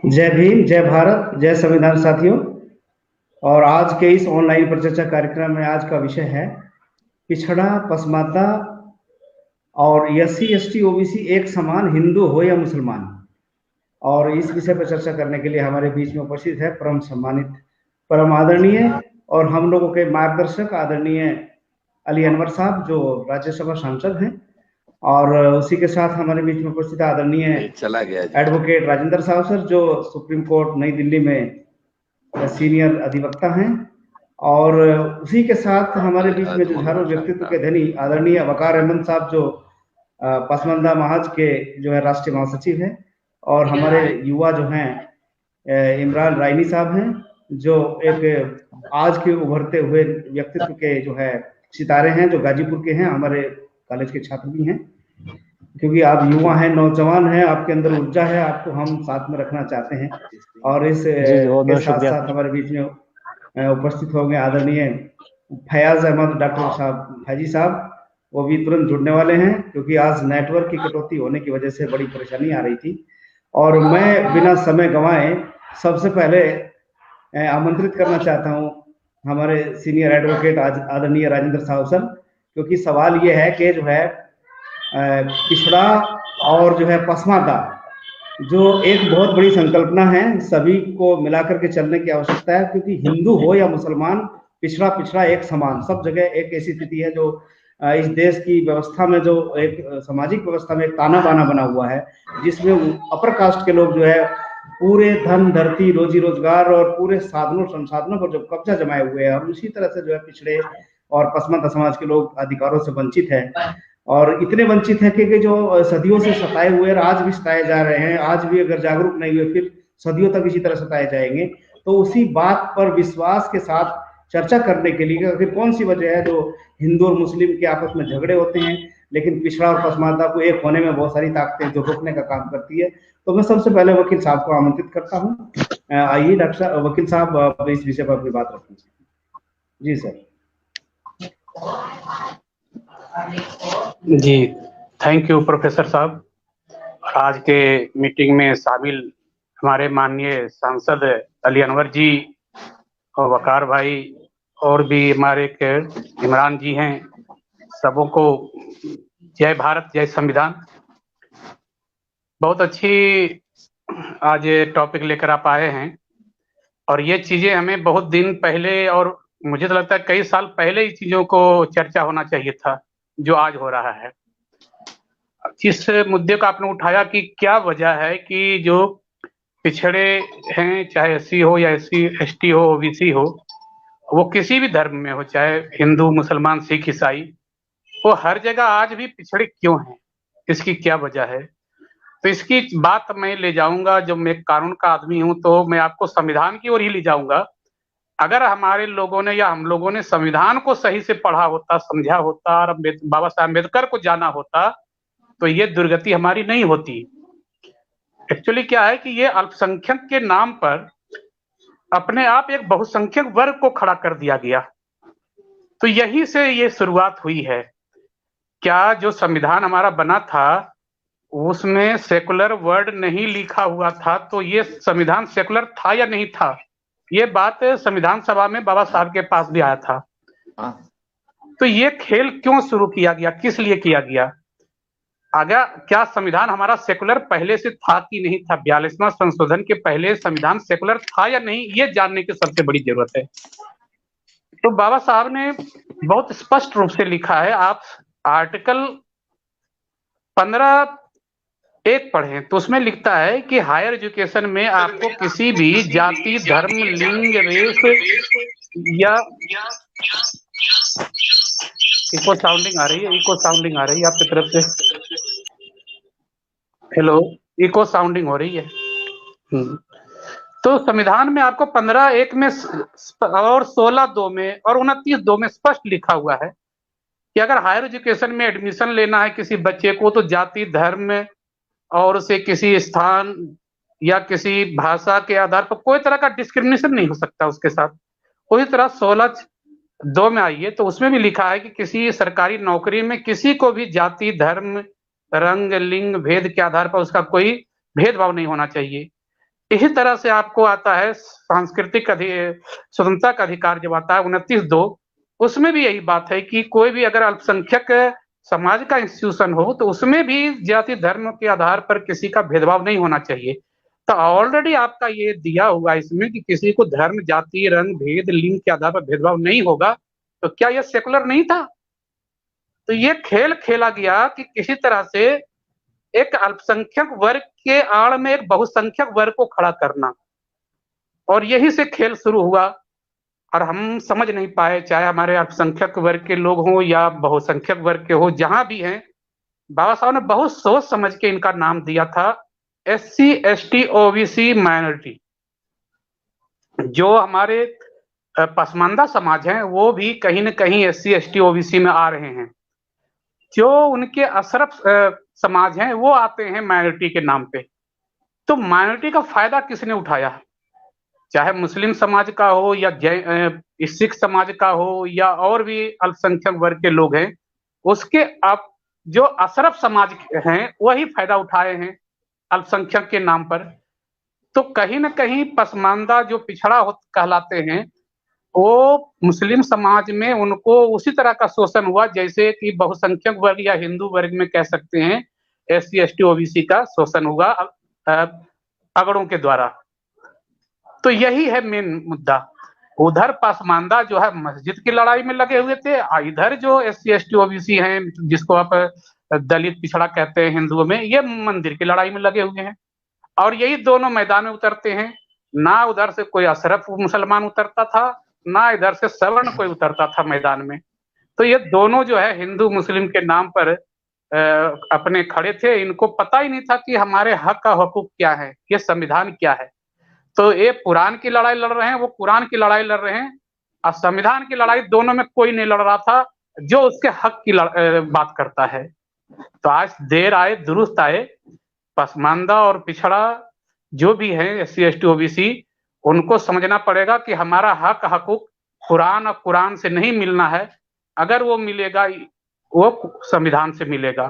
जय भीम, जय भारत, जय संविधान साथियों। और आज के इस ऑनलाइन पर चर्चा कार्यक्रम में आज का विषय है पिछड़ा, पसमानदा और एससी, एसटी, ओबीसी एक समान, हिंदू हो या मुसलमान। और इस विषय पर चर्चा करने के लिए हमारे बीच में उपस्थित है परम सम्मानित, परम आदरणीय और हम लोगों के मार्गदर्शक आदरणीय अली अनवर साहब, जो राज्यसभा सांसद हैं। और उसी के साथ हमारे बीच में उपस्थित आदरणीय चला गया जी। एडवोकेट राजेंद्र साहब सर, जो सुप्रीम कोर्ट नई दिल्ली में सीनियर अधिवक्ता हैं। और उसी के साथ हमारे बीच में जुझारू व्यक्तित्व के धनी आदरणीय वकार अहमद साहब, जो पसमानदा महाज के जो है राष्ट्रीय महासचिव हैं। और हमारे युवा जो हैं इमरान रायनी साहब हैं, जो एक आज के उभरते हुए व्यक्तित्व के जो है सितारे हैं, जो गाजीपुर के हैं, हमारे कॉलेज के छात्र भी हैं। क्योंकि आप युवा हैं, नौजवान हैं, आपके अंदर ऊर्जा है, आपको हम साथ में रखना चाहते हैं। और इस के साथ साथ हमारे बीच में उपस्थित होंगे आदरणीय फयाज अहमद डॉक्टर साहब, फैजी साहब। वो भी तुरंत जुड़ने वाले हैं, क्योंकि आज नेटवर्क की कटौती होने की वजह से बड़ी परेशानी आ रही थी। और मैं बिना समय गंवाए सबसे पहले आमंत्रित करना चाहता हूं हमारे सीनियर एडवोकेट आदरणीय राजेंद्र साहब सर, क्योंकि सवाल ये है कि जो है पिछड़ा और जो है पसमानदा, जो एक बहुत बड़ी संकल्पना है, सभी को मिलाकर के चलने की आवश्यकता है। क्योंकि हिंदू हो या मुसलमान, पिछड़ा पिछड़ा एक समान, सब जगह एक ऐसी स्थिति है जो इस देश की व्यवस्था में, जो एक सामाजिक व्यवस्था में एक ताना बाना बना हुआ है, जिसमें अपर कास्ट के लोग जो है पूरे धन, धरती, रोजी रोजगार और पूरे साधनों संसाधनों पर जो कब्जा जमाए हुए हैं, और उसी तरह से जो है पिछड़े और पसमानदा समाज के लोग अधिकारों से वंचित है। और इतने वंचित है कि जो सदियों से सताए हुए और आज भी सताए जा रहे हैं, आज भी अगर जागरूक नहीं हुए फिर सदियों तक इसी तरह सताए जाएंगे। तो उसी बात पर विश्वास के साथ चर्चा करने के लिए फिर कौन सी वजह है जो हिंदू और मुस्लिम के आपस में झगड़े होते हैं, लेकिन पिछड़ा और पसमानदा को एक होने में बहुत सारी ताकतें जो रोकने का काम करती है। तो मैं सबसे पहले वकील साहब को आमंत्रित करता हूँ। आइए डॉक्टर साहब, वकील साहब, आप इस विषय पर अपनी बात रखिए। जी सर। जी, थैंक यू प्रोफेसर साहब। आज के मीटिंग में शामिल हमारे माननीय सांसद अली अनवर जी और वकार भाई और भी हमारे इमरान जी हैं, सबों को जय भारत, जय संविधान। बहुत अच्छी आज ये टॉपिक लेकर आप आए हैं, और ये चीजें हमें बहुत दिन पहले, और मुझे तो लगता है कई साल पहले इस चीजों को चर्चा होना चाहिए था, जो आज हो रहा है। जिस मुद्दे को आपने उठाया कि क्या वजह है कि जो पिछड़े हैं, चाहे एससी हो या एसटी हो, ओबीसी हो, वो किसी भी धर्म में हो, चाहे हिंदू, मुसलमान, सिख, ईसाई, वो हर जगह आज भी पिछड़े क्यों हैं, इसकी क्या वजह है। तो इसकी बात मैं ले जाऊंगा, जब मैं कानून का आदमी हूं तो मैं आपको संविधान की ओर ही ले जाऊंगा। अगर हमारे लोगों ने या हम लोगों ने संविधान को सही से पढ़ा होता, समझा होता और बाबा साहब अम्बेडकर को जाना होता, तो ये दुर्गति हमारी नहीं होती। एक्चुअली क्या है कि ये अल्पसंख्यक के नाम पर अपने आप एक बहुसंख्यक वर्ग को खड़ा कर दिया गया। तो यही से ये शुरुआत हुई है। क्या जो संविधान हमारा बना था उसमें सेकुलर वर्ड नहीं लिखा हुआ था, तो ये संविधान सेकुलर था या नहीं था, ये बात संविधान सभा में बाबा साहब के पास भी आया था। तो ये खेल क्यों शुरू किया गया, किस लिए किया गया? अगर क्या संविधान हमारा सेकुलर पहले से था कि नहीं था, 42वां संशोधन के पहले संविधान सेकुलर था या नहीं, ये जानने की सबसे बड़ी जरूरत है। तो बाबा साहब ने बहुत स्पष्ट रूप से लिखा है, आप आर्टिकल 15(1) पढ़ें तो उसमें लिखता है कि हायर एजुकेशन में आपको किसी भी जाति, धर्म, लिंग, रेस या इको साउंडिंग आ रही है, इको साउंडिंग आ रही है आपकी तरफ से। हेलो, इको साउंडिंग हो रही है। तो संविधान में आपको 15(1) में और 16(2) में और 29(2) में स्पष्ट लिखा हुआ है कि अगर हायर एजुकेशन में एडमिशन लेना है किसी बच्चे को, तो जाति, धर्म और उसे किसी स्थान या किसी भाषा के आधार पर कोई तरह का डिस्क्रिमिनेशन नहीं हो सकता उसके साथ। उसी तरह 16(2) में आइए तो उसमें भी लिखा है कि किसी सरकारी नौकरी में किसी को भी जाति, धर्म, रंग, लिंग, भेद के आधार पर उसका कोई भेदभाव नहीं होना चाहिए। इसी तरह से आपको आता है सांस्कृतिक स्वतंत्रता का अधिकार जब आता है 29(2), उसमें भी यही बात है कि कोई भी अगर अल्पसंख्यक समाज का इंस्टीट्यूशन हो तो उसमें भी जाति धर्म के आधार पर किसी का भेदभाव नहीं होना चाहिए। तो ऑलरेडी आपका ये दिया हुआ इसमें कि किसी को धर्म, जाति, रंग, भेद, लिंग के आधार पर भेदभाव नहीं होगा, तो क्या यह सेकुलर नहीं था? तो ये खेल खेला गया कि किसी तरह से एक अल्पसंख्यक वर्ग के आड़ में एक बहुसंख्यक वर्ग को खड़ा करना, और यही से खेल शुरू हुआ। और हम समझ नहीं पाए, चाहे हमारे अल्पसंख्यक वर्ग के लोग हों या बहुसंख्यक वर्ग के हो, जहां भी हैं, बाबा साहब ने बहुत सोच समझ के इनका नाम दिया था SC ST OBC माइनॉरिटी। जो हमारे पसमानदा समाज हैं वो भी कहीं न कहीं SC ST OBC में आ रहे हैं। जो उनके अशरफ समाज हैं वो आते हैं माइनॉरिटी के नाम पे। तो माइनॉरिटी का फायदा किसने उठाया? चाहे मुस्लिम समाज का हो या सिख समाज का हो या और भी अल्पसंख्यक वर्ग के लोग हैं, उसके अब जो अशरफ समाज हैं वही फायदा उठाए हैं अल्पसंख्यक के नाम पर। तो कहीं ना कहीं पसमानदा जो पिछड़ा कहलाते हैं, वो मुस्लिम समाज में उनको उसी तरह का शोषण हुआ जैसे कि बहुसंख्यक वर्ग या हिंदू वर्ग में कह सकते हैं SC ST OBC का शोषण हुआ अगड़ों के द्वारा। तो यही है मेन मुद्दा। उधर पसमानदा जो है मस्जिद की लड़ाई में लगे हुए थे, इधर जो SC ST OBC हैं, जिसको आप दलित पिछड़ा कहते हैं हिंदुओं में, ये मंदिर की लड़ाई में लगे हुए हैं। और यही दोनों मैदान में उतरते हैं। ना उधर से कोई अशरफ मुसलमान उतरता था, ना इधर से सवर्ण कोई उतरता था मैदान में। तो ये दोनों जो है हिंदू मुस्लिम के नाम पर अपने खड़े थे। इनको पता ही नहीं था कि हमारे हक का हकूक क्या है, ये संविधान क्या है। तो ये पुराण की लड़ाई लड़ रहे हैं, वो कुरान की लड़ाई लड़ रहे हैं, और संविधान की लड़ाई दोनों में कोई नहीं लड़ रहा था जो उसके हक की बात करता है। तो आज देर आए दुरुस्त आए, पसमानदा और पिछड़ा जो भी है SC ST OBC, उनको समझना पड़ेगा कि हमारा हक हकूक कुरान और कुरान से नहीं मिलना है। अगर वो मिलेगा वो संविधान से मिलेगा।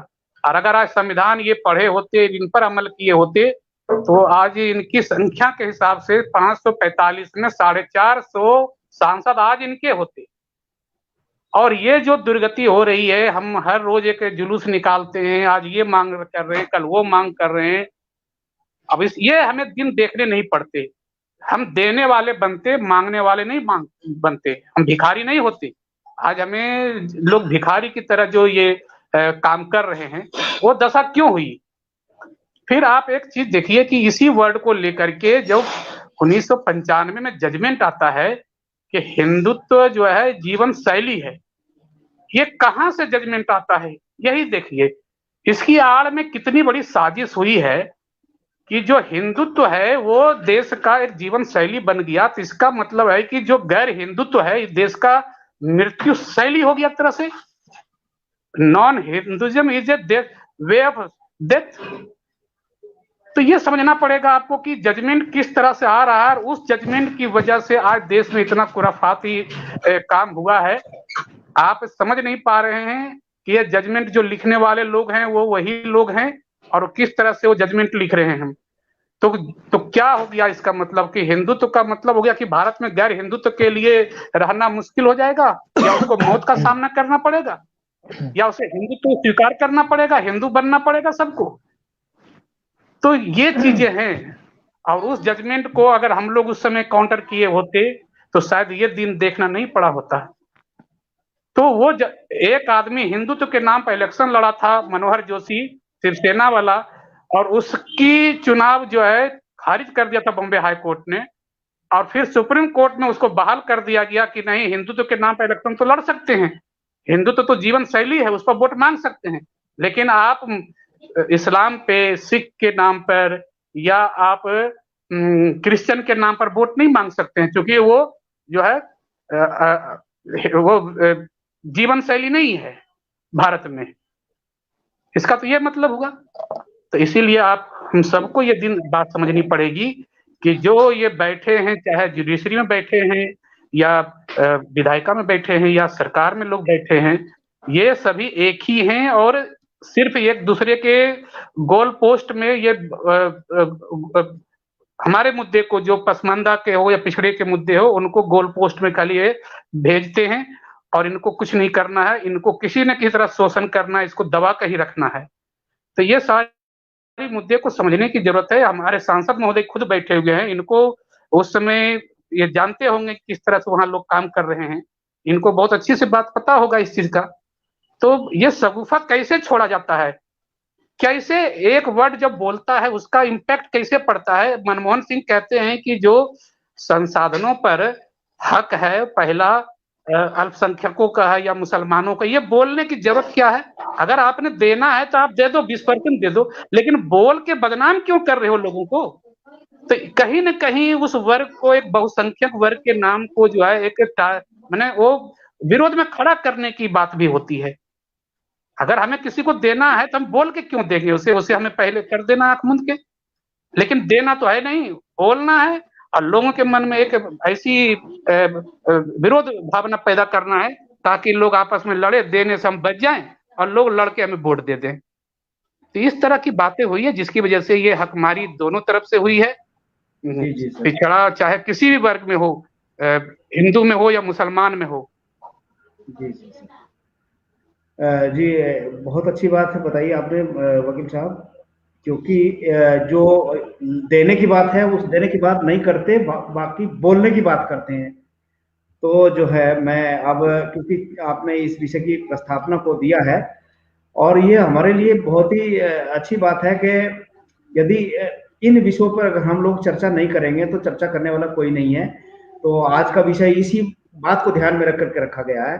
और अगर आज संविधान ये पढ़े होते, इन पर अमल किए होते, तो आज इनकी संख्या के हिसाब से 545 में 450 सांसद आज इनके होते। और ये जो दुर्गति हो रही है, हम हर रोज एक जुलूस निकालते हैं, आज ये मांग कर रहे हैं, कल वो मांग कर रहे हैं। अब ये हमें दिन देखने नहीं पड़ते। हम देने वाले बनते, मांगने वाले नहीं बनते। हम भिखारी नहीं होते। आज हमें लोग भिखारी की तरह जो ये काम कर रहे हैं, वो दशा क्यों हुई? फिर आप एक चीज देखिए कि इसी वर्ड को लेकर के जब 1995 में जजमेंट आता है कि हिंदुत्व जो है जीवन शैली है, ये कहां से जजमेंट आता है? यही देखिए, इसकी आड़ में कितनी बड़ी साजिश हुई है कि जो हिंदुत्व है वो देश का एक जीवन शैली बन गया। तो इसका मतलब है कि जो गैर हिंदुत्व है इस देश का मृत्यु शैली हो गया। तरह से non Hinduism is a way of death. तो ये समझना पड़ेगा आपको कि जजमेंट किस तरह से आ रहा है, और उस जजमेंट की वजह से आज देश में इतना खुराफाती काम हुआ है। आप समझ नहीं पा रहे हैं कि ये जजमेंट जो लिखने वाले लोग हैं वो वही लोग हैं, और किस तरह से वो जजमेंट लिख रहे हैं हम। तो क्या हो गया इसका मतलब कि हिंदुत्व का मतलब हो गया कि भारत में गैर हिंदुत्व के लिए रहना मुश्किल हो जाएगा, या उसको मौत का सामना करना पड़ेगा, या उसे हिंदुत्व स्वीकार करना पड़ेगा, हिंदू बनना पड़ेगा सबको। तो ये चीजें हैं। और उस जजमेंट को अगर हम लोग उस समय काउंटर किए होते तो शायद ये दिन देखना नहीं पड़ा होता। तो वो एक आदमी हिंदुत्व के नाम पर इलेक्शन लड़ा था, मनोहर जोशी, शिवसेना वाला, और उसकी चुनाव जो है खारिज कर दिया था बॉम्बे हाई कोर्ट ने। और फिर सुप्रीम कोर्ट में उसको बहाल कर दिया गया कि नहीं, हिंदुत्व के नाम पर इलेक्शन तो लड़ सकते हैं, हिंदुत्व तो जीवन शैली है, उस पर वोट मांग सकते हैं, लेकिन आप इस्लाम पे, सिख के नाम पर, या आप क्रिश्चियन के नाम पर वोट नहीं मांग सकते हैं, क्योंकि वो जो है वो जीवन शैली नहीं है भारत में। इसका तो ये मतलब हुआ। तो इसीलिए आप हम सबको ये दिन बात समझनी पड़ेगी कि जो ये बैठे हैं, चाहे जुडिशरी में बैठे हैं या विधायिका में बैठे हैं या सरकार में लोग बैठे हैं, ये सभी एक ही हैं, और सिर्फ एक दूसरे के गोल पोस्ट में ये हमारे मुद्दे को, जो पसमानदा के हो या पिछड़े के मुद्दे हो, उनको गोल पोस्ट में खाली ये भेजते हैं और इनको कुछ नहीं करना है, इनको किसी न किसी तरह शोषण करना है, इसको दबा कर ही रखना है। तो ये सारे मुद्दे को समझने की जरूरत है। हमारे सांसद महोदय खुद बैठे हुए हैं, इनको उस समय ये जानते होंगे किस तरह से वहां लोग काम कर रहे हैं, इनको बहुत अच्छी से बात पता होगा इस चीज का। तो ये शगुफा कैसे छोड़ा जाता है, कैसे एक वर्ड जब बोलता है उसका इम्पैक्ट कैसे पड़ता है। मनमोहन सिंह कहते हैं कि जो संसाधनों पर हक है पहला अल्पसंख्यकों का है या मुसलमानों का, ये बोलने की जरूरत क्या है। अगर आपने देना है तो आप दे दो, 20% दे दो, लेकिन बोल के बदनाम क्यों कर रहे हो लोगों को। तो कहीं ना कहीं उस वर्ग को, एक बहुसंख्यक वर्ग के नाम को जो है एक मैंने वो विरोध में खड़ा करने की बात भी होती है। अगर हमें किसी को देना है तो हम बोल के क्यों देंगे उसे, उसे हमें पहले कर देना आंख मूंद के। लेकिन देना तो है नहीं, बोलना है और लोगों के मन में एक ऐसी विरोध भावना पैदा करना है ताकि लोग आपस में लड़े, देने से हम बच जाएं और लोग लड़के हमें वोट दे दें। तो इस तरह की बातें हुई है जिसकी वजह से ये हकमारी दोनों तरफ से हुई है। जी जी सर। पिछड़ा चाहे किसी भी वर्ग में हो, हिंदू में हो या मुसलमान में हो। जी जी सर। जी बहुत अच्छी बात है बताइए आपने वकील साहब, क्योंकि जो देने की बात है उस देने की बात नहीं करते, बाकी बोलने की बात करते हैं। तो जो है मैं अब, क्योंकि आपने इस विषय की प्रस्तावना को दिया है और ये हमारे लिए बहुत ही अच्छी बात है कि यदि इन विषयों पर अगर हम लोग चर्चा नहीं करेंगे तो चर्चा करने वाला कोई नहीं है। तो आज का विषय इसी बात को ध्यान में रख करके रखा गया है,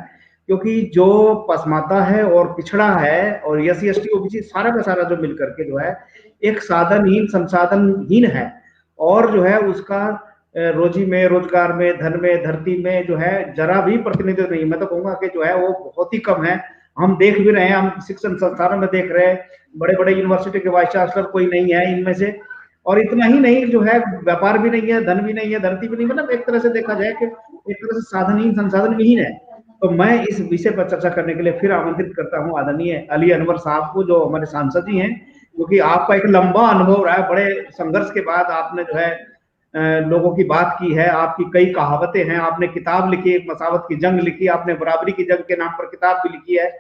क्योंकि जो पसमाता है और पिछड़ा है और एससी एसटी ओबीसी सारा का सारा जो मिलकर के जो है एक साधनहीन संसाधनहीन है, और जो है उसका रोजी में, रोजगार में, धन में, धरती में जो है जरा भी प्रतिनिधित्व नहीं। मैं तो कहूंगा कि जो है वो बहुत ही कम है। हम देख भी रहे हैं, हम शिक्षण संस्थानों में देख रहे हैं, बड़े बड़े यूनिवर्सिटी के वाइस चांसलर कोई नहीं है इनमें से। और इतना ही नहीं, जो है व्यापार भी नहीं है, धन भी नहीं है, धरती भी नहीं, मतलब एक तरह से देखा जाए कि एक तरह से साधनहीन संसाधन विहीन है। तो मैं इस विषय पर चर्चा करने के लिए फिर आमंत्रित करता हूँ आदरणीय अली अनवर साहब को, जो हमारे सांसद जी हैं, क्योंकि आपका एक लंबा अनुभव रहा है, बड़े संघर्ष के बाद आपने जो है लोगों की बात की है, आपकी कई कहावतें हैं, आपने किताब लिखी, एक मसावत की जंग लिखी, आपने बराबरी की जंग के नाम पर किताब भी लिखी है।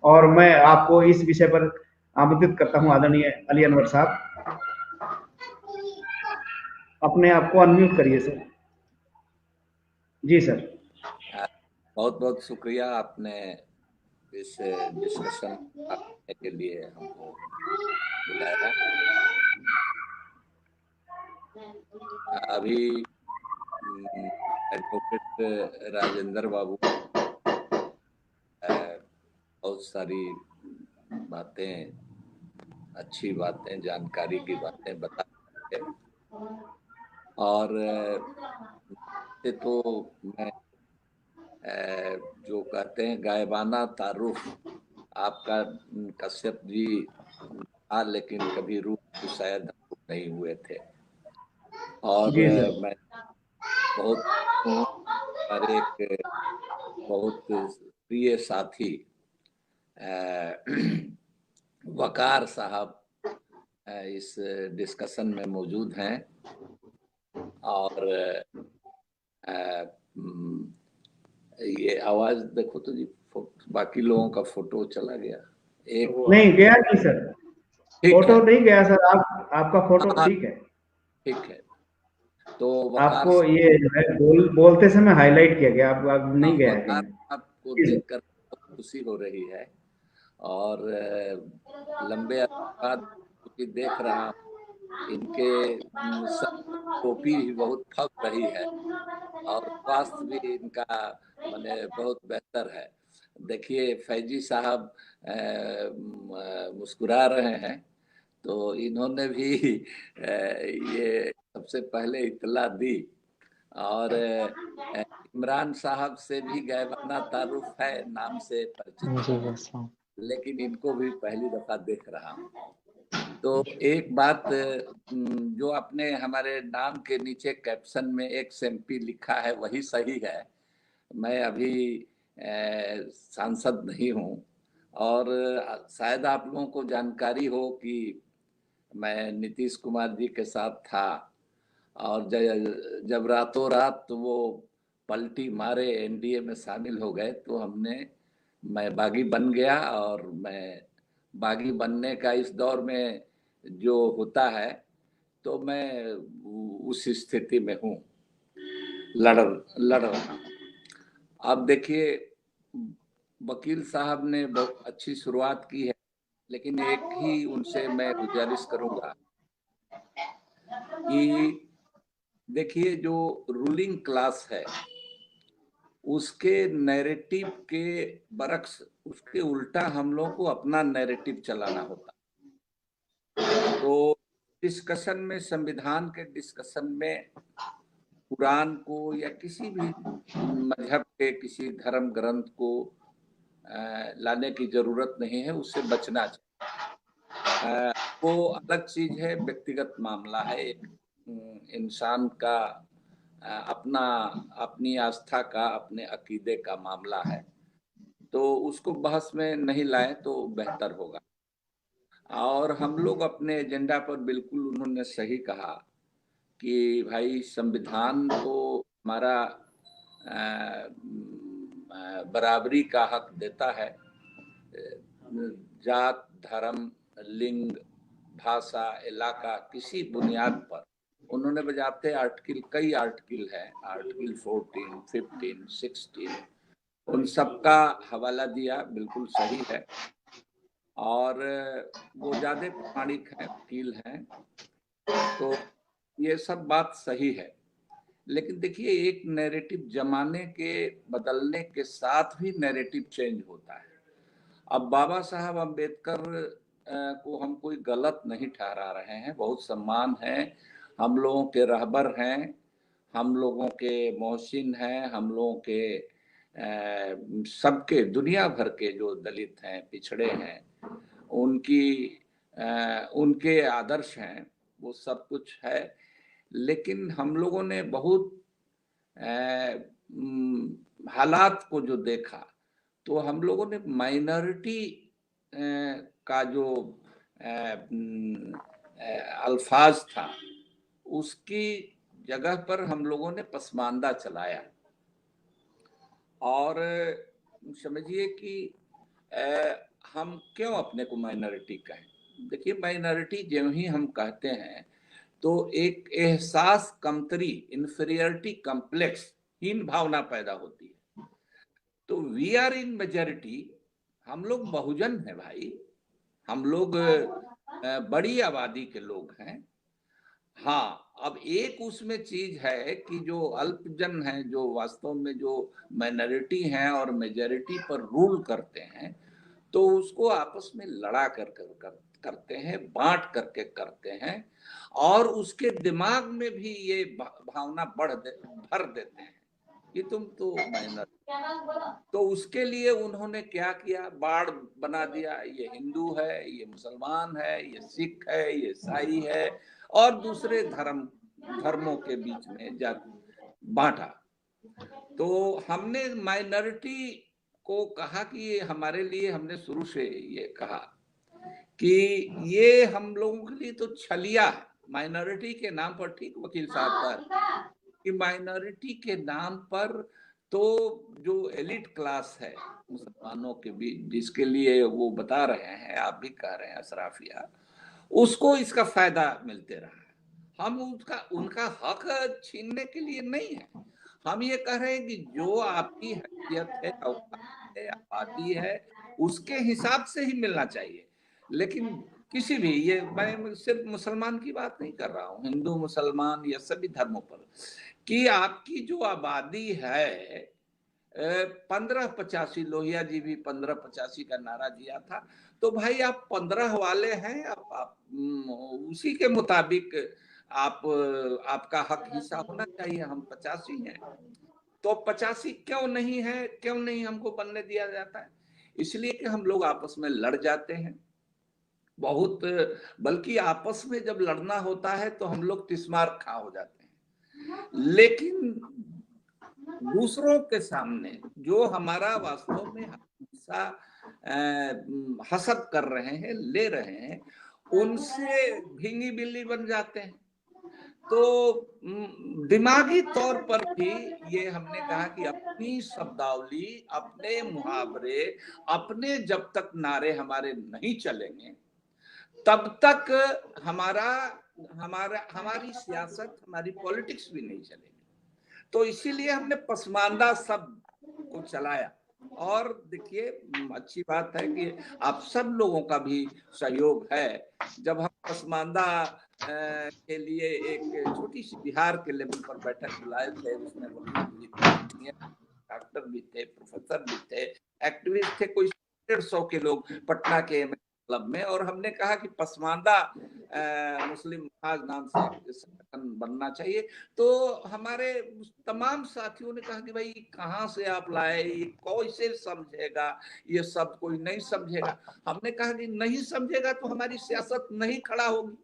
और मैं आपको इस विषय पर आमंत्रित करता हूं आदरणीय अली अनवर साहब। अपने आप को अनम्यूट करिए सर। जी सर। बहुत बहुत शुक्रिया, आपने इस डिस्कशन के लिए हमको बुलाया। अभी एडवोकेट राजेंद्र बाबू बहुत सारी बातें, अच्छी बातें, जानकारी की बातें बता रहे हैं। और तो मैं जो कहते हैं गायबाना तारुफ आपका कश्यप जी था, लेकिन कभी रूप शायद नहीं हुए थे। और मैं बहुत हमारे एक बहुत प्रिय साथी वकार साहब इस डिस्कशन में मौजूद हैं। और ये आवाज देखो तो जी, बाकी लोगों का फोटो चला गया। एक नहीं गया नहीं सर, फोटो नहीं गया सर, आपका फोटो ठीक है। ठीक है, तो आपको ये जो है बोलते समय हाईलाइट किया गया, आप नहीं गया है। आपको देखकर बहुत खुशी हो रही है और लंबे बाद देख रहा हूँ, इनके टोपी भी बहुत फक रही है और स्वास्थ्य भी इनका माने बहुत बेहतर है। देखिए फैजी साहब मुस्कुरा रहे हैं, तो इन्होंने भी ये सबसे पहले इतला दी। और इमरान साहब से भी गायबाना तारुफ है, नाम से परिचित, लेकिन इनको भी पहली दफा देख रहा हूँ। तो एक बात जो आपने हमारे नाम के नीचे कैप्शन में XMP लिखा है वही सही है। मैं अभी सांसद नहीं हूँ और शायद आप लोगों को जानकारी हो कि मैं नीतीश कुमार जी के साथ था और जब रातों रात तो वो पलटी मारे, एनडीए में शामिल हो गए, तो मैं बागी बन गया। और मैं बागी बनने का इस दौर में जो होता है, तो मैं उस स्थिति में हूँ, लड़ रहा हूँ। अब देखिए, वकील साहब ने बहुत अच्छी शुरुआत की है, लेकिन एक ही उनसे मैं गुजारिश करूंगा कि देखिए, जो रूलिंग क्लास है उसके नैरेटिव के बरक्स, उसके उल्टा हम लोगों को अपना नैरेटिव चलाना होता। तो डिस्कशन में, संविधान के डिस्कशन में कुरान को या किसी भी मजहब के किसी धर्म ग्रंथ को लाने की जरूरत नहीं है, उससे बचना चाहिए। वो अलग चीज है, व्यक्तिगत मामला है, एक इंसान का अपनी आस्था का, अपने अकीदे का मामला है, तो उसको बहस में नहीं लाए तो बेहतर होगा। और हम लोग अपने एजेंडा पर, बिल्कुल उन्होंने सही कहा कि भाई संविधान तो हमारा बराबरी का हक देता है, जात, धर्म, लिंग, भाषा, इलाका, किसी बुनियाद पर। उन्होंने बजाते आर्टिकल, कई आर्टिकल है, आर्टिकल 14, 15, 16, उन सबका हवाला दिया, बिल्कुल सही है। और वो ज्यादा प्रामाणिक है, वकील हैं, तो ये सब बात सही है। लेकिन देखिए, एक नैरेटिव जमाने के बदलने के साथ भी नैरेटिव चेंज होता है। अब बाबा साहब अम्बेडकर को हम कोई गलत नहीं ठहरा रहे हैं, बहुत सम्मान है, हम लोगों के रहबर हैं, हम लोगों के मोहसिन हैं, हम लोगों के सबके, दुनिया भर के जो दलित हैं, पिछड़े हैं, उनके आदर्श हैं, वो सब कुछ है। लेकिन हम लोगों ने बहुत हालात को जो देखा, तो हम लोगों ने माइनॉरिटी का जो अल्फाज था, उसकी जगह पर हम लोगों ने पसमानदा चलाया। और समझिए कि हम क्यों अपने को माइनॉरिटी कहें। देखिए, माइनॉरिटी जो ही हम कहते हैं तो एक एहसास कमतरी, इंफीरियरिटी कॉम्प्लेक्स, हीन भावना पैदा होती है। तो वी आर इन मेजॉरिटी, हम लोग बहुजन हैं भाई, हम लोग बड़ी आबादी के लोग हैं। हाँ, अब एक उसमें चीज है कि जो अल्पजन है, जो वास्तव में जो माइनॉरिटी हैं और मेजॉरिटी पर रूल करते हैं, तो उसको आपस में लड़ा करते हैं, बांट करके करते हैं, और उसके दिमाग में भी ये भावना भर देते हैं कि तुम तो माइनॉरिटी। तो उसके लिए उन्होंने क्या किया, बाढ़ बना दिया, ये हिंदू है, ये मुसलमान है, ये सिख है, ये ईसाई है, और दूसरे धर्मों के बीच में बांटा। तो हमने माइनॉरिटी को कहा कि ये हमारे लिए, हमने शुरू से ये कहा कि ये हम लोगों के लिए तो छलिया है माइनॉरिटी के नाम पर। ठीक वकील साहब का कि माइनॉरिटी के नाम पर तो जो एलिट क्लास है मुसलमानों के बीच, जिसके लिए वो बता रहे हैं, आप भी कह रहे हैं अशराफिया, उसको इसका फायदा मिलते रहा है। हम उनका हक छीनने के लिए नहीं है, हम ये कह रहे हैं कि जो आपकी हैसियत है, औकात है, आबादी है, उसके हिसाब से ही मिलना चाहिए। लेकिन किसी भी, ये मैं सिर्फ मुसलमान की बात नहीं कर रहा हूँ, हिंदू, मुसलमान या सभी धर्मों पर, कि आपकी जो आबादी है 1585, लोहिया जी भी 1585 का नारा दिया था, तो भाई आप 15 वाले हैं, आप उसी के मुताबिक आपका हक हिस्सा होना चाहिए। हम 85 हैं, तो 85 क्यों नहीं है, क्यों नहीं हमको बनने दिया जाता है? इसलिए कि हम लोग आपस में लड़ जाते हैं बहुत, बल्कि आपस में जब लड़ना होता है तो हम लोग तिस्मार खा हो जाते हैं। लेकिन दूसरों के सामने जो हमारा वास्तव में हिस्सा हसद कर रहे हैं, ले रहे हैं, उनसे भींगी बिल्ली बन जाते हैं। तो दिमागी तौर पर भी ये हमने कहा कि अपनी शब्दावली, अपने मुहावरे, अपने जब तक नारे हमारे नहीं चलेंगे तब तक हमारी सियासत, हमारी पॉलिटिक्स भी नहीं चलेगी। तो इसीलिए हमने पसमानदा शब्द को चलाया। और देखिए, अच्छी बात है कि आप सब लोगों का भी सहयोग है। जब हम पसमानदा के लिए एक छोटी सी बिहार के लेवल पर बैठक बुलाए थे, उसमें वकील भी थे, डॉक्टर भी थे, प्रोफेसर भी थे, एक्टिविस्ट थे, कोई 150 के लोग पटना के क्लब में, और हमने कहा कि पसमानदा मुस्लिम महाज नाम से संगठन बनना चाहिए। तो हमारे तमाम साथियों ने कहा कि भाई कहाँ से आप लाए, ये कैसे समझेगा, ये सब कोई नहीं समझेगा। हमने कहा कि नहीं समझेगा तो हमारी सियासत नहीं खड़ा होगी।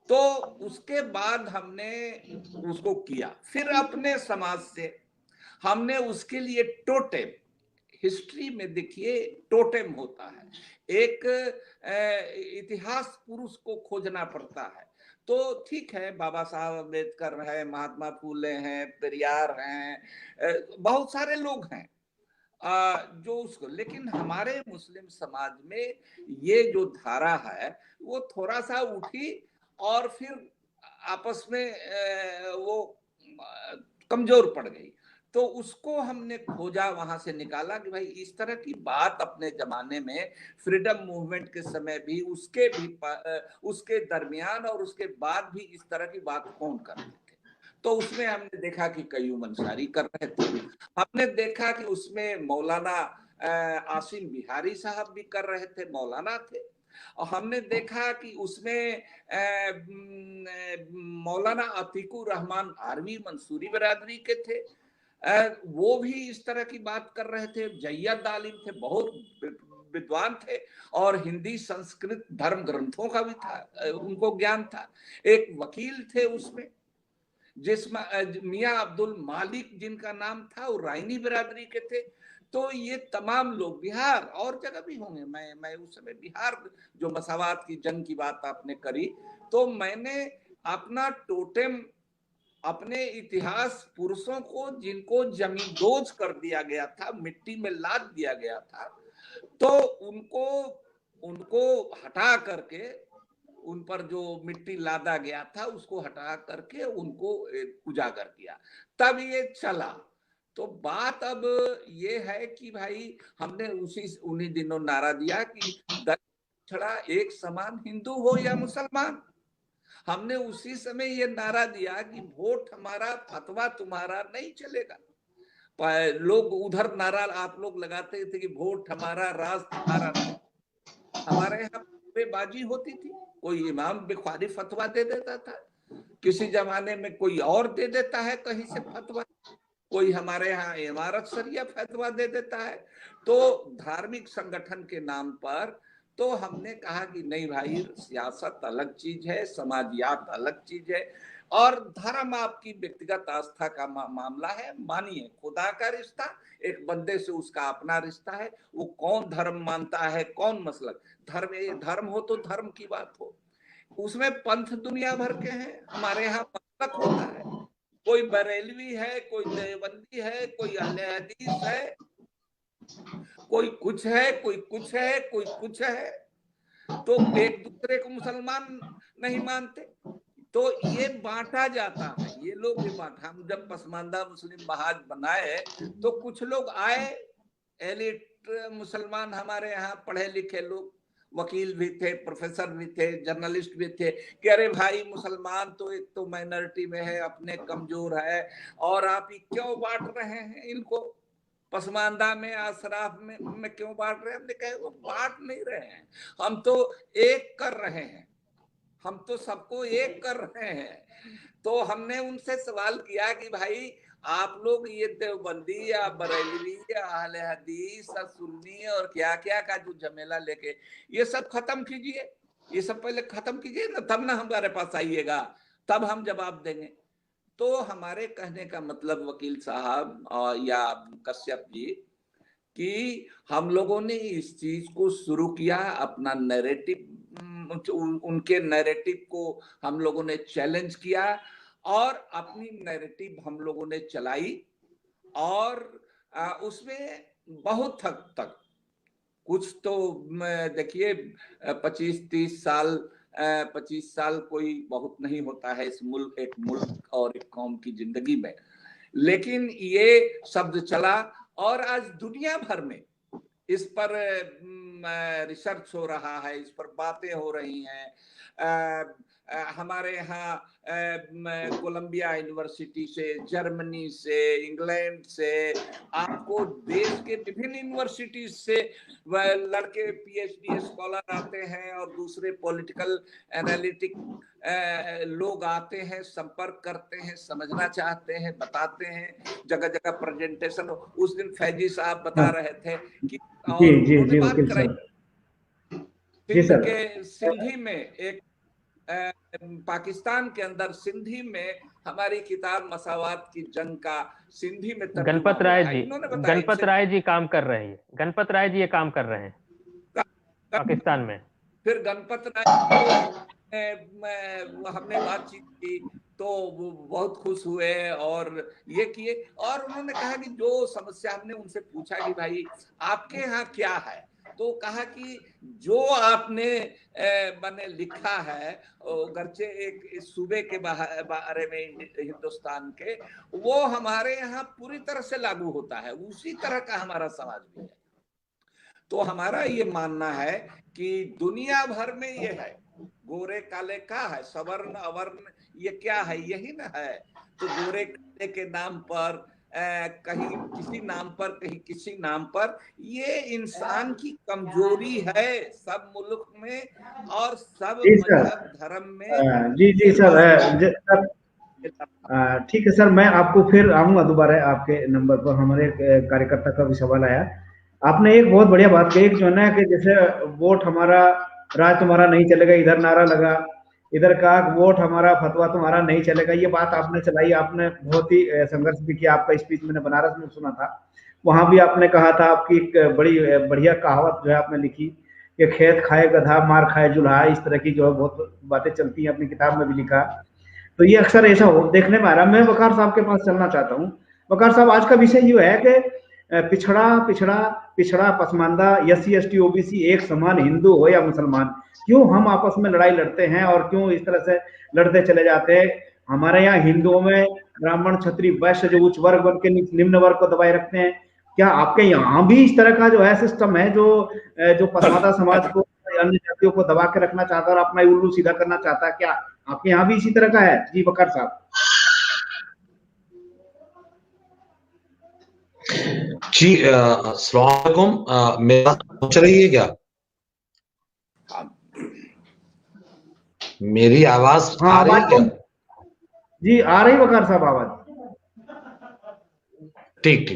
तो उसके बाद हमने उसको किया। फिर अपने समाज से हमने उसके लिए टोटेम, हिस्ट्री में देखिए टोटेम होता है, एक इतिहास पुरुष को खोजना पड़ता है। तो ठीक है, बाबा साहब अम्बेडकर है, महात्मा फूले हैं, पेरियार हैं, बहुत सारे लोग हैं जो उसको, लेकिन हमारे मुस्लिम समाज में ये जो धारा है वो थोड़ा सा उठी और फिर आपस में वो कमजोर पड़ गई। तो उसको हमने खोजा, वहां से निकाला कि भाई इस तरह की बात अपने जमाने में फ्रीडम मूवमेंट के समय भी, उसके दरमियान और उसके बाद भी इस तरह की बात कौन करते थे। तो उसमें हमने देखा कि कयूम अंसारी कर रहे थे, हमने देखा कि उसमें मौलाना आसिम बिहारी साहब भी कर रहे थे, मौलाना थे, और हमने देखा कि उसमें मौलाना अतीकुर रहमान आर्मी मंसूरी बरादरी के थे, वो भी इस तरह की बात कर रहे थे। जैयद आलिम थे, बहुत विद्वान थे और हिंदी संस्कृत धर्म ग्रंथों का भी था, उनको ज्ञान था। एक वकील थे उसमें, जिसमें मियां अब्दुल मालिक जिनका नाम था, वो राइनी बिरादरी के थे। तो ये तमाम लोग, बिहार और जगह भी होंगे, मैं उस समय बिहार जो मसावात की जंग की बात आपने करी, तो मैंने अपना टोटेम, अपने इतिहास पुरुषों को जिनको जमींदोज कर दिया गया था, मिट्टी में लाद दिया गया था, तो उनको हटा करके, उन पर जो मिट्टी लादा गया था उसको हटा करके उनको उजागर किया, तब ये चला। तो बात अब ये है कि भाई हमने उन्हीं दिनों नारा दिया कि छड़ा एक समान, हिंदू हो या मुसलमान। हमने उसी समय ये नारा दिया कि वोट हमारा, फतवा तुम्हारा नहीं चलेगा। लोग उधर नारा आप लोग लगाते थे कि वोट हमारा, राज तुम्हारा नहीं। हमारे यहाँ बाजी होती थी, कोई इमाम बुखारी फतवा दे देता था, किसी जमाने में कोई और दे देता है कहीं से फतवा, कोई हमारे यहाँ इमारत शरिया फतवा दे देता है। तो धार्मिक संगठन के नाम पर तो हमने कहा कि नहीं भाई, सियासत अलग चीज है, समाजियात अलग चीज है, और धर्म आपकी व्यक्तिगत आस्था का मामला है। मानिए, खुदा का रिश्ता एक बंदे से उसका अपना रिश्ता है, वो कौन धर्म मानता है, कौन मसलक, धर्म हो तो धर्म की बात हो, उसमें पंथ दुनिया भर के हैं। हमारे यहाँ मसलक होता है, कोई बरेलवी है, कोई देवबंदी है, कोई अहले हदीस है, कोई कुछ है, कोई कुछ है, कोई कुछ है। तो एक दूसरे को मुसलमान नहीं मानते, तो ये बांटा जाता है, ये लोग भी बांटा। हम जब पसमानदा मुस्लिम महाज बनाए तो कुछ लोग आए, एलिट मुसलमान, हमारे यहाँ पढ़े लिखे लोग, वकील भी थे, प्रोफेसर भी थे, जर्नलिस्ट भी थे, कि अरे भाई मुसलमान तो एक तो माइनॉरिटी में है, अपने कमजोर है, और आप ही क्यों बांट रहे हैं इनको, पसमानदा में, अशराफ में क्यों बांट रहे हैं। हमने कहा वो बांट नहीं रहे हैं, हम तो एक कर रहे हैं, हम तो सबको एक कर रहे हैं। तो हमने उनसे सवाल किया कि भाई आप लोग ये देवबंदी या बरेलवी या अहले हदीस या सुन्नी और क्या क्या का जो झमेला लेके, ये सब खत्म कीजिए, ये सब पहले खत्म कीजिए ना, तब ना हमारे पास आइएगा, तब हम जवाब देंगे। तो हमारे कहने का मतलब वकील साहब या कश्यप जी, कि हम लोगों ने इस चीज को शुरू किया, अपना नैरेटिव उनके नैरेटिव को हम लोगों ने चैलेंज किया और अपनी नैरेटिव हम लोगों ने चलाई और उसमें बहुत हद तक कुछ तो देखिए 25 साल कोई बहुत नहीं होता है इस एक मुल्क और एक कौम की जिंदगी में, लेकिन ये शब्द चला और आज दुनिया भर में इस पर रिसर्च हो रहा है, इस पर बातें हो रही हैं। हमारे यहाँ कोलंबिया यूनिवर्सिटी से, जर्मनी से, इंग्लैंड से, आपको देश के विभिन्न यूनिवर्सिटी से लड़के पीएचडी स्कॉलर आते हैं और दूसरे पॉलिटिकल एनालिटिक लोग आते हैं, संपर्क करते हैं, समझना चाहते हैं, बताते हैं, जगह जगह प्रेजेंटेशन। उस दिन फैजी साहब बता रहे थे कि और उन्होंने बात कराई सिंध के सिंधी में एक पाकिस्तान के अंदर सिंधी में हमारी किताब मसावात की जंग का सिंधी में गणपत राय जी काम कर रहे हैं, गणपत राय जी ये काम कर रहे हैं पाकिस्तान में। फिर गणपत राय को हमने बातचीत की तो वो बहुत खुश हुए और ये किए, और उन्होंने कहा कि जो समस्या हमने उनसे पूछा कि भाई आपके यहाँ क्या है, तो कहा कि जो आपने मैंने लिखा है गर्चे एक सूबे के बारे में हिंदुस्तान के, वो हमारे यहाँ पूरी तरह से लागू होता है, उसी तरह का हमारा समाज भी है। तो हमारा ये मानना है कि दुनिया भर में ये है, गोरे काले का है, सवर्ण अवर्ण ये क्या है, यही ना है। तो गोरे काले के नाम पर कहीं किसी नाम पर, कहीं किसी नाम पर, ये इंसान की कमजोरी है सब मुल्क में और सब मजहब धर्म में। जी सर, ठीक है सर, मैं आपको फिर आऊंगा दोबारा आपके नंबर पर। हमारे कार्यकर्ता का भी सवाल आया, आपने एक बहुत बढ़िया बात कही जो ना कि जैसे वोट हमारा राज तुम्हारा नहीं चलेगा, इधर नारा लगा, इधर कहा वोट हमारा फतवा तुम्हारा नहीं चलेगा। ये बात आपने चलाई, आपने बहुत ही संघर्ष भी किया। आपका स्पीच मैंने बनारस में सुना था, वहां भी आपने कहा था, आपकी एक बड़ी बढ़िया कहावत जो है आपने लिखी कि खेत खाए गधा मार खाए जुल्हा, इस तरह की जो है बहुत बातें चलती हैं, अपनी किताब में भी लिखा। तो ये अक्सर ऐसा हो देखने में आ रहा। मैं वकार साहब के पास चलना चाहता हूँ। वकार साहब, आज का विषय ये है कि पिछड़ा पसमानदा, SC ST OBC एक समान, हिंदू हो या मुसलमान, क्यों हम आपस में लड़ाई लड़ते हैं और क्यों इस तरह से लड़ते चले जाते हैं। हमारे यहाँ हिंदुओं में ब्राह्मण क्षत्रिय वैश्य जो उच्च वर्ग बन के निम्न वर्ग को दबाए रखते हैं, क्या आपके यहाँ भी इस तरह का जो है सिस्टम है जो पसमानदा समाज को, अन्य जातियों को दबा के रखना चाहता है और अपना उल्लू सीधा करना चाहता है? क्या आपके यहाँ भी इसी तरह का है? जी वकार साहब। जी अस्सलाम वालेकुम, मेरी बात पहुंच रही है क्या? मेरी आवाज आ रही है क्या? जी आ रही वकार साहब आवाज। ठीक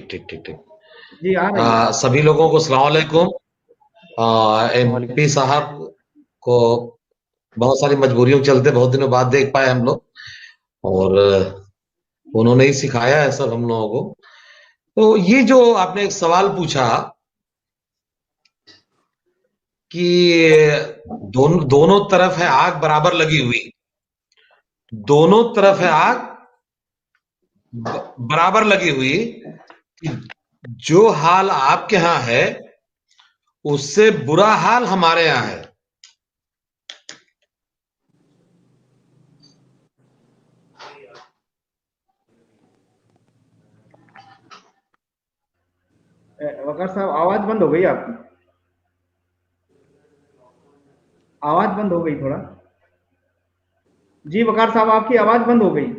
जी आ रही है। सभी लोगों को अस्सलाम वालेकुम। MP साहब को बहुत सारी मजबूरियों के चलते बहुत दिनों बाद देख पाए हम लोग, और उन्होंने ही सिखाया है सब हम लोगों को। तो ये जो आपने एक सवाल पूछा कि दोनों तरफ है आग बराबर लगी हुई, दोनों तरफ है आग बराबर लगी हुई, जो हाल आपके यहां है उससे बुरा हाल हमारे यहां है। वकार साहब आवाज बंद हो गई आपकी, आवाज बंद हो गई थोड़ा। जी वकार साहब आपकी आवाज बंद हो गई।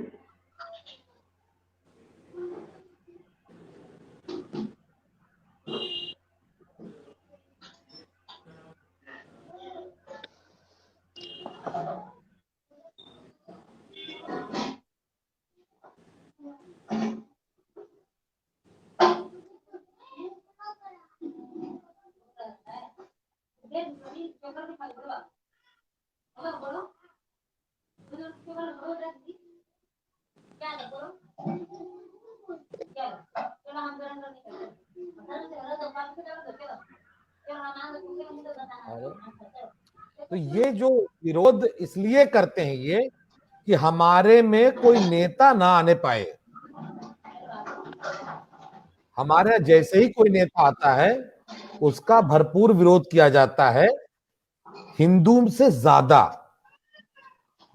तो ये जो विरोध इसलिए करते हैं ये कि हमारे में कोई नेता ना आने पाए। हमारे जैसे ही कोई नेता आता है उसका भरपूर विरोध किया जाता है, हिंदू से ज्यादा।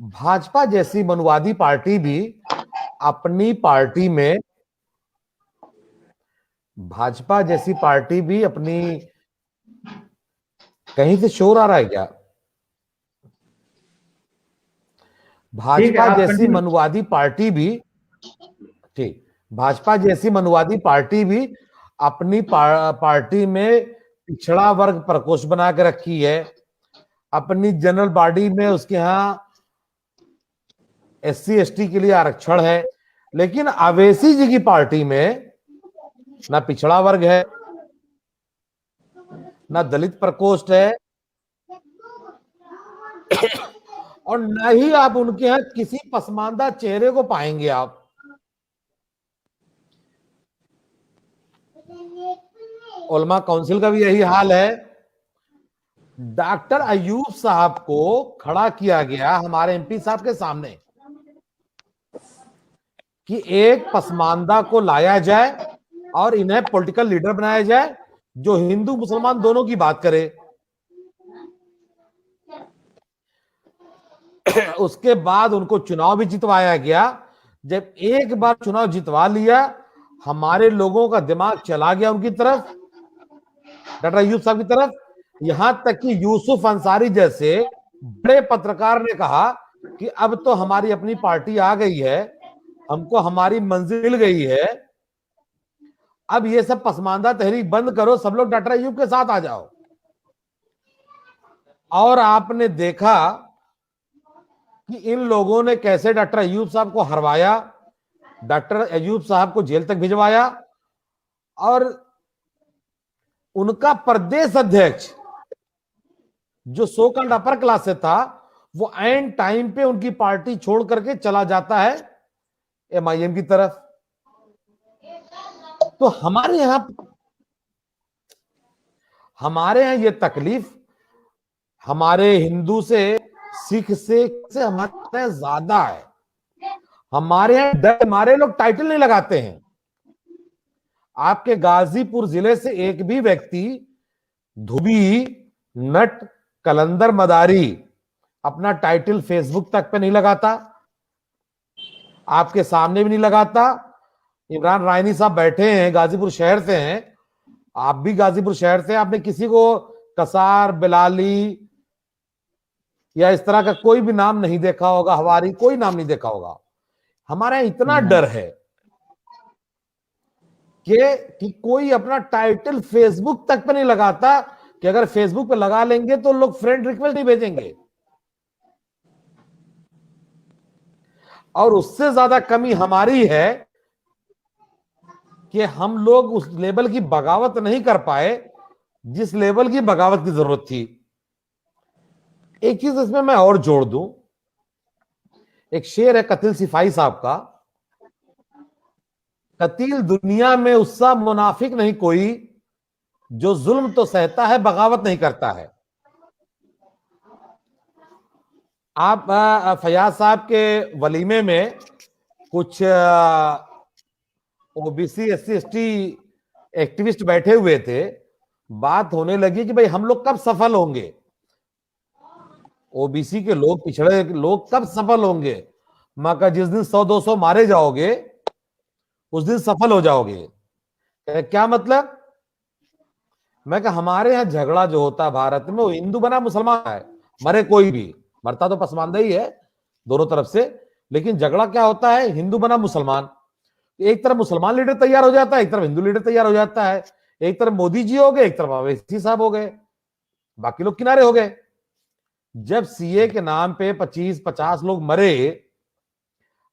भाजपा जैसी मनुवादी पार्टी भी अपनी पार्टी में, भाजपा जैसी पार्टी भी अपनी, कहीं से शोर आ रहा है क्या? भाजपा जैसी मनुवादी पार्टी भी, ठीक, भाजपा जैसी मनुवादी पार्टी भी अपनी पार्टी में पिछड़ा वर्ग प्रकोष्ठ बना के रखी है। अपनी जनरल बॉडी में उसके यहां SC ST के लिए आरक्षण है, लेकिन अवैसी जी की पार्टी में ना पिछड़ा वर्ग है, ना दलित प्रकोष्ठ है, और न ही आप उनके यहां किसी पसमानदा चेहरे को पाएंगे आप। उलमा काउंसिल का भी यही हाल है। डॉक्टर अयूब साहब को खड़ा किया गया हमारे MP साहब के सामने कि एक पसमानदा को लाया जाए और इन्हें पॉलिटिकल लीडर बनाया जाए जो हिंदू मुसलमान दोनों की बात करे। उसके बाद उनको चुनाव भी जितवाया गया। जब एक बार चुनाव जितवा लिया, हमारे लोगों का दिमाग चला गया उनकी तरफ, डॉक्टर अयूब साहब की तरफ। यहां तक कि यूसुफ अंसारी जैसे बड़े पत्रकार ने कहा कि अब तो हमारी अपनी पार्टी आ गई है, हमको हमारी मंजिल मिल गई है, अब ये सब पसमानदा तहरीक बंद करो, सब लोग डॉक्टर अयूब के साथ आ जाओ। और आपने देखा कि इन लोगों ने कैसे डॉक्टर अयूब साहब को हरवाया, डॉक्टर अयूब साहब को जेल तक भिजवाया, और उनका प्रदेश अध्यक्ष जो सो कॉल्ड अपर क्लास से था, वो एंड टाइम पे उनकी पार्टी छोड़ करके चला जाता है MIM की तरफ। तो हमारे यहां ये तकलीफ हमारे हिंदू से, सिख से हमारे यहाँ ज्यादा है। हमारे यहाँ डर, हमारे लोग टाइटल नहीं लगाते हैं। आपके गाजीपुर जिले से एक भी व्यक्ति धुबी, नट, कलंदर मदारी अपना टाइटल फेसबुक तक पे नहीं लगाता, आपके सामने भी नहीं लगाता। इमरान रायनी साहब बैठे हैं, गाजीपुर शहर से हैं, आप भी गाजीपुर शहर से, आपने किसी को कसार, बिलाली या इस तरह का कोई भी नाम नहीं देखा होगा, हवारी कोई नाम नहीं देखा होगा। हमारे यहाँ इतना डर है कि कोई अपना टाइटल फेसबुक तक पे नहीं लगाता, कि अगर फेसबुक पे लगा लेंगे तो लोग फ्रेंड रिक्वेस्ट नहीं भेजेंगे। और उससे ज्यादा कमी हमारी है कि हम लोग उस लेवल की बगावत नहीं कर पाए जिस लेवल की बगावत की जरूरत थी। एक चीज इसमें मैं और जोड़ दूं, एक शेर है कतिल सिपाही साहब का, कतील दुनिया में उससा मुनाफिक नहीं कोई जो जुल्म तो सहता है बगावत नहीं करता है। आप फयाज साहब के वलीमे में कुछ OBC SC ST एक्टिविस्ट बैठे हुए थे, बात होने लगी कि भाई हम लोग कब सफल होंगे, OBC के लोग, पिछड़े लोग कब सफल होंगे। मैं कहा जिस दिन 100-200 मारे जाओगे उस दिन सफल हो जाओगे। क्या मतलब? मैं कहा हमारे यहाँ झगड़ा जो होता है भारत में, वो हिंदू बना मुसलमान है, मरे कोई भी, मरता तो पसमानदा ही है दोनों तरफ से, लेकिन झगड़ा क्या होता है, हिंदू बना मुसलमान। एक तरफ मुसलमान लीडर तैयार हो जाता है, एक तरफ हिंदू लीडर तैयार हो जाता है, एक तरफ मोदी जी हो गए, एक तरफ अवैसी साहब हो गए, बाकी लोग किनारे हो गए। जब CA के नाम पे 25-50 लोग मरे,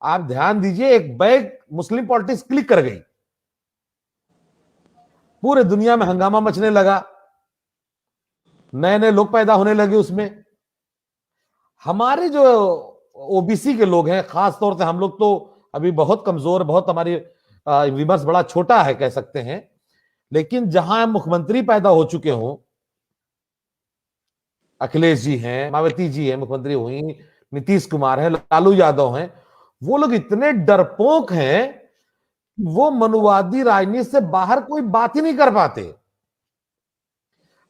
आप ध्यान दीजिए, एक बैग मुस्लिम पॉलिटिक्स क्लिक कर गई, पूरे दुनिया में हंगामा मचने लगा, नए नए लोग पैदा होने लगे उसमें। हमारे जो OBC के लोग हैं, खास तौर से हम लोग तो अभी बहुत कमजोर, बहुत हमारी विमर्श बड़ा छोटा है कह सकते हैं, लेकिन जहां मुख्यमंत्री पैदा हो चुके हों, अखिलेश जी हैं, मायावती जी हैं, मुख्यमंत्री हुई, नीतीश कुमार है, लालू यादव हैं, वो लोग इतने डरपोक हैं, वो मनुवादी राजनीति से बाहर कोई बात ही नहीं कर पाते।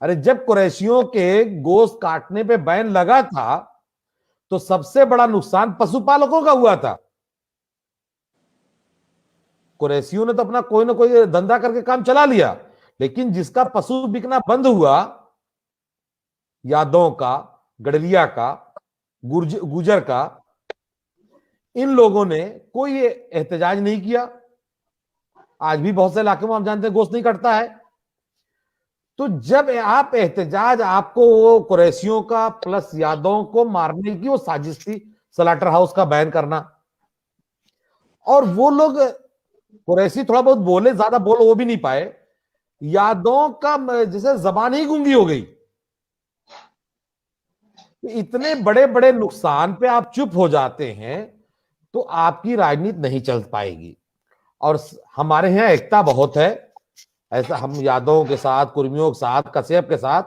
अरे जब कुरैशियों के गोश्त काटने पे बैन लगा था तो सबसे बड़ा नुकसान पशुपालकों का हुआ था। कुरैशियों ने तो अपना कोई ना कोई धंधा करके काम चला लिया, लेकिन जिसका पशु बिकना बंद हुआ, यादवों का, गडरिया का, गुर्जर का, इन लोगों ने कोई एहतजाज नहीं किया। आज भी बहुत से इलाके में हम जानते हैं गोश्त नहीं कटता है। तो जब आप एहतजाज, आपको वो कुरैशियों का प्लस यादवों को मारने की वो साजिश थी, स्लॉटर हाउस का बैन करना, और वो लोग कुरैशी थोड़ा बहुत बोले, ज्यादा बोल वो भी नहीं पाए, यादवों का जैसे जबान ही गूंगी हो गई। इतने बड़े बड़े नुकसान पे आप चुप हो जाते हैं तो आपकी राजनीति नहीं चल पाएगी। और हमारे यहाँ एकता बहुत है, ऐसा हम यादवों के साथ, कुर्मियों के साथ, कश्यप के साथ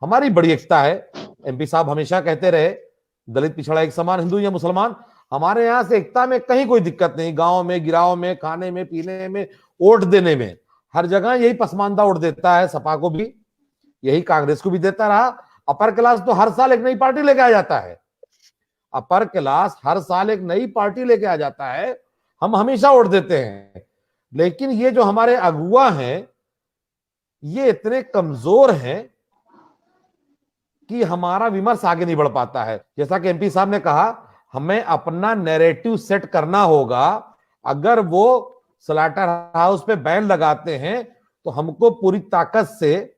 हमारी बड़ी एकता है। एमपी साहब हमेशा कहते रहे दलित पिछड़ा एक समान, हिंदू या मुसलमान। हमारे यहाँ से एकता में कहीं कोई दिक्कत नहीं, गांव में, गिराव में, खाने में, पीने में, वोट देने में, हर जगह यही पसमानदा वोट देता है। सपा को भी यही, कांग्रेस को भी देता रहा। अपर क्लास तो हर साल एक नई पार्टी लेके आ जाता है, अपर क्लास हर साल एक नई पार्टी लेके आ जाता है, हम हमेशा वोट देते हैं। लेकिन ये जो हमारे अगुआ हैं, ये इतने कमजोर हैं कि हमारा विमर्श आगे नहीं बढ़ पाता है। जैसा कि एमपी साहब ने कहा, हमें अपना नैरेटिव सेट करना होगा। अगर वो स्लॉटर हाउस पे बैन लगाते हैं तो हमको पूरी ताकत से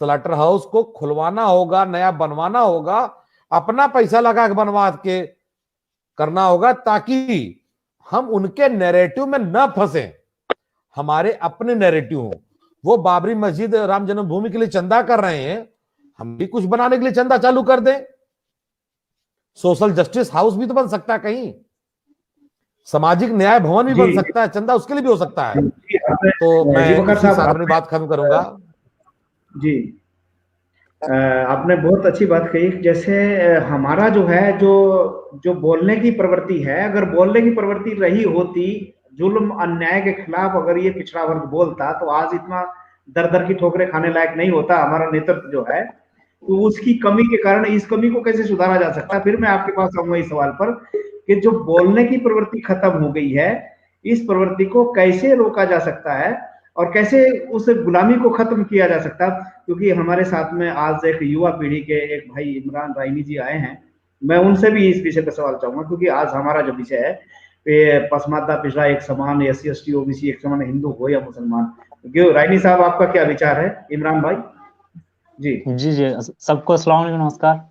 स्लॉटर हाउस को खुलवाना होगा, नया बनवाना होगा, अपना पैसा लगा के बनवा के करना होगा, ताकि हम उनके नैरेटिव में न फंसे, हमारे अपने नैरेटिव हो। वो बाबरी मस्जिद, राम जन्मभूमि के लिए चंदा कर रहे हैं, हम भी कुछ बनाने के लिए चंदा चालू कर दें। सोशल जस्टिस हाउस भी तो बन सकता है, कहीं सामाजिक न्याय भवन भी बन सकता है, चंदा उसके लिए भी हो सकता है। तो मैं अपनी बात खत्म करूंगा। जी, आपने बहुत अच्छी बात कही। जैसे हमारा जो है, जो बोलने की प्रवृत्ति है, अगर बोलने की प्रवृत्ति रही होती, जुल्म अन्याय के खिलाफ अगर ये पिछड़ा वर्ग बोलता, तो आज इतना दर दर की ठोकरें खाने लायक नहीं होता हमारा नेतृत्व जो है। तो उसकी कमी के कारण इस कमी को कैसे सुधारा जा सकता है? फिर मैं आपके पास आऊंगा इस सवाल पर कि जो बोलने की प्रवृत्ति खत्म हो गई है, इस प्रवृत्ति को कैसे रोका जा सकता है और कैसे उस गुलामी को खत्म किया जा सकता है? क्योंकि हमारे साथ में आज एक युवा पीढ़ी के एक भाई इमरान राइनी जी आए हैं, मैं उनसे भी इस विषय पर सवाल चाहूंगा, क्योंकि आज हमारा जो विषय है पसमानदा पिछड़ा एक समान, SC ST OBC एक समान, हिंदू हो या मुसलमान। राइनी साहब, आपका क्या विचार है? इमरान भाई जी। जी जी, सबको अस्सलाम वालेकुम, नमस्कार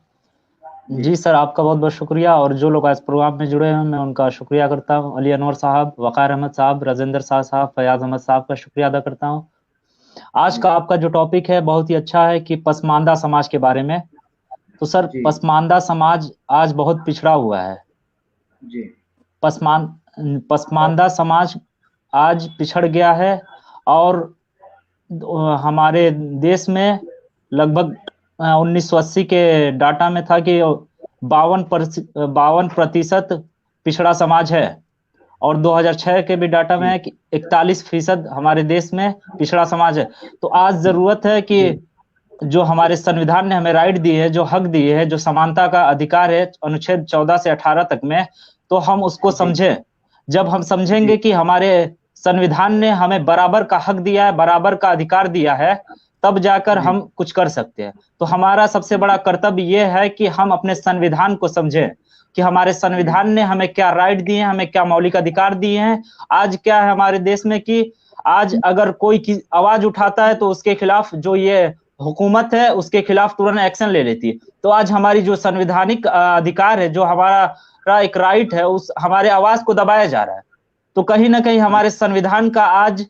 जी सर। आपका बहुत बहुत शुक्रिया, और जो लोग आज प्रोग्राम में जुड़े हैं मैं उनका शुक्रिया करता हूं। अली अनवर साहब, वकार अहमद साहब, राजेंद्र साहब, फयाज अहमद साहब का शुक्रिया अदा करता हूं। आज का आपका जो टॉपिक है बहुत ही अच्छा है कि पसमानदा समाज के बारे में। तो सर, पसमानदा समाज आज बहुत पिछड़ा हुआ है जी। पसमानदा समाज आज पिछड़ गया है, और हमारे देश में लगभग 1980 के डाटा में था कि 52% पिछड़ा समाज है, और 2006 के भी डाटा में है कि 41% हमारे देश में पिछड़ा समाज है। तो आज जरूरत है कि जो हमारे संविधान ने हमें राइट दी है, जो हक दी है, जो समानता का अधिकार है अनुच्छेद 14 से 18 तक में, तो हम उसको समझें। जब हम समझेंगे कि हमारे संविधान ने हमें बराबर का हक दिया है, बराबर का अधिकार दिया है, तब जाकर हम कुछ कर सकते हैं। तो हमारा सबसे बड़ा कर्तव्य यह है कि हम अपने संविधान को समझें कि हमारे संविधान ने हमें क्या राइट दिए हैं, हमें क्या मौलिक अधिकार दिए हैं। आज क्या है हमारे देश में कि आज अगर कोई आवाज उठाता है तो उसके खिलाफ जो ये हुकूमत है उसके खिलाफ तुरंत एक्शन ले लेती है। तो आज हमारी जो संवैधानिक अधिकार है, जो हमारा एक राइट है, उस हमारे आवाज को दबाया जा रहा है। तो कहीं ना कहीं हमारे संविधान का आज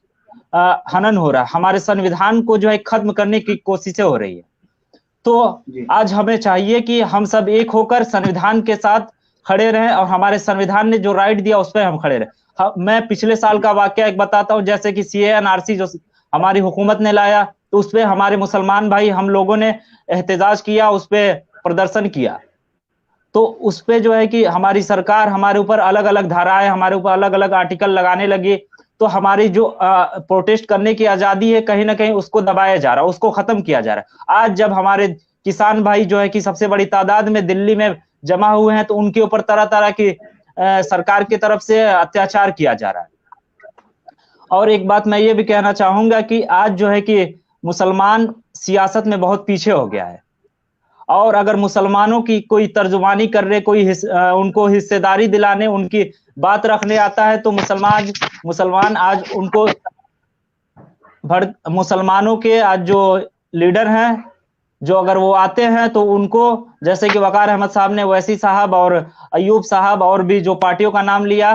हनन हो रहा है, हमारे संविधान को जो है खत्म करने की कोशिशें हो रही है। तो आज हमें चाहिए कि हम सब एक होकर संविधान के साथ खड़े रहें, और हमारे संविधान ने जो राइट दिया उस पर हम खड़े रहें। मैं पिछले साल का वाकया एक बताता हूँ, जैसे कि CAA NRC जो हमारी हुकूमत ने लाया, तो उस पर हमारे मुसलमान भाई हम लोगों ने एहतजाज किया, उस पर प्रदर्शन किया तो उस पे जो है कि हमारी सरकार हमारे ऊपर अलग अलग धाराएं, हमारे ऊपर अलग अलग आर्टिकल लगाने लगी। तो हमारी जो प्रोटेस्ट करने की आजादी है कहीं ना कहीं उसको दबाया जा रहा है, उसको खत्म किया जा रहा है। आज जब हमारे किसान भाई जो है कि सबसे बड़ी तादाद में दिल्ली में जमा हुए हैं तो उनके ऊपर तरह तरह की सरकार की तरफ से अत्याचार किया जा रहा है। और एक बात मैं ये भी कहना चाहूंगा कि आज जो है कि मुसलमान सियासत में बहुत पीछे हो गया है, और अगर मुसलमानों की कोई तर्जुमानी कर रहे, कोई उनको हिस्सेदारी दिलाने, उनकी बात रखने आता है तो मुसलमान आज उनको मुसलमानों के आज जो लीडर हैं, जो अगर वो आते हैं तो उनको, जैसे कि वकार अहमद साहब ने ओवैसी साहब और अयूब साहब और भी जो पार्टियों का नाम लिया,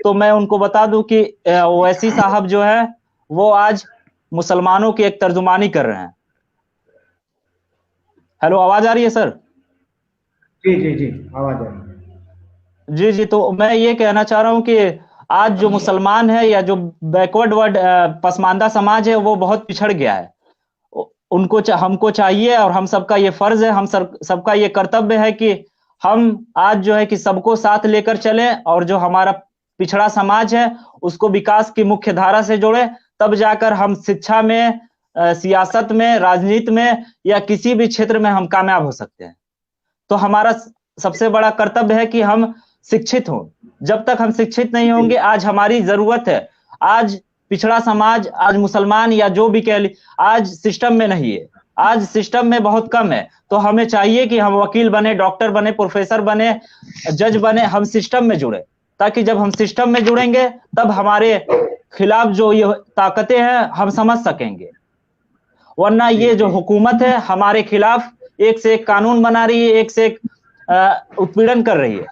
तो मैं उनको बता दूं कि ओवैसी साहब जो है वो आज मुसलमानों की एक तर्जुमानी कर रहे हैं। हेलो, आवाज आ रही है सर? जी जी जी, आवाज आ रही है। जी जी, तो मैं ये कहना चाह रहा हूँ कि आज जो मुसलमान है या जो बैकवर्ड वर्ड पसमानदा समाज है वो बहुत पिछड़ गया है। उनको हमको चाहिए और हम सबका ये फर्ज है, हम सबका ये कर्तव्य है कि हम आज जो है कि सबको साथ लेकर चलें और जो हमारा पिछड़ा समाज है उसको विकास की मुख्य धारा से जोड़े, तब जाकर हम शिक्षा में, सियासत में, राजनीति में या किसी भी क्षेत्र में हम कामयाब हो सकते हैं। तो हमारा सबसे बड़ा कर्तव्य है कि हम शिक्षित हों। जब तक हम शिक्षित नहीं होंगे, आज हमारी जरूरत है, आज पिछड़ा समाज, आज मुसलमान या जो भी कह ली, आज सिस्टम में नहीं है, आज सिस्टम में बहुत कम है। तो हमें चाहिए कि हम वकील बने, डॉक्टर बने, प्रोफेसर बने, जज बने, हम सिस्टम में जुड़े, ताकि जब हम सिस्टम में जुड़ेंगे तब हमारे खिलाफ जो ये ताकतें हैं हम समझ सकेंगे। वरना ये जो हुकूमत है हमारे खिलाफ एक से एक कानून बना रही है, एक से एक उत्पीड़न कर रही है।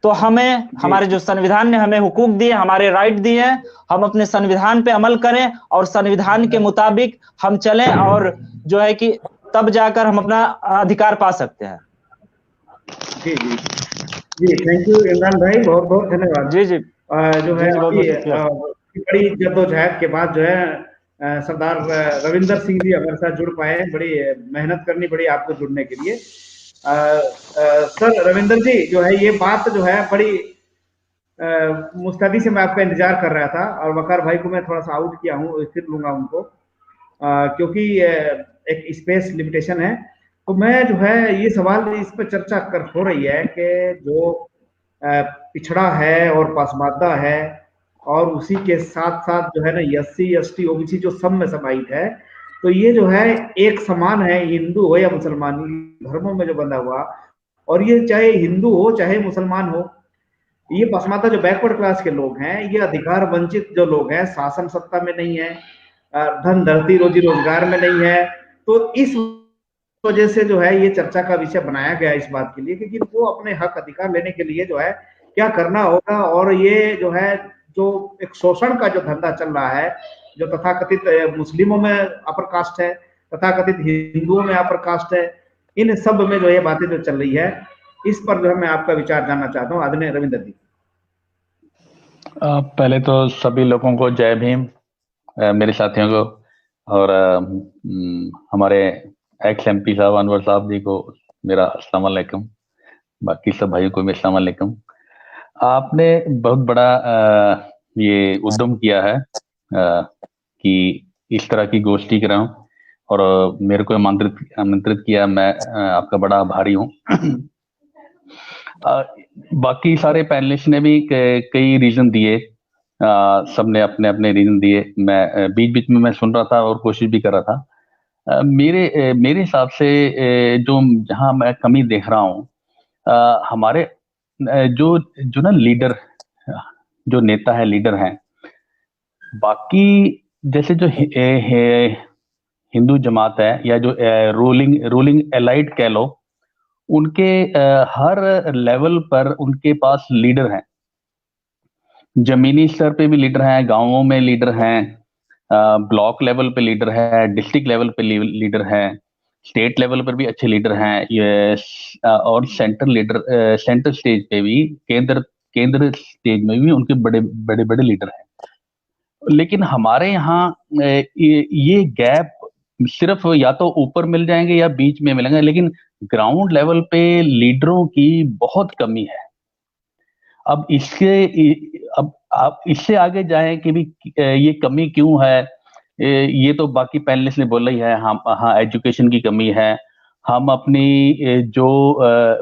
तो हमें, हमारे जो संविधान ने हमें हुकूक दिए, हमारे राइट दिए हैं, हम अपने संविधान पे अमल करें और संविधान के मुताबिक हम चलें, और जो है कि तब जाकर हम अपना अधिकार पा सकते हैं। जी जी जी, थैंक यू इमरान भाई, बहुत बहुत धन्यवाद। जी जी, जो है बड़ी जद्दोजहद के बाद जो है सरदार रविंदर सिंह जी हमारे साथ जुड़ पाए, बड़ी मेहनत करनी पड़ी आपको जुड़ने के लिए। सर रविंदर जी, जो है ये बात जो है बड़ी मुस्तैदी से मैं आपका इंतजार कर रहा था, और वकार भाई को मैं थोड़ा सा आउट किया हूँ, फिर लूंगा उनको, क्योंकि एक स्पेस लिमिटेशन है। तो मैं जो है ये सवाल इस पर चर्चा कर हो रही है कि जो पिछड़ा है और पसमानदा है, और उसी के साथ साथ जो है ना SC ST OBC जो सब में समाहित है, तो ये जो है एक समान है, हिंदू हो या मुसलमान, धर्मों में जो बंधा हुआ, और ये चाहे हिंदू हो चाहे मुसलमान हो, ये पसमानदा जो बैकवर्ड क्लास के लोग हैं, ये अधिकार वंचित जो लोग हैं, शासन सत्ता में नहीं है, धन धरती रोजी रोजगार में नहीं है। तो इस वजह से जो है ये चर्चा का विषय बनाया गया इस बात के लिए कि वो अपने हक अधिकार लेने के लिए जो है क्या करना होगा। और ये जो है जो एक शोषण का जो धंधा चल रहा है, जो तथाकथित मुस्लिमों में अपर कास्ट है, तथाकथित हिंदुओं में अपर कास्ट है, इन सब में जो ये बातें जो चल रही है, इस पर जो है मैं आपका विचार जानना चाहता हूँ, आदरणीय रविंदर जी। पहले तो सभी लोगों को जय भीम, मेरे साथियों को, और हमारे एक्स MP साहब अनवर साहब जी को मेरा अस्सलाम वालेकुम, बाकी सब भाइयों को मेरा अस्सलाम वालेकुम। आपने बहुत बड़ा ये उद्यम किया है कि इस तरह की गोष्ठी कराऊं, और मेरे को आमंत्रित किया, मैं आपका बड़ा आभारी हूँ। बाकी सारे पैनलिस्ट ने भी कई रीजन दिए, सबने अपने अपने रीजन दिए। मैं बीच बीच में मैं सुन रहा था और कोशिश भी कर रहा था। मेरे हिसाब से जो जहां मैं कमी देख रहा हूँ, हमारे जो ना लीडर, जो नेता है, लीडर हैं, बाकी जैसे जो हिंदू जमात है या जो रूलिंग एलाइट कह लो, उनके हर लेवल पर उनके पास लीडर हैं। जमीनी स्तर पे भी लीडर हैं, गांवों में लीडर हैं, ब्लॉक लेवल पे लीडर है, डिस्ट्रिक्ट लेवल पे लीडर हैं, स्टेट लेवल पर भी अच्छे लीडर हैं, और सेंटर स्टेज पे भी, केंद्र स्टेज में भी उनके बड़े लीडर हैं। लेकिन हमारे यहाँ ये गैप सिर्फ या तो ऊपर मिल जाएंगे या बीच में मिलेंगे, लेकिन ग्राउंड लेवल पे लीडरों की बहुत कमी है। अब आप इससे आगे जाएं कि भी ये कमी क्यों है, ये तो बाकी पैनलिस्ट ने बोला ही है। हम, हाँ, एजुकेशन की कमी है। हम अपनी जो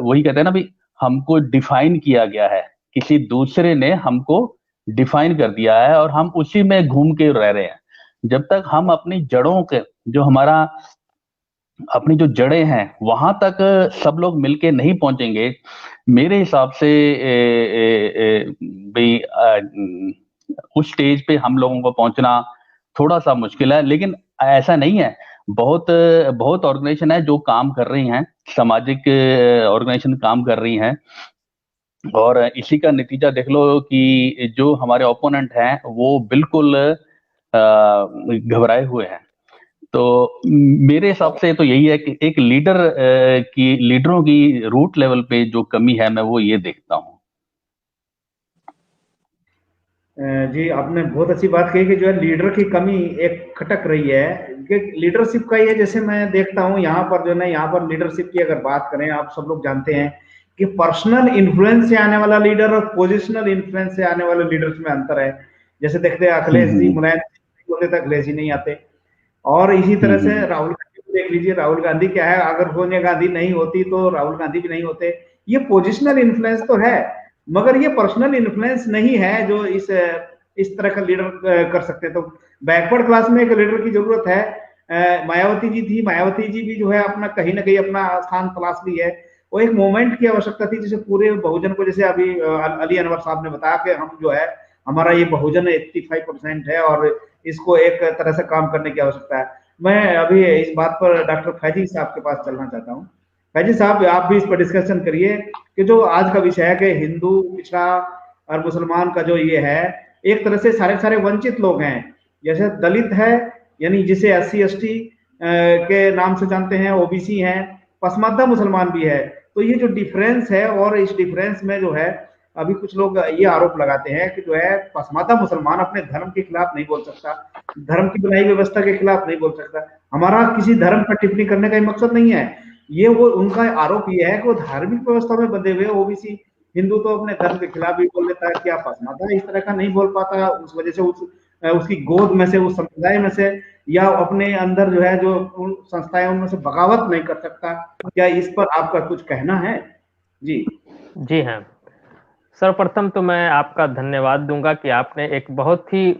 वही कहते हैं ना भी, हमको डिफाइन किया गया है, किसी दूसरे ने हमको डिफाइन कर दिया है और हम उसी में घूम के रह रहे हैं। जब तक हम अपनी जड़ों के, जो हमारा अपनी जो जड़ें हैं वहां तक सब लोग मिलके नहीं पहुंचेंगे, मेरे हिसाब से भाई उस स्टेज पे हम लोगों को पहुंचना थोड़ा सा मुश्किल है। लेकिन ऐसा नहीं है, बहुत बहुत ऑर्गेनाइजेशन है जो काम कर रही हैं, सामाजिक ऑर्गेनाइजेशन काम कर रही हैं, और इसी का नतीजा देख लो कि जो हमारे ओपोनेंट हैं वो बिल्कुल घबराए हुए हैं। तो मेरे हिसाब से तो यही है कि एक लीडरों की रूट लेवल पे जो कमी है, मैं वो ये देखता हूँ। जी, आपने बहुत अच्छी बात कही कि जो है लीडर की कमी एक खटक रही है, कि लीडरशिप का ये, जैसे मैं देखता हूँ यहाँ पर जो है ना, यहाँ पर लीडरशिप की अगर बात करें, आप सब लोग जानते हैं कि पर्सनल इन्फ्लुएंस से आने वाला लीडर और पोजिशनल इन्फ्लुएंस से आने वाले लीडर्स में अंतर है। जैसे देखते हैं अखिलेश जी, मुलायम जी बोलते थे, अखिलेश जी नहीं आते। और इसी तरह से राहुल गांधी को देख लीजिए, राहुल गांधी क्या है, अगर सोनिया गांधी नहीं होती तो राहुल गांधी भी नहीं होते। ये पोजिशनल इन्फ्लुएंस तो है, मगर ये पर्सनल इन्फ्लुएंस नहीं है जो इस तरह का लीडर कर सकते। तो बैकवर्ड क्लास में एक लीडर की जरूरत है। मायावती जी थी, मायावती जी भी जो है अपना कहीं ना कहीं अपना स्थान तलाश ली है। वो एक मोमेंट की आवश्यकता थी, जिसे पूरे बहुजन को, जैसे अभी अली अनवर साहब ने बताया कि हम जो है, हमारा ये बहुजन 85% है और इसको एक तरह से काम करने की आवश्यकता है। मैं अभी इस बात पर डॉक्टर फैजी साहब के पास चलना चाहता हूँ। फैजी साहब, आप भी इस पर डिस्कशन करिए कि जो आज का विषय है कि हिंदू, पिछड़ा और मुसलमान का जो ये है, एक तरह से सारे सारे वंचित लोग हैं। जैसे दलित है, यानी जिसे SC ST के नाम से जानते हैं, OBC हैं, पसमानदा मुसलमान भी है। तो ये जो डिफरेंस है, और इस डिफरेंस में जो है अभी कुछ लोग ये आरोप लगाते हैं कि जो है पसमानदा मुसलमान अपने धर्म के खिलाफ नहीं बोल सकता, धर्म की बनाई व्यवस्था के खिलाफ नहीं बोल सकता। हमारा किसी धर्म पर टिप्पणी करने का मकसद नहीं है। ये वो उनका आरोप ये है कि वो धार्मिक व्यवस्था में बंधे हुए OBC हिंदू तो अपने धर्म के खिलाफ भी बोल देता है, क्या पसमानदा इस तरह का नहीं बोल पाता, उस वजह से उसकी गोद में से, उस समुदाय में से, या अपने अंदर जो है जो संस्थाएं उनमें से बगावत नहीं कर सकता। क्या इस पर आपका कुछ कहना है? जी हाँ, सर्वप्रथम तो मैं आपका धन्यवाद दूंगा कि आपने एक बहुत ही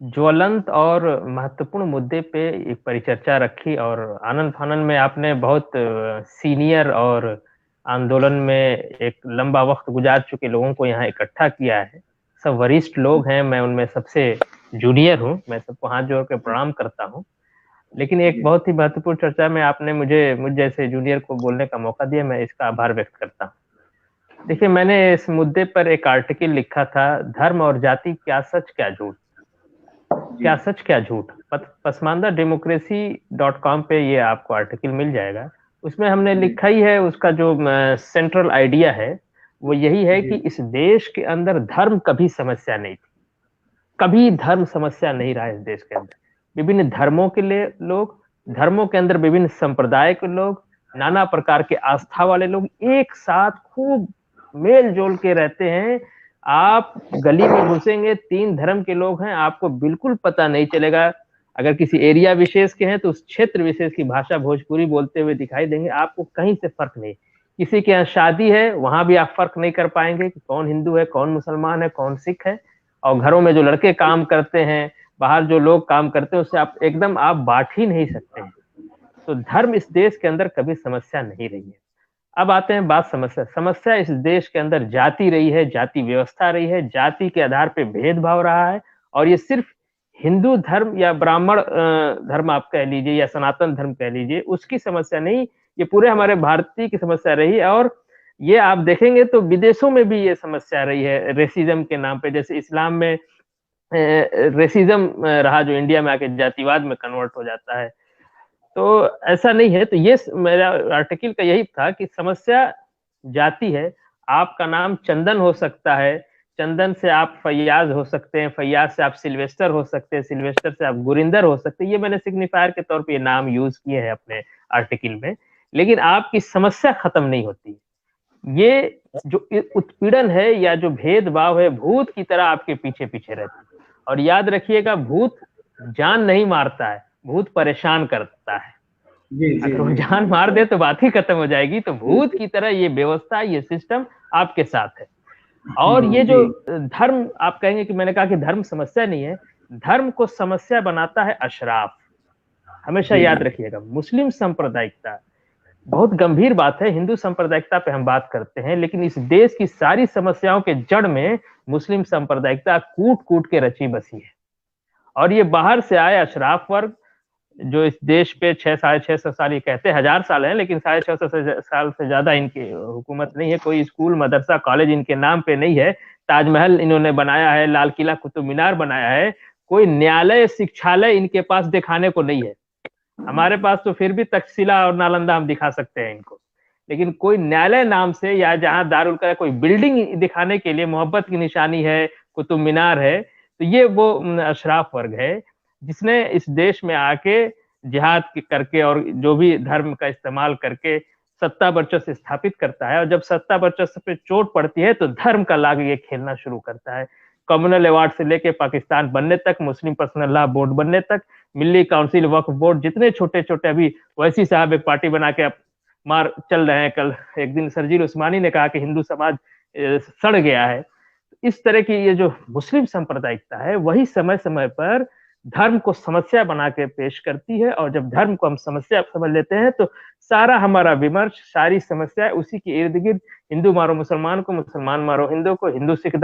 ज्वलंत और महत्वपूर्ण मुद्दे पे एक परिचर्चा रखी, और आनंद फानन में आपने बहुत सीनियर और आंदोलन में एक लंबा वक्त गुजार चुके लोगों को यहाँ इकट्ठा किया है। सब वरिष्ठ लोग हैं, मैं उनमें सबसे जूनियर हूँ, मैं सबको हाथ जोड़ के प्रणाम करता हूँ। लेकिन एक बहुत ही महत्वपूर्ण चर्चा में आपने मुझ जैसे जूनियर को बोलने का मौका दिया, मैं इसका आभार व्यक्त करता हूँ। देखिए, मैंने इस मुद्दे पर एक आर्टिकल लिखा था, धर्म और जाति, क्या सच क्या झूठ, क्या सच क्या झूठ। पसमानदा democracy.com पे ये आपको आर्टिकल मिल जाएगा। उसमें हमने लिखा ही है, उसका जो सेंट्रल आइडिया है वो यही है कि इस देश के अंदर धर्म कभी समस्या नहीं थी, कभी धर्म समस्या नहीं रहा इस देश के अंदर। विभिन्न धर्मों के लिए लोग, धर्मों के अंदर विभिन्न संप्रदाय के लोग, नाना प्रकार के आस्था वाले लोग एक साथ खूब मेल जोल के रहते हैं। आप गली में घुसेंगे, 3 धर्म के लोग हैं, आपको बिल्कुल पता नहीं चलेगा। अगर किसी एरिया विशेष के हैं तो उस क्षेत्र विशेष की भाषा भोजपुरी बोलते हुए दिखाई देंगे, आपको कहीं से फर्क नहीं। किसी के यहाँ शादी है, वहां भी आप फर्क नहीं कर पाएंगे कि कौन हिंदू है, कौन मुसलमान है, कौन सिख है। और घरों में जो लड़के काम करते हैं, बाहर जो लोग काम करते हैं, उससे आप एकदम आप बांट ही नहीं सकते हैं। तो धर्म इस देश के अंदर कभी समस्या नहीं रही है। अब आते हैं बात समस्या इस देश के अंदर जाति रही है, जाति व्यवस्था रही है, जाति के आधार पे भेदभाव रहा है। और ये सिर्फ हिंदू धर्म या ब्राह्मण धर्म आप कह लीजिए या सनातन धर्म कह लीजिए, उसकी समस्या नहीं, ये पूरे हमारे भारतीय की समस्या रही है। और ये आप देखेंगे तो विदेशों में भी ये समस्या रही है, रेसिज्म के नाम पे। जैसे इस्लाम में रेसिज्म रहा, जो इंडिया में आके जातिवाद में कन्वर्ट हो जाता है। तो ऐसा नहीं है। तो ये मेरा आर्टिकल का यही था कि समस्या जाति है। आपका नाम चंदन हो सकता है, चंदन से आप फैयाज हो सकते हैं, फैयाज से आप सिल्वेस्टर हो सकते हैं, सिल्वेस्टर से आप गुरिंदर हो सकते हैं। ये मैंने सिग्निफायर के तौर पे ये नाम यूज किए हैं अपने आर्टिकल में। लेकिन आपकी समस्या खत्म नहीं होती। ये जो उत्पीड़न है या जो भेदभाव है भूत की तरह आपके पीछे पीछे रहती है। और याद रखिएगा, भूत जान नहीं मारता है, भूत परेशान करता है। अगर वो जान मार दे तो बात ही खत्म हो जाएगी। तो भूत की तरह ये व्यवस्था, ये सिस्टम आपके साथ है। और ये जो धर्म आप कहेंगे कि मैंने कहा कि धर्म समस्या नहीं है, धर्म को समस्या बनाता है अशराफ। हमेशा याद रखिएगा, मुस्लिम सांप्रदायिकता बहुत गंभीर बात है। हिंदू सांप्रदायिकता पे हम बात करते हैं, लेकिन इस देश की सारी समस्याओं के जड़ में मुस्लिम सांप्रदायिकता कूट कूट के रची बसी है। और ये बाहर से आए अशराफ वर्ग जो इस देश पे 600-650 साल, ये कहते हैं 1000 साल हैं, लेकिन 650 साल से ज्यादा इनकी हुकूमत नहीं है। कोई स्कूल, मदरसा, कॉलेज इनके नाम पे नहीं है। ताजमहल इन्होंने बनाया है, लाल किला, कुतुब मीनार बनाया है। कोई न्यायालय, शिक्षालय इनके पास दिखाने को नहीं है। हमारे पास तो फिर भी तक्षशिला और नालंदा हम दिखा सकते हैं इनको, लेकिन कोई न्यायालय नाम से या जहां दारुल का कोई बिल्डिंग दिखाने के लिए मोहब्बत की निशानी है, कुतुब मीनार है, तो ये वो अशराफ वर्ग है जिसने इस देश में आके जिहाद करके और जो भी धर्म का इस्तेमाल करके सत्ता वर्चस्व स्थापित करता है। और जब सत्ता वर्चस्व पे चोट पड़ती है तो धर्म का लाग ये खेलना शुरू करता है। कम्युनल अवार्ड से लेके पाकिस्तान बनने तक, मुस्लिम पर्सनल लॉ बोर्ड बनने तक, मिल्ली काउंसिल, वक्फ बोर्ड, जितने छोटे छोटे, अभी वैसी साहब एक पार्टी बना के मार चल रहे हैं। कल एक दिन सरजील उस्मानी ने कहा कि हिंदू समाज सड़ गया है। इस तरह की ये जो मुस्लिम सांप्रदायिकता है वही समय समय पर धर्म को समस्या बना के पेश करती है। और जब धर्म को हम समस्या समझ लेते हैं तो सारा हमारा विमर्श, सारी समस्या उसी के इर्द गिर्द, हिंदू मारो मुसलमान को, मुसलमान मारो हिंदू को, हिंदू सिख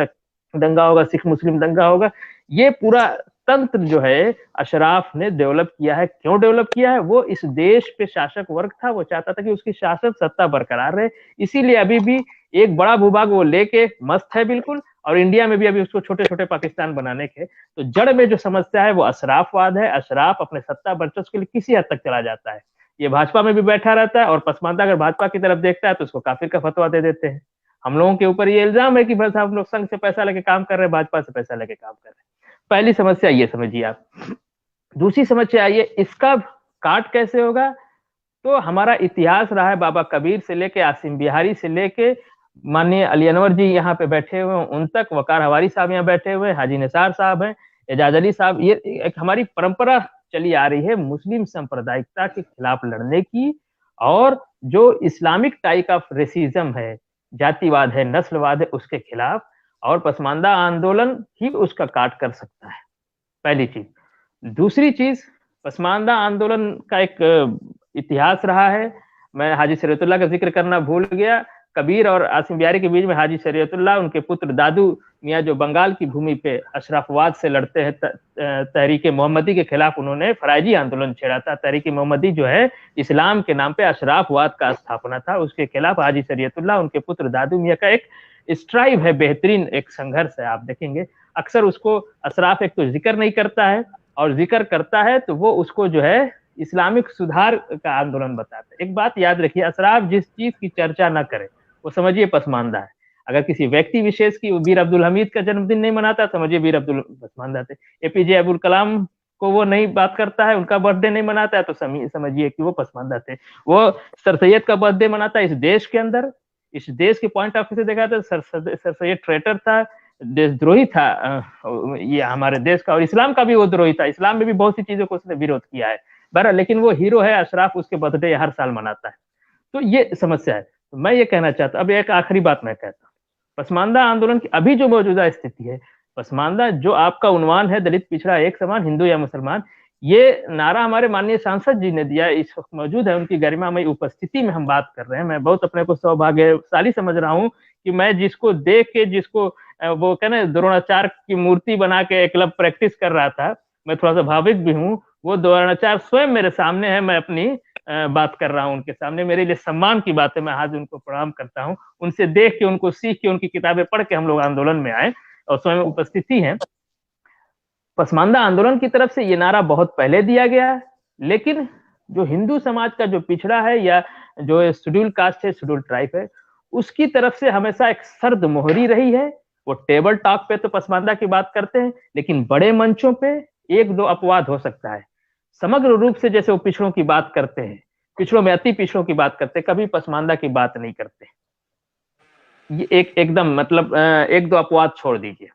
दंगा होगा, सिख मुस्लिम दंगा होगा। ये पूरा तंत्र जो है अशराफ ने डेवलप किया है। क्यों डेवलप किया है? वो इस देश पे शासक वर्ग था, वो चाहता था कि उसकी शासन सत्ता बरकरार रहे, इसीलिए अभी भी एक बड़ा भूभाग वो लेके मस्त है बिल्कुल। और इंडिया में भी अभी उसको छोटे छोटे पाकिस्तान बनाने के। तो जड़ में जो समस्या है वो अशराफवाद है। अशराफ अपने सत्ता वर्चस्व के लिए किसी हद तक चला जाता है। ये भाजपा में भी बैठा रहता है और पसमानदा अगर भाजपा की तरफ देखता है तो उसको काफिर का फतवा दे देते हैं। हम लोगों के ऊपर ये इल्जाम है कि बस हम लोग संघ से पैसा लेके काम कर रहे हैं, भाजपा से पैसा लेके काम कर रहे हैं। पहली समस्या ये समझिए आप। दूसरी समस्या ये, इसका काट कैसे होगा? तो हमारा इतिहास रहा है, बाबा कबीर से लेके आसिम बिहारी से लेके माननीय अली अनवर जी यहाँ पे बैठे हुए हैं उन तक, वकार हवारी साहब यहाँ बैठे हुए हैं, हाजी निसार साहब हैं, एजाज अली साहब। ये एक हमारी परंपरा चली आ रही है मुस्लिम सांप्रदायिकता के खिलाफ लड़ने की। और जो इस्लामिक टाइप ऑफ रेसिज्म है, जातिवाद है, नस्लवाद है, उसके खिलाफ। और पसमानदा आंदोलन ही उसका काट कर सकता है, पहली चीज। दूसरी चीज, पसमानदा आंदोलन का एक इतिहास रहा है। मैं हाजी शरीयतुल्लाह का जिक्र करना भूल गया। कबीर और आसिम बिहारी के बीच में हाजी शरीयतुल्लाह, उनके पुत्र दादू मियाँ जो बंगाल की भूमि पे अशराफवाद से लड़ते हैं, तहरीक मोहम्मदी के खिलाफ उन्होंने फराइजी आंदोलन छेड़ा था। तहरीक मोहम्मदी जो है इस्लाम के नाम पे अशराफवाद का स्थापना था, उसके खिलाफ हाजी शरीयतुल्लाह, उनके पुत्र दादू मियाँ का एक स्ट्राइव है, बेहतरीन एक संघर्ष है। आप देखेंगे अक्सर उसको अशराफ एक तो जिक्र नहीं करता है, और जिक्र करता है तो वो उसको जो है इस्लामिक सुधार का आंदोलन बताते हैं। एक बात याद रखिए, अशराफ जिस चीज की चर्चा ना करे वो समझिए पसमानदा है। अगर किसी व्यक्ति विशेष की, वीर अब्दुल हमीद का जन्मदिन नहीं मनाता, समझिए वीर अब्दुल पसमानदा थे। एपीजे अब्दुल कलाम को वो नहीं बात करता है, उनका बर्थडे नहीं मनाता है, तो समझिए कि वो पसमानदा थे। वो सर सैयद का बर्थडे मनाता है। इस देश के अंदर, इस देश के पॉइंट ऑफ व्यू से देखा था, सर सैयद ट्रेटर था, देशद्रोही था ये हमारे देश का, और इस्लाम का भी वो द्रोही था। इस्लाम में भी बहुत सी चीजों को उसने विरोध किया है बहरहाल, लेकिन वो हीरो है अशराफ, उसके बर्थडे हर साल मनाता है। तो ये समस्या है। तो मैं ये कहना चाहता, अब एक आखिरी बात मैं कहता हूँ, पसमानदा आंदोलन की अभी जो मौजूदा स्थिति है, पसमानदा जो आपका उन्वान है, दलित पिछड़ा एक समान, हिंदू या मुसलमान, ये नारा हमारे माननीय सांसद जी ने दिया, इस वक्त मौजूद है, उनकी गरिमामयी उपस्थिति में हम बात कर रहे हैं। मैं बहुत अपने को सौभाग्यशाली समझ रहा हूँ कि मैं जिसको देख के, जिसको वो कहना द्रोणाचार्य की मूर्ति बना के क्लब प्रैक्टिस कर रहा था, मैं थोड़ा सा भाविक भी हूँ। वो द्रोणाचार्य स्वयं मेरे सामने है, मैं अपनी बात कर रहा हूँ उनके सामने। मेरे लिए सम्मान की बात है, मैं आज उनको प्रणाम करता हूँ। उनसे देख के, उनको सीख के, उनकी किताबें पढ़ के हम लोग आंदोलन में आए और स्वयं उपस्थिति है। पसमानदा आंदोलन की तरफ से ये नारा बहुत पहले दिया गया है, लेकिन जो हिंदू समाज का जो पिछड़ा है या जो शेड्यूल कास्ट है, शेड्यूल ट्राइब है, उसकी तरफ से हमेशा एक सर्द मोहरी रही है। वो टेबल टॉक पे तो पसमानदा की बात करते हैं, लेकिन बड़े मंचों पे एक दो अपवाद हो सकता है। समग्र रूप से जैसे वो पिछड़ों की बात करते हैं, पिछड़ों में अति पिछड़ों की बात करते, कभी पसमानदा की बात नहीं करते। ये एकदम मतलब एक दो अपवाद छोड़ दीजिए।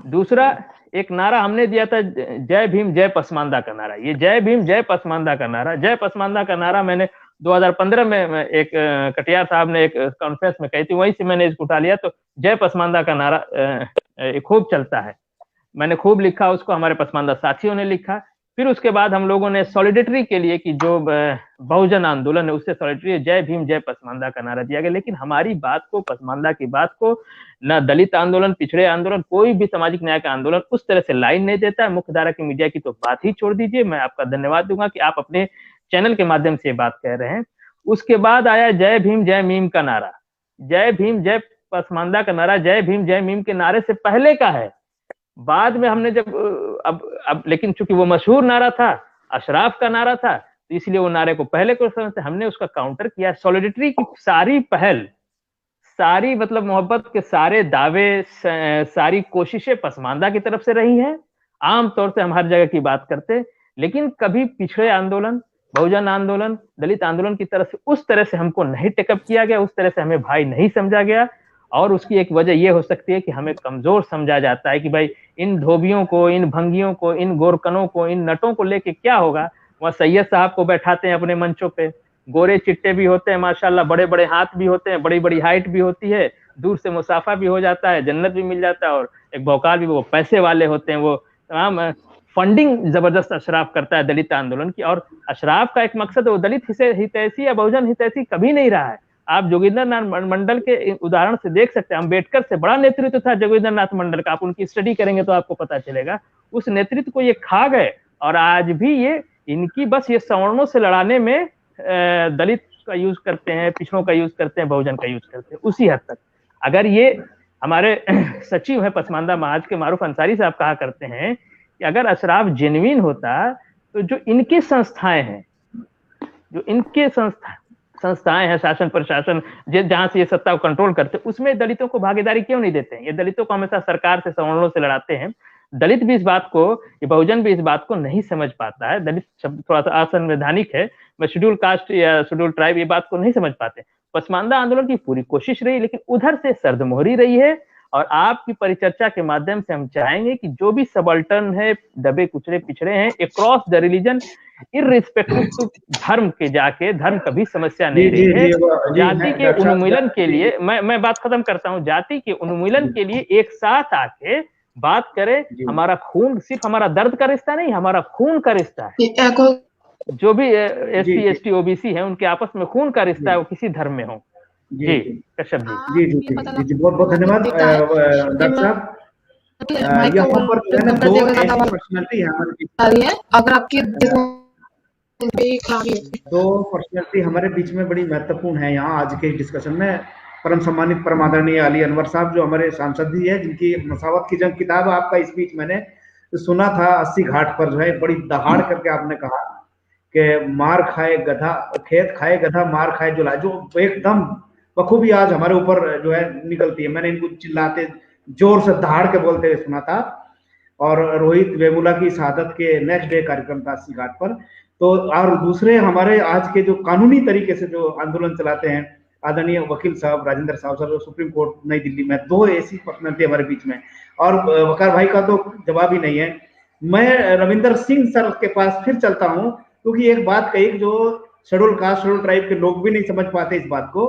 दूसरा एक नारा हमने दिया था, जय भीम जय पसमानदा का नारा। ये जय भीम जय पसमानदा का नारा, जय पसमानदा का नारा मैंने 2015 में एक कटियार साहब ने एक कॉन्फ्रेंस में कही थी, वहीं से मैंने इसको उठा लिया। तो जय पसमानदा का नारा खूब चलता है, मैंने खूब लिखा उसको, हमारे पसमानदा साथियों ने लिखा। फिर उसके बाद हम लोगों ने सॉलिडेटरी के लिए कि जो बहुजन आंदोलन है उससे सॉलिडेटरी जय भीम जय पसमानदा का नारा दिया गया। लेकिन हमारी बात को, पसमानदा की बात को न दलित आंदोलन, पिछड़े आंदोलन, कोई भी सामाजिक न्याय का आंदोलन उस तरह से लाइन नहीं देता है। मुख्य धारा की मीडिया की तो बात ही छोड़ दीजिए। मैं आपका धन्यवाद दूंगा कि आप अपने चैनल के माध्यम से बात कह रहे हैं। उसके बाद आया जय भीम जय मीम का नारा, जय भीम जय पसमानदा का नारा जय भीम जय मीम के नारे से पहले का है। बाद में हमने जब अब लेकिन चूंकि वो मशहूर नारा था, अशराफ का नारा था, तो इसलिए वो नारे को पहले को समझते, हमने उसका काउंटर किया। सॉलिडेटरी की सारी पहल, सारी मतलब मोहब्बत के सारे दावे, सारी कोशिशें पसमानदा की तरफ से रही हैं। आमतौर से हम हर जगह की बात करते, लेकिन कभी पिछड़े आंदोलन, बहुजन आंदोलन, दलित आंदोलन की तरफ से उस तरह से हमको नहीं टेकअप किया गया, उस तरह से हमें भाई नहीं समझा गया। और उसकी एक वजह यह हो सकती है कि हमें कमजोर समझा जाता है कि भाई इन धोबियों को, इन भंगियों को, इन गोरकनों को, इन नटों को लेके क्या होगा। वहाँ सैयद साहब को बैठाते हैं अपने मंचों पे, गोरे चिट्टे भी होते हैं माशाल्लाह, बड़े बड़े हाथ भी होते हैं, बड़ी बड़ी हाइट भी होती है, दूर से मुसाफा भी हो जाता है, जन्नत भी मिल जाता है, और एक भौकाल भी, वो पैसे वाले होते हैं, वो तमाम फंडिंग जबरदस्त अशराफ करता है दलित आंदोलन की। और अशराफ का एक मकसद है, वो दलित हितैषी या बहुजन हितैषी कभी नहीं रहा है। आप जोगिंदर नाथ मंडल के उदाहरण से देख सकते हैं, अम्बेडकर से बड़ा नेतृत्व था जोगिंदर नाथ मंडल का, आप उनकी स्टडी करेंगे तो आपको पता चलेगा। उस नेतृत्व को ये खा गए, और आज भी ये इनकी बस ये सवर्णों से लड़ाने में दलित का यूज करते हैं, पिछड़ों का यूज करते हैं, बहुजन का यूज करते हैं, उसी हद तक। अगर ये हमारे सचिव है पसमानदा महाज के मारूफ अंसारी साहब कहा करते हैं कि अगर अशराफ जेन्युइन होता तो जो इनकी संस्थाएं हैं, जो इनके संस्थाएं हैं, शासन प्रशासन जहां से ये सत्ता को कंट्रोल करते, उसमें दलितों को भागीदारी क्यों नहीं देते हैं। ये दलितों को हमेशा सरकार से, सवर्णों से लड़ाते हैं। दलित भी इस बात को, ये बहुजन भी इस बात को नहीं समझ पाता है। दलित शब्द थोड़ा सा असंवैधानिक है, मैं शेड्यूल कास्ट या शेड्यूल ट्राइब ये बात को नहीं समझ पाते। पसमानदा आंदोलन की पूरी कोशिश रही, लेकिन उधर से सर्दमोहरी रही है। और आपकी परिचर्चा के माध्यम से हम चाहेंगे कि जो भी सबल्टर्न है, दबे कुचले पिछड़े हैं, across the religion, irrespective to धर्म के जाके, धर्म कभी समस्या नहीं रही है। जाति के उन्मूलन के लिए, मैं बात खत्म करता हूँ, जाति के उन्मूलन के लिए एक साथ आके बात करें। हमारा खून सिर्फ हमारा दर्द का रिश्ता नहीं, हमारा खून का रिश्ता है। जो भी SC ST OBC है, उनके आपस में खून का रिश्ता है, वो किसी धर्म में हो। जी कश्यप जी, जी बहुत बहुत धन्यवाद डॉक्टर साहब। यहाँ पर जो है ना दो पर्सनालिटी है हमारे बीच, अगर आपकी दो पर्सनालिटी हमारे बीच में बड़ी महत्वपूर्ण है यहाँ आज के डिस्कशन में। परम सम्मानित परम आदरणीय अली अनवर साहब जो हमारे सांसद भी है, जिनकी मसावत की जंग किताब आपका स्पीच मैंने सुना था 80 घाट पर, जो है बड़ी दहाड़ करके आपने कहा कि मार खाए गधा, खेत खाए गधा, मार खाए जुला, जो एकदम बखूबी आज हमारे ऊपर जो है निकलती है। मैंने इनको चिल्लाते, जोर से दहाड़ के बोलते हुए सुना था। और रोहित वेमुला की शहादत के नेक्स्ट डे कार्यक्रम था 80 घाट पर। तो और दूसरे हमारे आज के जो कानूनी तरीके से जो आंदोलन चलाते हैं, आदरणीय वकील साहब राजेंद्र साहब जो सुप्रीम कोर्ट नई दिल्ली में, दो ऐसी पर्सनैलिटी हमारे बीच में। और वकार भाई का तो जवाब ही नहीं है। मैं रविंदर सिंह सर के पास फिर चलता हूँ, क्योंकि एक बात कही जो शेड्यूल कास्ट, शेड्यूल ट्राइब के लोग भी नहीं समझ पाते इस बात को,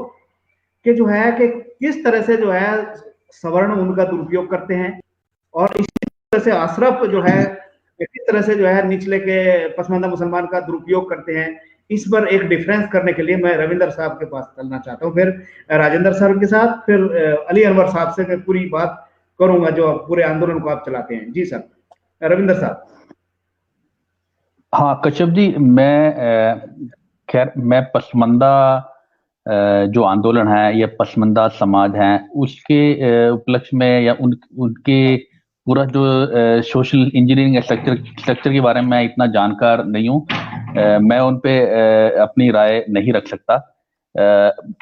कि जो है कि किस तरह से जो है सवर्ण उनका दुरुपयोग करते हैं, और इसी तरह से अशरफ जो है किस तरह से जो है निचले के पसमानदा मुसलमान का दुरुपयोग करते हैं। इस पर एक डिफरेंस करने के लिए मैं रविंदर साहब के पास चलना चाहता हूँ, फिर राजेंद्र सर के साथ, फिर अली अनवर साहब से मैं पूरी बात करूंगा जो पूरे आंदोलन को आप चलाते हैं। जी सर, रविंदर साहब। हाँ कश्यप जी, मैं पसमानदा जो आंदोलन है या पसमानदा समाज है, उसके उपलक्ष्य में या उनके पूरा जो सोशल इंजीनियरिंग स्ट्रक्चर के बारे में मैं इतना जानकार नहीं हूँ, मैं उन पे अपनी राय नहीं रख सकता।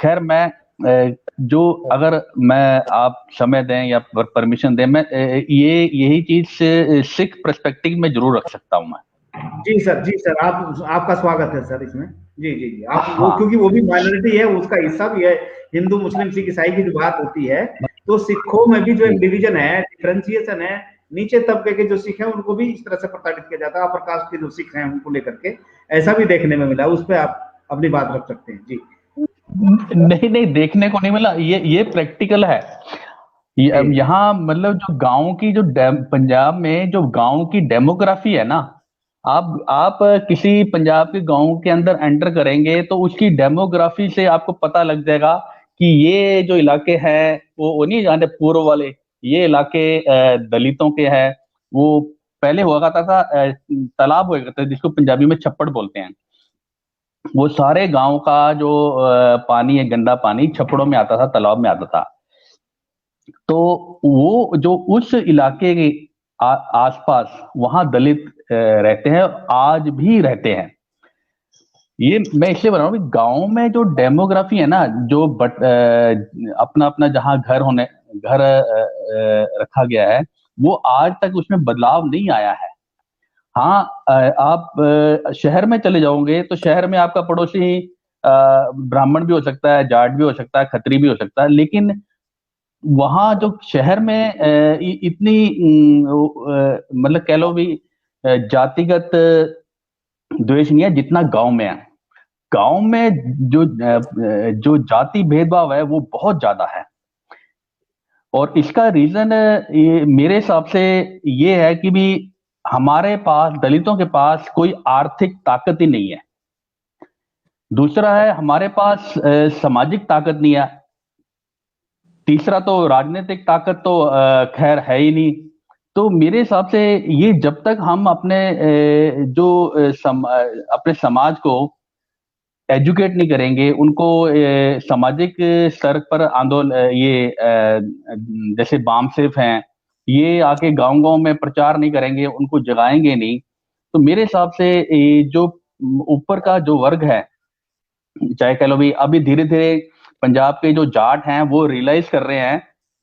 खैर मैं जो अगर मैं आप समय दें या परमिशन दें, मैं यही चीज सिख पर्सपेक्टिव में जरूर रख सकता हूँ मैं। जी सर, आपका स्वागत है सर इसमें। जी जी जी, आप वो हाँ क्योंकि वो भी माइनॉरिटी है, उसका हिस्सा भी है। हिंदू मुस्लिम सिख ईसाई की जो बात होती है, तो सिखों में भी जो एक डिवीजन है, डिफरेंशिएशन है, नीचे तबके के जो सिख हैं उनको भी इस तरह से प्रताड़ित किया जाता है, अपर कास्ट के जो सिख हैं उनको लेकर के ऐसा भी देखने में मिला। उस पर आप अपनी बात रख सकते हैं। जी नहीं नहीं, देखने को नहीं मिला, ये प्रैक्टिकल है। जी यहाँ मतलब जो गांव की जो पंजाब में जो गांव की डेमोग्राफी है ना, आप किसी पंजाब के गांव के अंदर एंटर करेंगे तो उसकी डेमोग्राफी से आपको पता लग जाएगा कि ये जो इलाके हैं वो नहीं जाने पूर्व वाले, ये इलाके दलितों के हैं। वो पहले हुआ करता था तालाब हुआ करता था जिसको पंजाबी में छप्पड़ बोलते हैं। वो सारे गांव का जो पानी है, गंदा पानी छप्पड़ों में आता था, तालाब में आता था। तो वो जो उस इलाके के आसपास वहां दलित रहते हैं, आज भी रहते हैं। ये मैं इसलिए बता रहा हूँ कि गांव में जो डेमोग्राफी है ना, जो अपना अपना जहां घर रखा गया है, वो आज तक उसमें बदलाव नहीं आया है। हाँ, आप शहर में चले जाओगे तो शहर में आपका पड़ोसी ब्राह्मण भी हो सकता है, जाट भी हो सकता है, खत्री भी हो सकता है, लेकिन वहां जो शहर में इतनी मतलब कह लो भी जातिगत द्वेष नहीं है जितना गांव में है। गांव में जो जाति भेदभाव है वो बहुत ज्यादा है। और इसका रीजन ये मेरे हिसाब से ये है कि भी हमारे पास, दलितों के पास कोई आर्थिक ताकत ही नहीं है। दूसरा है हमारे पास सामाजिक ताकत नहीं है। तीसरा तो राजनीतिक ताकत तो खैर है ही नहीं। तो मेरे हिसाब से ये जब तक हम अपने अपने समाज को एजुकेट नहीं करेंगे, उनको सामाजिक स्तर पर आंदोलन जैसे बाम सेफ हैं, ये आके गांव-गांव में प्रचार नहीं करेंगे, उनको जगाएंगे नहीं, तो मेरे हिसाब से जो ऊपर का जो वर्ग है, चाहे कह लो भी अभी धीरे-धीरे पंजाब के जो जाट हैं वो रियलाइज कर रहे हैं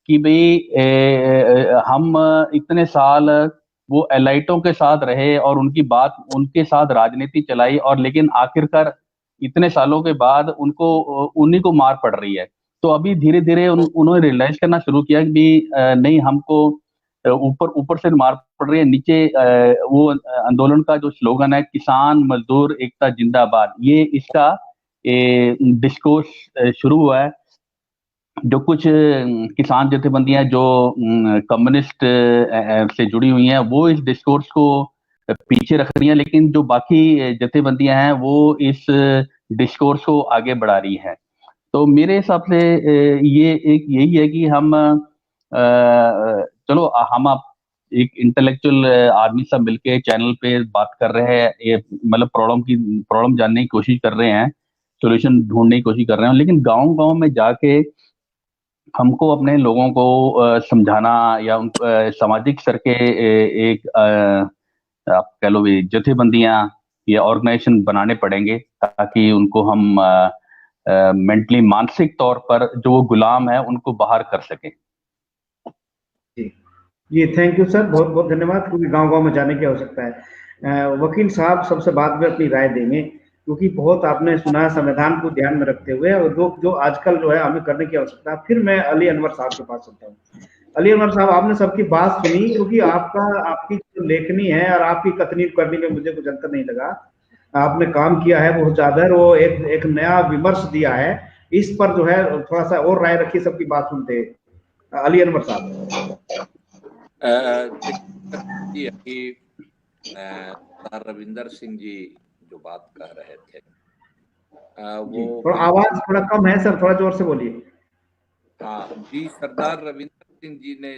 कि भाई हम इतने साल वो एलाइटों के साथ रहे और उनके साथ राजनीति चलाई, और लेकिन आखिरकार इतने सालों के बाद उनको उन्हीं को मार पड़ रही है। तो अभी धीरे-धीरे उन्होंने रियलाइज करना शुरू किया कि नहीं, हमको ऊपर ऊपर से मार पड़ रही है, नीचे वो आंदोलन का जो स्लोगन है किसान मजदूर एकता जिंदाबाद, ये इसका डिस्कोर्स शुरू हुआ है। जो कुछ किसान जथेबंदियां जो कम्युनिस्ट से जुड़ी हुई हैं वो इस डिस्कोर्स को पीछे रख रही हैं, लेकिन जो बाकी जथेबंदियां हैं वो इस डिस्कोर्स को आगे बढ़ा रही हैं। तो मेरे हिसाब से ये एक यही है कि हम चलो हम आप एक इंटेलेक्चुअल आदमी सब मिलके चैनल पे बात कर रहे हैं, ये मतलब प्रॉब्लम जानने की कोशिश कर रहे हैं, सॉल्यूशन ढूंढने की कोशिश कर रहे हैं, लेकिन गांव-गांव में जाके हमको अपने लोगों को समझाना या सामाजिक स्तर के एक आप कह लो भी जथेबंदियां या ऑर्गेनाइजेशन बनाने पड़ेंगे, ताकि उनको हम मेंटली मानसिक तौर पर जो वो गुलाम है उनको बाहर कर सके। जी थैंक यू सर, बहुत बहुत धन्यवाद, क्योंकि गांव-गांव में जाने की आवश्यकता है। वकील साहब सबसे बाद में अपनी राय देंगे, क्योंकि बहुत आपने सुना संविधान को ध्यान में रखते हुए, और जो आजकल जो है हमें करने की आवश्यकता है। फिर मैं अली अनवर साहब के पास चलता हूँ। अली अनवर साहब, आपने सबकी बात सुनी, क्योंकि आपकी जो लेखनी है और आपकी कथनी करने में मुझे कुछ अंतर नहीं लगा। आपने काम किया है बहुत ज्यादा, वो एक नया विमर्श दिया है। इस पर जो है थोड़ा सा और राय रखिए सबकी बात सुनते। अली अनवर साहब। अभी रविंदर सिंह जी जो बात कर रहे थे, वो थोड़ा आवाज थोड़ा कम है सर, थोड़ा जोर से बोलिए। हाँ जी, सरदार रविंदर सिंह जी ने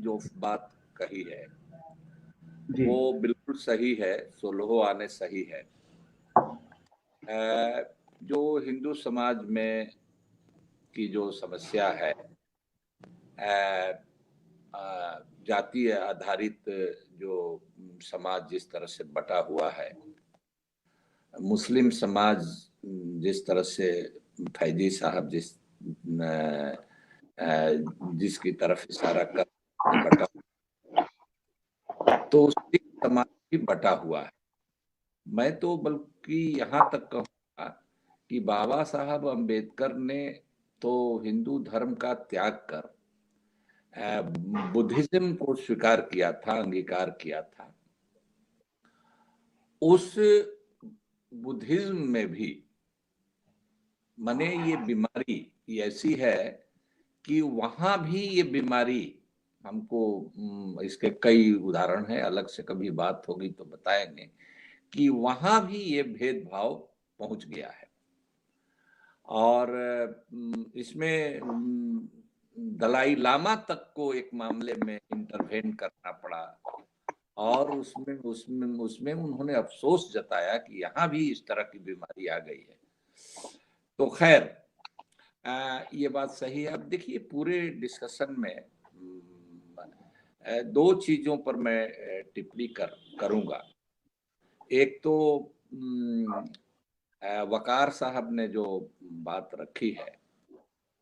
जो बात कही है वो बिल्कुल सही है, 16 आने सही है। जो हिंदू समाज में की जो समस्या है, जातीय आधारित जो समाज जिस तरह से बटा हुआ है, मुस्लिम समाज जिस तरह से फैजी साहब जिसकी तरफ इशारा कर बटा, तो सिख समाज भी बटा हुआ है। मैं तो बल्कि यहाँ तक कहूँगा कि बाबा साहब अम्बेडकर ने तो हिंदू धर्म का त्याग कर बुद्धिज्म को स्वीकार किया था, अंगीकार किया था। उस बुद्धिज्म में भी माने ये बीमारी ऐसी है कि वहां भी ये बीमारी हमको, इसके कई उदाहरण हैं, अलग से कभी बात होगी तो बताएंगे कि वहां भी ये भेदभाव पहुंच गया है। और इसमें दलाई लामा तक को एक मामले में इंटरवेन करना पड़ा और उसमें उन्होंने अफसोस जताया कि यहाँ भी इस तरह की बीमारी आ गई है। तो खैर ये बात सही है। अब देखिए पूरे डिस्कशन में दो चीजों पर मैं टिप्पणी करूंगा। एक तो वकार साहब ने जो बात रखी है,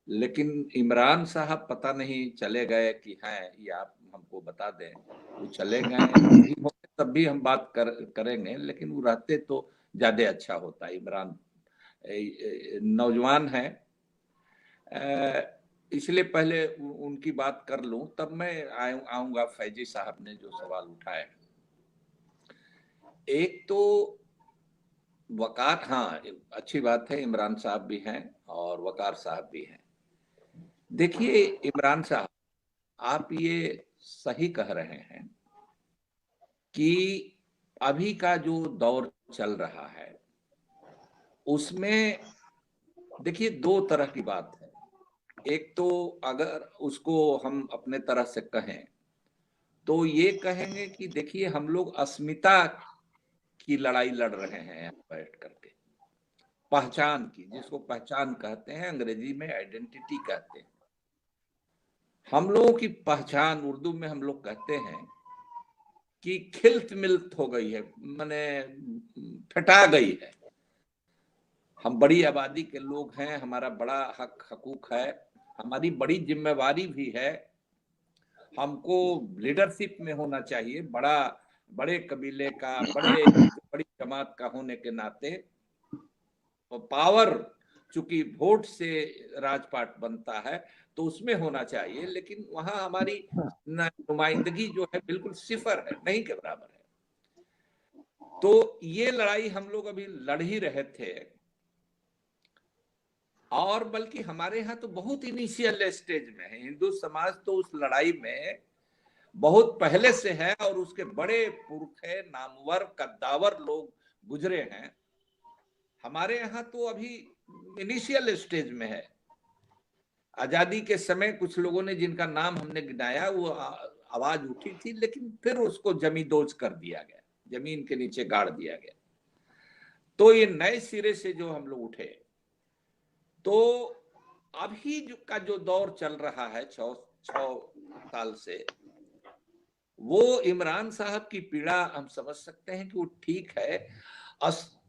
लेकिन इमरान साहब पता नहीं चले गए कि हैं, ये आप हमको बता दें। वो चले गए तब भी हम बात करेंगे, लेकिन वो रहते तो ज्यादा अच्छा होता। इमरान नौजवान है, इसलिए पहले उनकी बात कर लूं, तब मैं आऊंगा फैजी साहब ने जो सवाल उठाए। एक तो वकार, हाँ अच्छी बात है, इमरान साहब भी हैं और वकार साहब भी हैं। देखिए इमरान साहब, आप ये सही कह रहे हैं कि अभी का जो दौर चल रहा है उसमें देखिए दो तरह की बात है। एक तो अगर उसको हम अपने तरह से कहें तो ये कहेंगे कि देखिए हम लोग अस्मिता की लड़ाई लड़ रहे हैं यहाँ बैठ करके, पहचान की, जिसको पहचान कहते हैं, अंग्रेजी में आइडेंटिटी कहते हैं। हम लोगों की पहचान, उर्दू में हम लोग कहते हैं कि खिल्त मिल्त हो गई है, माने फटा गई है। हम बड़ी आबादी के लोग हैं, हमारा बड़ा हक हकूक है, हमारी बड़ी जिम्मेवारी भी है, हमको लीडरशिप में होना चाहिए, बड़े कबीले का, बड़ी जमात का होने के नाते। तो पावर चूंकि वोट से राजपाट बनता है तो उसमें होना चाहिए, लेकिन वहां हमारी नुमाइंदगी जो है बिल्कुल सिफर है, नहीं के बराबर है। तो ये लड़ाई हम लोग अभी लड़ ही रहे थे, और बल्कि हमारे यहाँ तो बहुत इनिशियल स्टेज में है। हिंदू समाज तो उस लड़ाई में बहुत पहले से है और उसके बड़े पुरखे, नामवर, कद्दावर लोग गुजरे हैं। हमारे यहाँ तो अभी इनिशियल स्टेज में है। आजादी के समय कुछ लोगों ने, जिनका नाम हमने गिनाया, वो आवाज उठी थी, लेकिन फिर उसको जमींदोज कर दिया गया, जमीन के नीचे गाड़ दिया गया। तो ये नए सिरे से जो हम लोग उठे, तो अभी का जो दौर चल रहा है 6 साल से, वो इमरान साहब की पीड़ा हम समझ सकते हैं कि वो ठीक है।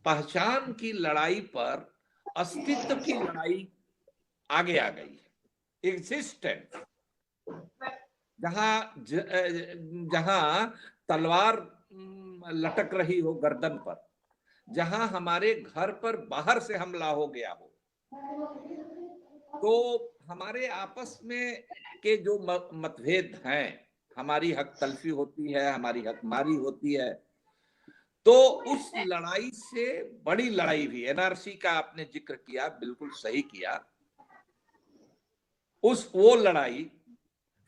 पहचान की लड़ाई पर अस्तित्व की लड़ाई आगे आ गई है। एग्जिस्टेंस, जहां तलवार लटक रही हो गर्दन पर, जहां हमारे घर पर बाहर से हमला हो गया हो, तो हमारे आपस में के जो मतभेद हैं, हमारी हक तलफी होती है, हमारी हक मारी होती है, तो उस लड़ाई से बड़ी लड़ाई भी, एनआरसी का आपने जिक्र किया, बिल्कुल सही किया, वो लड़ाई।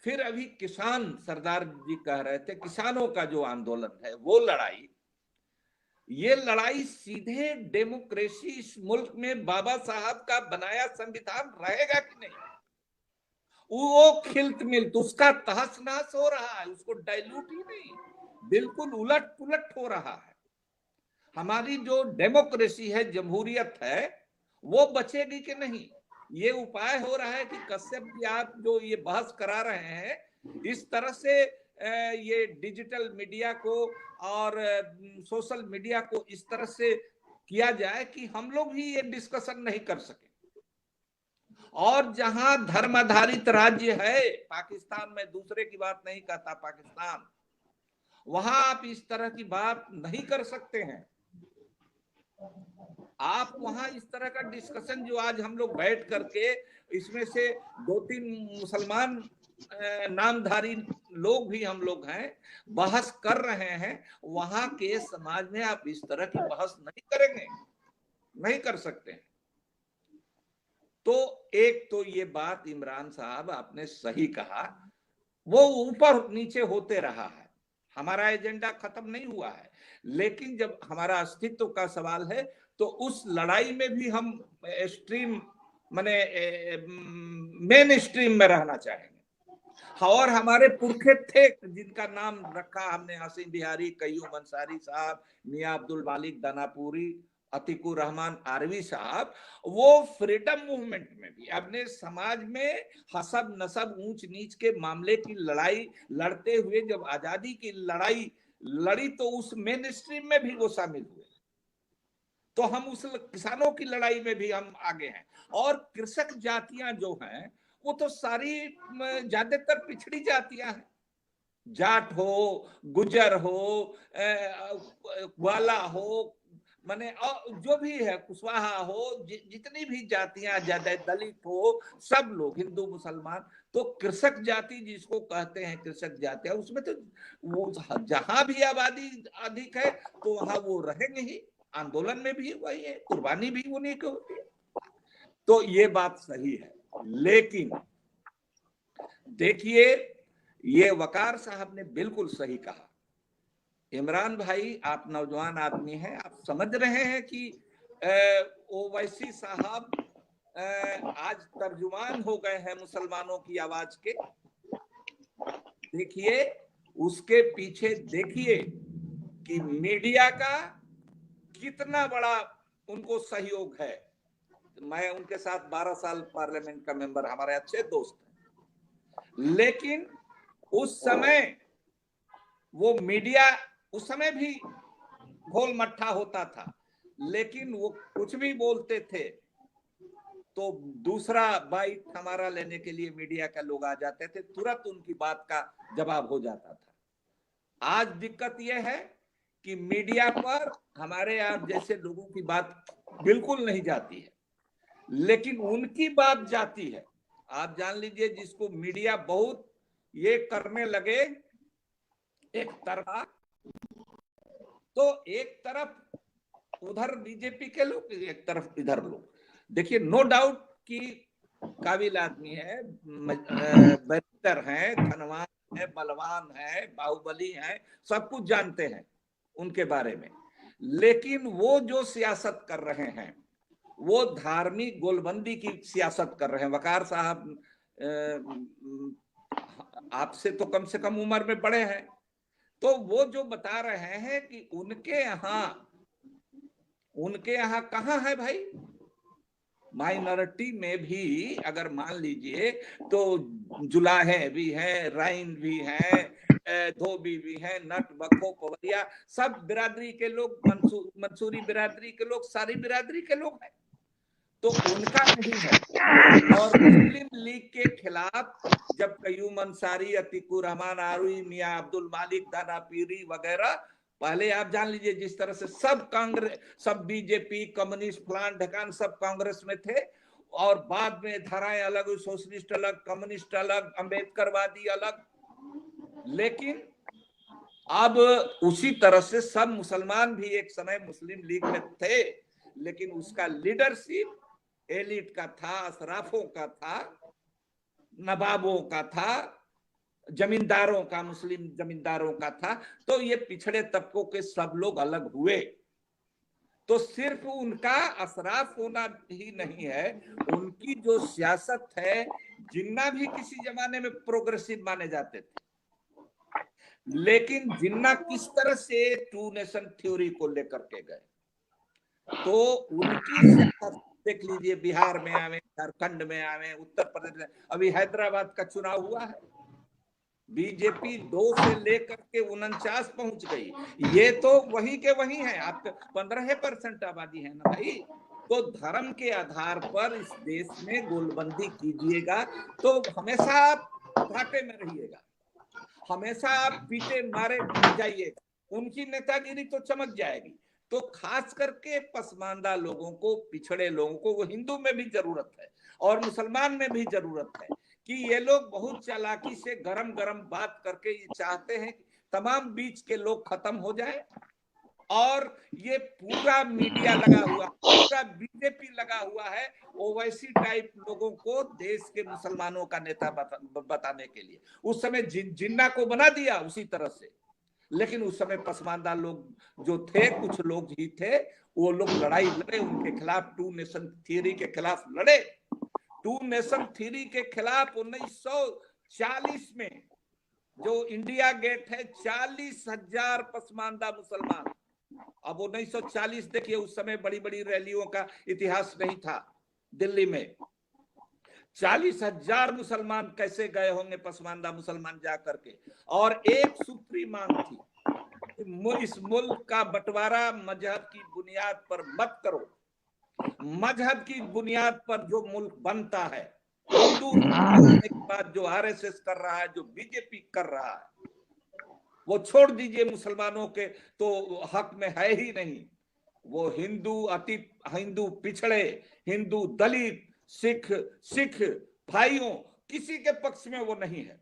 फिर अभी किसान, सरदार जी कह रहे थे, किसानों का जो आंदोलन है, वो लड़ाई, ये लड़ाई सीधे डेमोक्रेसी इस मुल्क में बाबा साहब का बनाया संविधान रहेगा कि नहीं, वो खिल्त मिल्त, उसका तहस नहस हो रहा है, उसको डाइल्यूट ही नहीं, बिल्कुल उलट पुलट हो रहा है। हमारी जो डेमोक्रेसी है, जमहूरियत है, वो बचेगी कि नहीं, ये उपाय हो रहा है कि कश्यप जी, आप जो ये बहस करा रहे हैं, इस तरह से ये डिजिटल मीडिया को और सोशल मीडिया को इस तरह से किया जाए कि हम लोग भी ये डिस्कशन नहीं कर सके। और जहां धर्म आधारित राज्य है, पाकिस्तान में, दूसरे की बात नहीं कहता, पाकिस्तान, वहां आप इस तरह की बात नहीं कर सकते हैं। आप वहां इस तरह का डिस्कशन जो आज हम लोग बैठ करके इसमें से 2-3 मुसलमान नामधारी लोग भी हम लोग हैं, बहस कर रहे हैं, वहां के समाज में आप इस तरह की बहस नहीं करेंगे, नहीं कर सकते। तो एक तो ये बात इमरान साहब आपने सही कहा, वो ऊपर नीचे होते रहा है, हमारा एजेंडा खत्म नहीं हुआ है, लेकिन जब हमारा अस्तित्व का सवाल है तो उस लड़ाई में भी हम स्ट्रीम माने मेन स्ट्रीम में रहना चाहेंगे। और हमारे पुरखे थे जिनका नाम रखा हमने, हसीन बिहारी, कय्यूम अंसारी साहब, मियां अब्दुल मालिक दानापुरी, अतीकुर रहमान आरवी साहब, वो फ्रीडम मूवमेंट में भी अपने समाज में हसब नसब ऊंच नीच के मामले की लड़ाई लड़ते हुए जब आजादी की लड़ाई लड़ी तो उस मेन स्ट्रीम में भी वो शामिल हुए। तो हम उस किसानों की लड़ाई में भी हम आगे हैं। और कृषक जातियां जो हैं वो तो सारी ज्यादातर पिछड़ी जातियां हैं, जाट हो, गुजर हो, ग्वाला हो, माने जो भी है, कुशवाहा हो, जितनी भी जातियां, ज्यादा दलित हो, सब लोग, हिंदू मुसलमान, तो कृषक जाति जिसको कहते हैं कृषक जातियां, उसमें तो वो जहां भी आबादी अधिक है तो वहां वो रहेंगे ही, आंदोलन में भी वही है, कुर्बानी भी उन्हीं की होती है। तो ये बात सही है, लेकिन देखिए ये वकार साहब ने बिल्कुल सही कहा। इमरान भाई, आप नौजवान आदमी हैं, आप समझ रहे हैं कि ओवैसी साहब आज तर्जुमान हो गए हैं मुसलमानों की आवाज के। देखिए उसके पीछे देखिए कि मीडिया का कितना बड़ा उनको सहयोग है। मैं उनके साथ 12 साल पार्लियामेंट का मेंबर, हमारे अच्छे दोस्त हैं, लेकिन उस समय वो मीडिया उस समय भी घोल मट्ठा होता था, लेकिन वो कुछ भी बोलते थे तो दूसरा बाइट हमारा लेने के लिए मीडिया का लोग आ जाते थे, तुरंत उनकी बात का जवाब हो जाता था। आज दिक्कत यह है कि मीडिया पर हमारे आप जैसे लोगों की बात बिल्कुल नहीं जाती है, लेकिन उनकी बात जाती है। आप जान लीजिए, जिसको मीडिया बहुत ये करने लगे एक तरफा, तो एक तरफ उधर बीजेपी के लोग, एक तरफ इधर लोग। देखिए नो डाउट कि काबिल आदमी है, बैरिस्टर हैं, धनवान है, बलवान है, बाहुबली है, सब कुछ जानते हैं उनके बारे में, लेकिन वो जो सियासत कर रहे हैं वो धार्मिक गोलबंदी की सियासत कर रहे हैं। वकार साहब आपसे तो कम से कम उम्र में बड़े हैं, तो वो जो बता रहे हैं कि उनके यहाँ कहाँ है भाई, माइनॉरिटी में भी अगर मान लीजिए तो जुलाहे भी हैं, राइन भी हैं, धोबी भी हैं, नट बखो पवरिया, सब बिरादरी के लोग, मंसूरी बिरादरी के लोग, सारी बिरादरी के लोग हैं, तो उनका नहीं है। और मुस्लिम लीग के खिलाफ जब कय्यूम अंसारी, अतीकुर रहमान आरवी, मियां अब्दुल मालिक दानापुरी वगैरह, पहले आप जान लीजिए जिस तरह से सब कांग्रेस, सब बीजेपी, कम्युनिस्ट, फलान ढकान सब कांग्रेस में थे, और बाद में धाराएं अलग, सोशलिस्ट अलग, कम्युनिस्ट अलग, अम्बेडकरवादी अलग, लेकिन अब उसी तरह से सब मुसलमान भी एक समय मुस्लिम लीग में थे, लेकिन उसका लीडरशिप एलिट का था, अशराफों का था, नवाबों का था, जमींदारों का, मुस्लिम जमींदारों का था। तो ये पिछड़े तबकों के सब लोग अलग हुए। तो सिर्फ उनका अशराफ होना ही नहीं है, उनकी जो सियासत है, जिन्ना भी किसी जमाने में प्रोग्रेसिव माने जाते थे, लेकिन जिन्ना किस तरह से टू नेशन थ्योरी को लेकर के गए, तो उनकी सियासत देख लीजिए, बिहार में आवे, झारखंड में आवे, उत्तर प्रदेश में, अभी हैदराबाद का चुनाव हुआ है, बीजेपी 2 से लेकर के 49 पहुंच गई। ये तो वही के वही है, आपके 15% आबादी है ना भाई। तो धर्म के आधार पर इस देश में गोलबंदी कीजिएगा तो हमेशा आप घाटे में रहिएगा, हमेशा आप पीटे मारे जाइएगा, उनकी नेतागिरी तो चमक जाएगी। तो खास करके पसमानदा लोगों को, पिछड़े लोगों को, वो हिंदू में भी जरूरत है और मुसलमान में भी जरूरत है कि ये लोग बहुत चालाकी से गरम गरम बात करके ये चाहते हैं कि तमाम बीच के लोग खत्म हो जाए और ये पूरा मीडिया लगा हुआ, पूरा बीजेपी लगा हुआ है ओवैसी टाइप लोगों को देश के मुसलमानों का नेता बताने के लिए। उस समय जिन्ना को बना दिया उसी तरह से, लेकिन उस समय पसमानदा लोग जो थे, कुछ लोग ही थे, वो लोग लड़ाई लड़े उनके खिलाफ, टू नेशन थ्योरी के खिलाफ लड़े। टू नेशन थ्योरी के खिलाफ 1940 में जो इंडिया गेट है, 40,000 पसमानदा मुसलमान। अब 1940 देखिए, उस समय बड़ी बड़ी रैलियों का इतिहास नहीं था दिल्ली में। 40,000 मुसलमान कैसे गए होंगे पसमानदा मुसलमान जा करके, और एक सूत्री मांग थी, इस मुल्क का बंटवारा मजहब की बुनियाद पर मत करो। मजहब की बुनियाद पर जो मुल्क बनता है, हिंदू के बाद जो आरएसएस कर रहा है, जो बीजेपी कर रहा है, वो छोड़ दीजिए, मुसलमानों के तो हक में है ही नहीं। वो हिंदू अति हिंदू पिछड़े, हिंदू दलित, सिख भाइयों, किसी के पक्ष में वो नहीं है।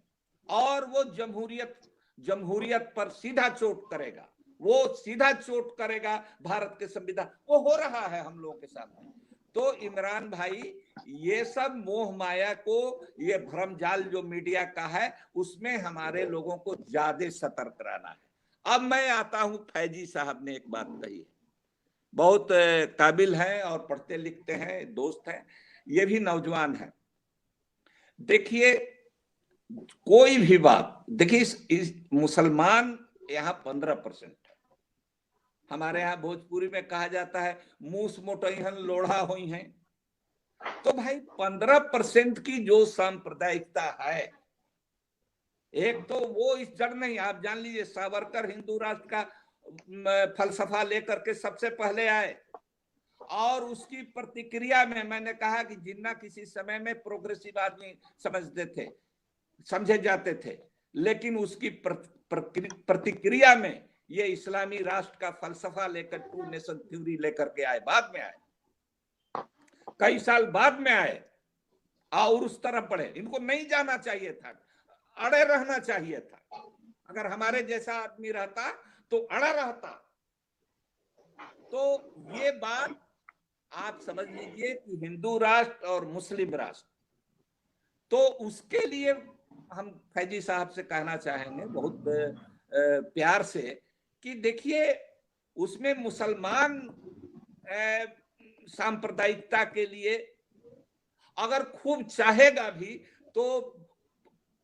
और वो जमहूरियत पर सीधा चोट करेगा, वो सीधा चोट करेगा भारत के संविधान। वो हो रहा है हम लोगों के साथ। तो इमरान भाई, ये सब मोह माया को, ये भ्रमजाल जो मीडिया का है, उसमें हमारे लोगों को ज्यादा सतर्क रहना है। अब मैं आता हूं, फैजी साहब ने एक बात कही है, बहुत काबिल हैं और पढ़ते लिखते हैं, दोस्त हैं, ये भी नौजवान है। देखिए, कोई भी बात, देखिए इस मुसलमान यहाँ 15% है। हमारे यहाँ भोजपुरी में कहा जाता है मूस मोटहन लोढ़ा हुई हैं। तो भाई 15% की जो सांप्रदायिकता है, एक तो वो इस जड़ नहीं, आप जान लीजिए सावरकर हिंदू राष्ट्र का फलसफा लेकर के सबसे पहले आए, और उसकी प्रतिक्रिया में मैंने कहा कि जिन्ना किसी समय में प्रोग्रेसिव आदमी समझे जाते थे, लेकिन उसकी प्रतिक्रिया में ये इस्लामी राष्ट्र का फलसफा लेकर, टू नेशन थ्योरी लेकर के आए, बाद में आए, कई साल बाद में आए और उस तरफ बढ़े। इनको नहीं जाना चाहिए था, अड़े रहना चाहिए था। अगर हमारे जैसा आदमी रहता तो अड़ा रहता। तो ये बात आप समझ लीजिए कि हिंदू राष्ट्र और मुस्लिम राष्ट्र, तो उसके लिए हम फैजी साहब से कहना चाहेंगे बहुत प्यार से कि देखिए, उसमें मुसलमान सांप्रदायिकता के लिए अगर खूब चाहेगा भी तो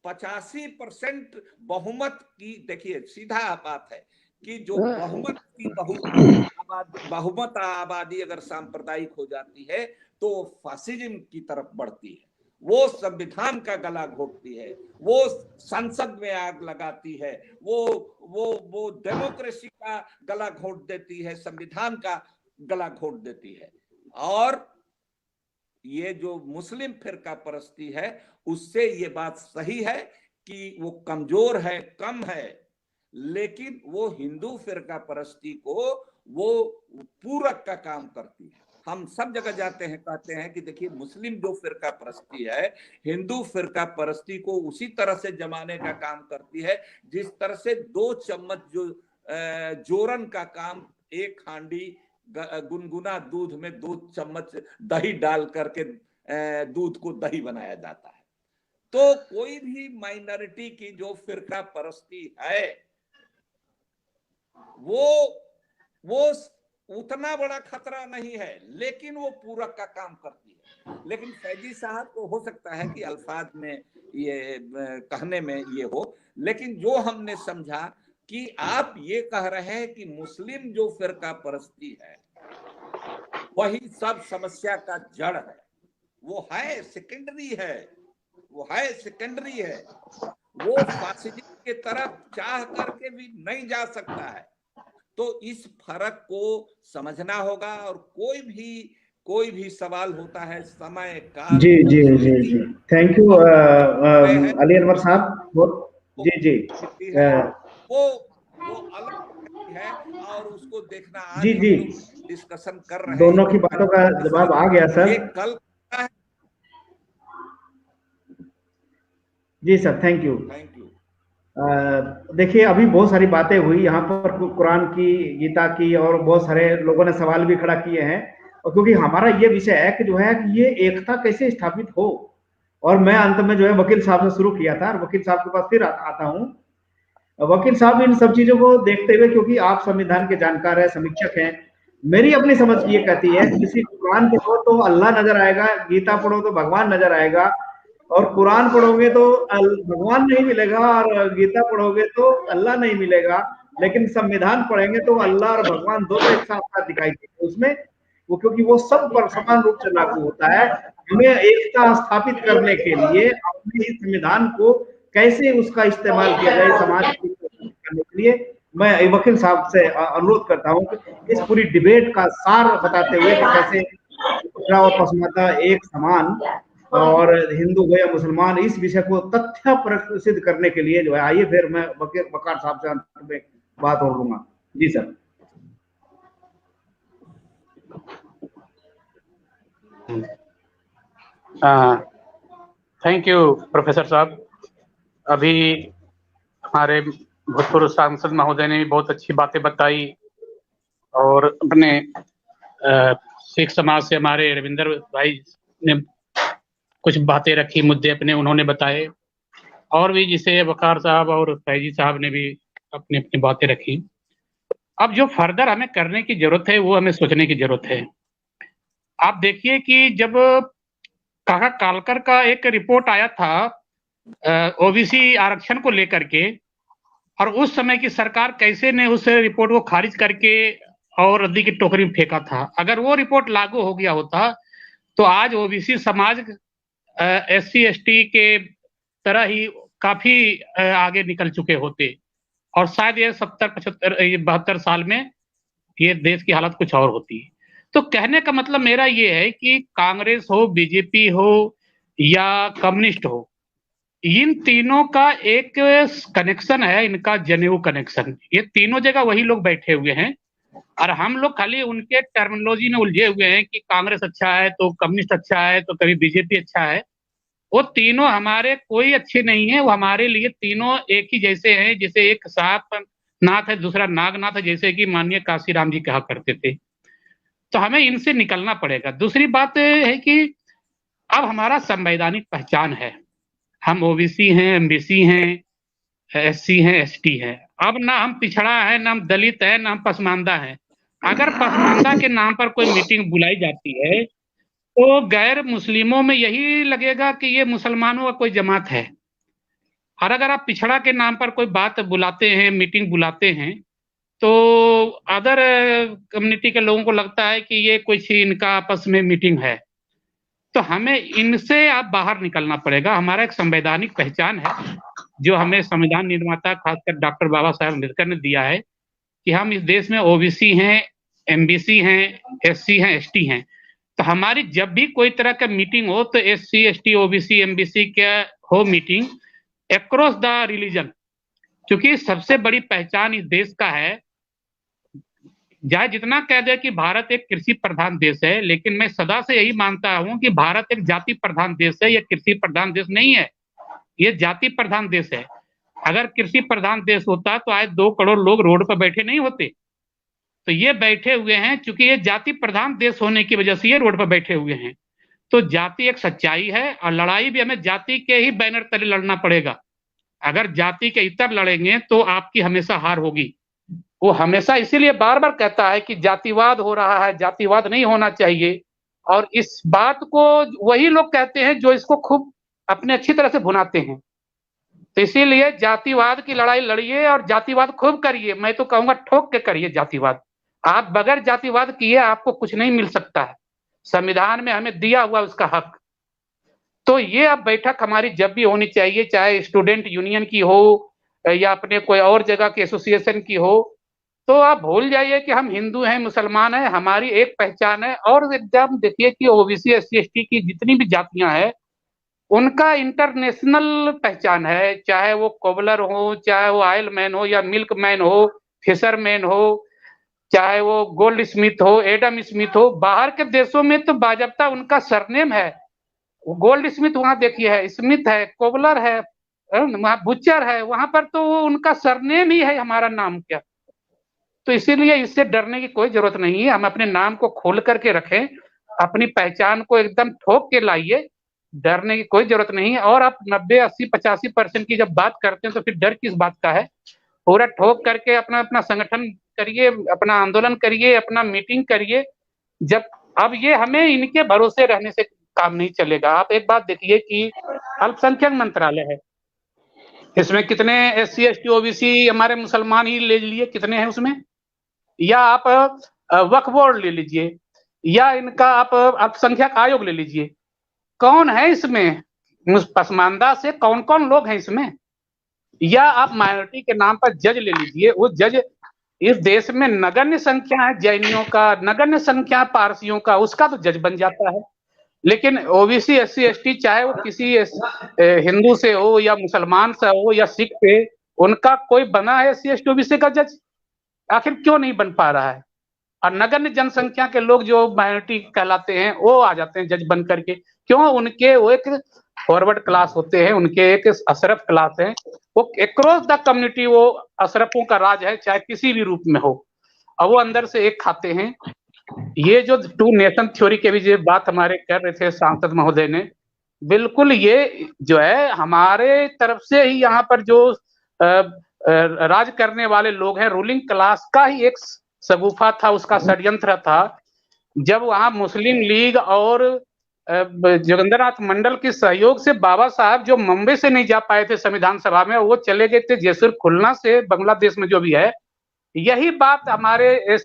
85% बहुमत की, देखिए सीधा बात है कि जो बहुमत की बहुमत आबादी अगर सांप्रदायिक हो जाती है तो फासिज्म की तरफ बढ़ती है, वो संविधान का गला घोटती है, वो संसद में आग लगाती है, वो डेमोक्रेसी का गला घोट देती है, संविधान का गला घोट देती है। और ये जो मुस्लिम फिरका परस्ती है, उससे ये बात सही है कि वो कमजोर है, कम है, लेकिन वो हिंदू फिरका परस्ती को वो पूरक का काम करती है। हम सब जगह जाते हैं, कहते हैं कि देखिए, मुस्लिम जो फिरका परस्ती है, हिंदू फिरका परस्ती को उसी तरह से जमाने का काम करती है जिस तरह से 2 चम्मच जो जोरन का काम एक हांडी गुनगुना दूध में 2 चम्मच दही डाल करके दूध को दही बनाया जाता है। तो कोई भी माइनॉरिटी की जो फिरका परस्ती है, वो उतना बड़ा खतरा नहीं है, लेकिन वो पूरक का काम करती है। लेकिन फैजी साहब को हो सकता है कि अल्फाज में ये कहने में ये हो, लेकिन जो हमने समझा कि आप ये कह रहे हैं कि मुस्लिम जो फिरका परस्ती है वही सब समस्या का जड़ है, वो है सेकेंडरी है, वो फासिज्म के तरफ चाह करके भी नहीं जा सकता है। तो इस फर्क को समझना होगा, और कोई भी सवाल होता है समय का। जी जी जी जी, थैंक यू अली अनवर साहब। जी जी, वो अलग है और उसको देखना आज जी हम जी, लोग डिस्कशन कर रहे हैं। दोनों की बातों का जवाब आ गया सर। ये कल जी sir, thank you. Thank you. देखिए, अभी बहुत सारी बातें हुई यहाँ पर, कुरान की, गीता की, और बहुत सारे लोगों ने सवाल भी खड़ा किए हैं। और क्योंकि हमारा ये विषय है कि जो है कि ये एकता कैसे स्थापित हो, और मैं अंत में जो है वकील साहब से शुरू किया था, और वकील साहब के पास फिर आता हूँ। वकील साहब, इन सब चीजों को देखते हुए, क्योंकि आप संविधान के जानकार हैं, समीक्षक हैं, मेरी अपनी समझ ये कहती है कि किसी कुरान पढ़ो तो अल्लाह नजर आएगा, गीता पढ़ो तो भगवान नजर आएगा, और कुरान पढ़ोगे तो भगवान नहीं मिलेगा, और गीता पढ़ोगे तो अल्लाह नहीं मिलेगा, लेकिन संविधान पढ़ेंगे तो अल्लाह और भगवान दोनों एक साथ दिखाई देंगे उसमें, वो क्योंकि वो सब पर समान रूप से लागू होता है। हमें एकता स्थापित करने के लिए अपने इस संविधान को कैसे उसका इस्तेमाल किया जाए समाज करने के लिए, मैं वकील साहब से अनुरोध करता हूं कि इस पूरी डिबेट का सार बताते हुए कि कैसे पिछड़ा और पसमानता एक समान, और हिंदू हो या मुसलमान, इस विषय को तथ्य पर सिद्ध करने के लिए जो है, आइए फिर मैं वकार साहब से अंत में बात और लूंगा। जी सर। थैंक यू प्रोफेसर साहब। अभी हमारे भूतपूर्व सांसद महोदय ने भी बहुत अच्छी बातें बताई, और अपने सिख समाज से हमारे रविंदर भाई ने कुछ बातें रखी, मुद्दे अपने उन्होंने बताए, और भी जिसे वकार साहब और फैजी साहब ने भी अपनी अपनी बातें रखी। अब जो फर्दर हमें करने की जरूरत है वो हमें सोचने की जरूरत है। आप देखिए कि जब काका कालकर का एक रिपोर्ट आया था ओबीसी आरक्षण को लेकर के, और उस समय की सरकार कैसे ने उस रिपोर्ट को खारिज करके और रद्दी की टोकरी में फेंका था। अगर वो रिपोर्ट लागू हो गया होता तो आज ओबीसी समाज एससी एसटी के तरह ही काफी आगे निकल चुके होते, और शायद ये 70-75-72 साल में ये देश की हालत कुछ और होती। तो कहने का मतलब मेरा ये है कि कांग्रेस हो, बीजेपी हो या कम्युनिस्ट हो, इन तीनों का एक कनेक्शन है, इनका जनेऊ कनेक्शन। ये तीनों जगह वही लोग बैठे हुए हैं, और हम लोग खाली उनके टर्मिनोलॉजी में उलझे हुए हैं कि कांग्रेस अच्छा है तो कम्युनिस्ट अच्छा है तो कभी बीजेपी अच्छा है। वो तीनों हमारे कोई अच्छे नहीं है, वो हमारे लिए तीनों एक ही जैसे हैं, जैसे एक सांप नाथ है दूसरा नागनाथ है, जैसे कि माननीय काशीराम जी कहा करते थे। तो हमें इनसे निकलना पड़ेगा। दूसरी बात है कि अब हमारा संवैधानिक पहचान है, हम ओबीसी हैं, एमबीसी हैं, एससी हैं, एसटी हैं। अब ना हम पिछड़ा है, ना हम दलित है, ना हम पसमानदा है। अगर पसमानदा के नाम पर कोई मीटिंग बुलाई जाती है तो गैर मुस्लिमों में यही लगेगा कि ये मुसलमानों का कोई जमात है, और अगर आप पिछड़ा के नाम पर कोई बात बुलाते हैं, मीटिंग बुलाते हैं, तो अदर कम्युनिटी के लोगों को लगता है कि ये कुछ इनका आपस में मीटिंग है। तो हमें इनसे अब बाहर निकलना पड़ेगा। हमारा एक संवैधानिक पहचान है जो हमें संविधान निर्माता खासकर डॉक्टर बाबा साहेब अम्बेडकर ने दिया है कि हम इस देश में ओबीसी हैं, एमबीसी हैं, एससी हैं, एसटी हैं। तो हमारी जब भी कोई तरह का मीटिंग हो तो एससी एसटी ओबीसी एमबीसी का हो मीटिंग अक्रॉस द रिलीजन, क्योंकि सबसे बड़ी पहचान इस देश का है। चाहे जितना कह दे कि भारत एक कृषि प्रधान देश है, लेकिन मैं सदा से यही मानता हूं कि भारत एक जाति प्रधान देश है, यह कृषि प्रधान देश नहीं है, ये जाति प्रधान देश है। अगर कृषि प्रधान देश होता तो आज 2 करोड़ लोग रोड पर बैठे नहीं होते। तो ये बैठे हुए हैं क्योंकि ये जाति प्रधान देश होने की वजह से ये रोड पर बैठे हुए हैं। तो जाति एक सच्चाई है, और लड़ाई भी हमें जाति के ही बैनर तले लड़ना पड़ेगा। अगर जाति के इतर लड़ेंगे तो आपकी हमेशा हार होगी। वो हमेशा इसीलिए बार बार कहता है कि जातिवाद हो रहा है, जातिवाद नहीं होना चाहिए, और इस बात को वही लोग कहते हैं जो इसको खूब अपने अच्छी तरह से भुनाते हैं। तो इसीलिए जातिवाद की लड़ाई लड़िए और जातिवाद खूब करिए। मैं तो कहूंगा ठोक के करिए जातिवाद। आप बगैर जातिवाद किए आपको कुछ नहीं मिल सकता है, संविधान में हमें दिया हुआ उसका हक। तो ये अब बैठक हमारी जब भी होनी चाहिए, चाहे स्टूडेंट यूनियन की हो या अपने कोई और जगह के एसोसिएशन की हो, तो आप भूल जाइए कि हम हिंदू हैं, मुसलमान हैं, हमारी एक पहचान है। और एकदम देखिए कि ओबीसी एससी एसटी की जितनी भी जातियां हैं उनका इंटरनेशनल पहचान है, चाहे वो कोबलर हो, चाहे वो ऑयल मैन हो या मिल्क मैन हो फिशरमैन हो, चाहे वो गोल्ड स्मिथ हो, एडम स्मिथ हो, बाहर के देशों में तो बाजबता उनका सरनेम है। गोल्ड स्मिथ वहां देखिए है, स्मिथ है, कोबलर है, वहां बुचर है, वहां पर तो वो उनका सरनेम ही है, हमारा नाम क्या। तो इसीलिए इससे डरने की कोई जरूरत नहीं है। हम अपने नाम को खोल करके रखें, अपनी पहचान को एकदम ठोक के लाइए, डरने की कोई जरूरत नहीं है। और आप 90, 80, 85% की जब बात करते हैं तो फिर डर किस बात का है। पूरा ठोक करके अपना अपना संगठन करिए, अपना आंदोलन करिए, अपना मीटिंग करिए। जब अब ये हमें इनके भरोसे रहने से काम नहीं चलेगा। आप एक बात देखिए कि अल्पसंख्यक मंत्रालय है, इसमें कितने SC ST OBC हमारे मुसलमान ही ले लिए, कितने हैं उसमें। या आप वक्फ बोर्ड ले लीजिए, या इनका आप अल्पसंख्यक आयोग ले लीजिए, कौन है इसमें पसमानदा से, कौन कौन लोग हैं इसमें। या आप माइनॉरिटी के नाम पर जज ले लीजिए, वो जज इस देश में नगण्य संख्या है जैनियों का, नगण्य संख्या पारसियों का, उसका तो जज बन जाता है। लेकिन OBC SC ST चाहे वो किसी हिंदू से हो या मुसलमान से हो या सिख से, उनका कोई बना है SC ST OBC का जज, आखिर क्यों नहीं बन पा रहा है। और नगण्य जनसंख्या के लोग जो माइनॉरिटी कहलाते हैं वो आ जाते हैं जज बन करके, क्यों। उनके वो एक फॉरवर्ड क्लास होते हैं, उनके एक अशरफ क्लास है, वो अक्रॉस द कम्युनिटी वो अशरफों का राज है, चाहे किसी भी रूप में हो, और वो अंदर से एक खाते हैं। ये जो 2 नेशन थ्योरी के भी जो बात हमारे कर रहे थे सांसद महोदय ने, बिल्कुल ये जो है हमारे तरफ से ही यहाँ पर जो राज करने वाले लोग हैं, रूलिंग क्लास का ही एक सगुफा था, उसका षड्यंत्र था। जब वहां मुस्लिम लीग और जोगिंदरनाथ मंडल के सहयोग से बाबा साहब जो मुंबई से नहीं जा पाए थे संविधान सभा में, वो चले गए थे जयसुर खुलना से, बांग्लादेश में जो भी है। यही बात हमारे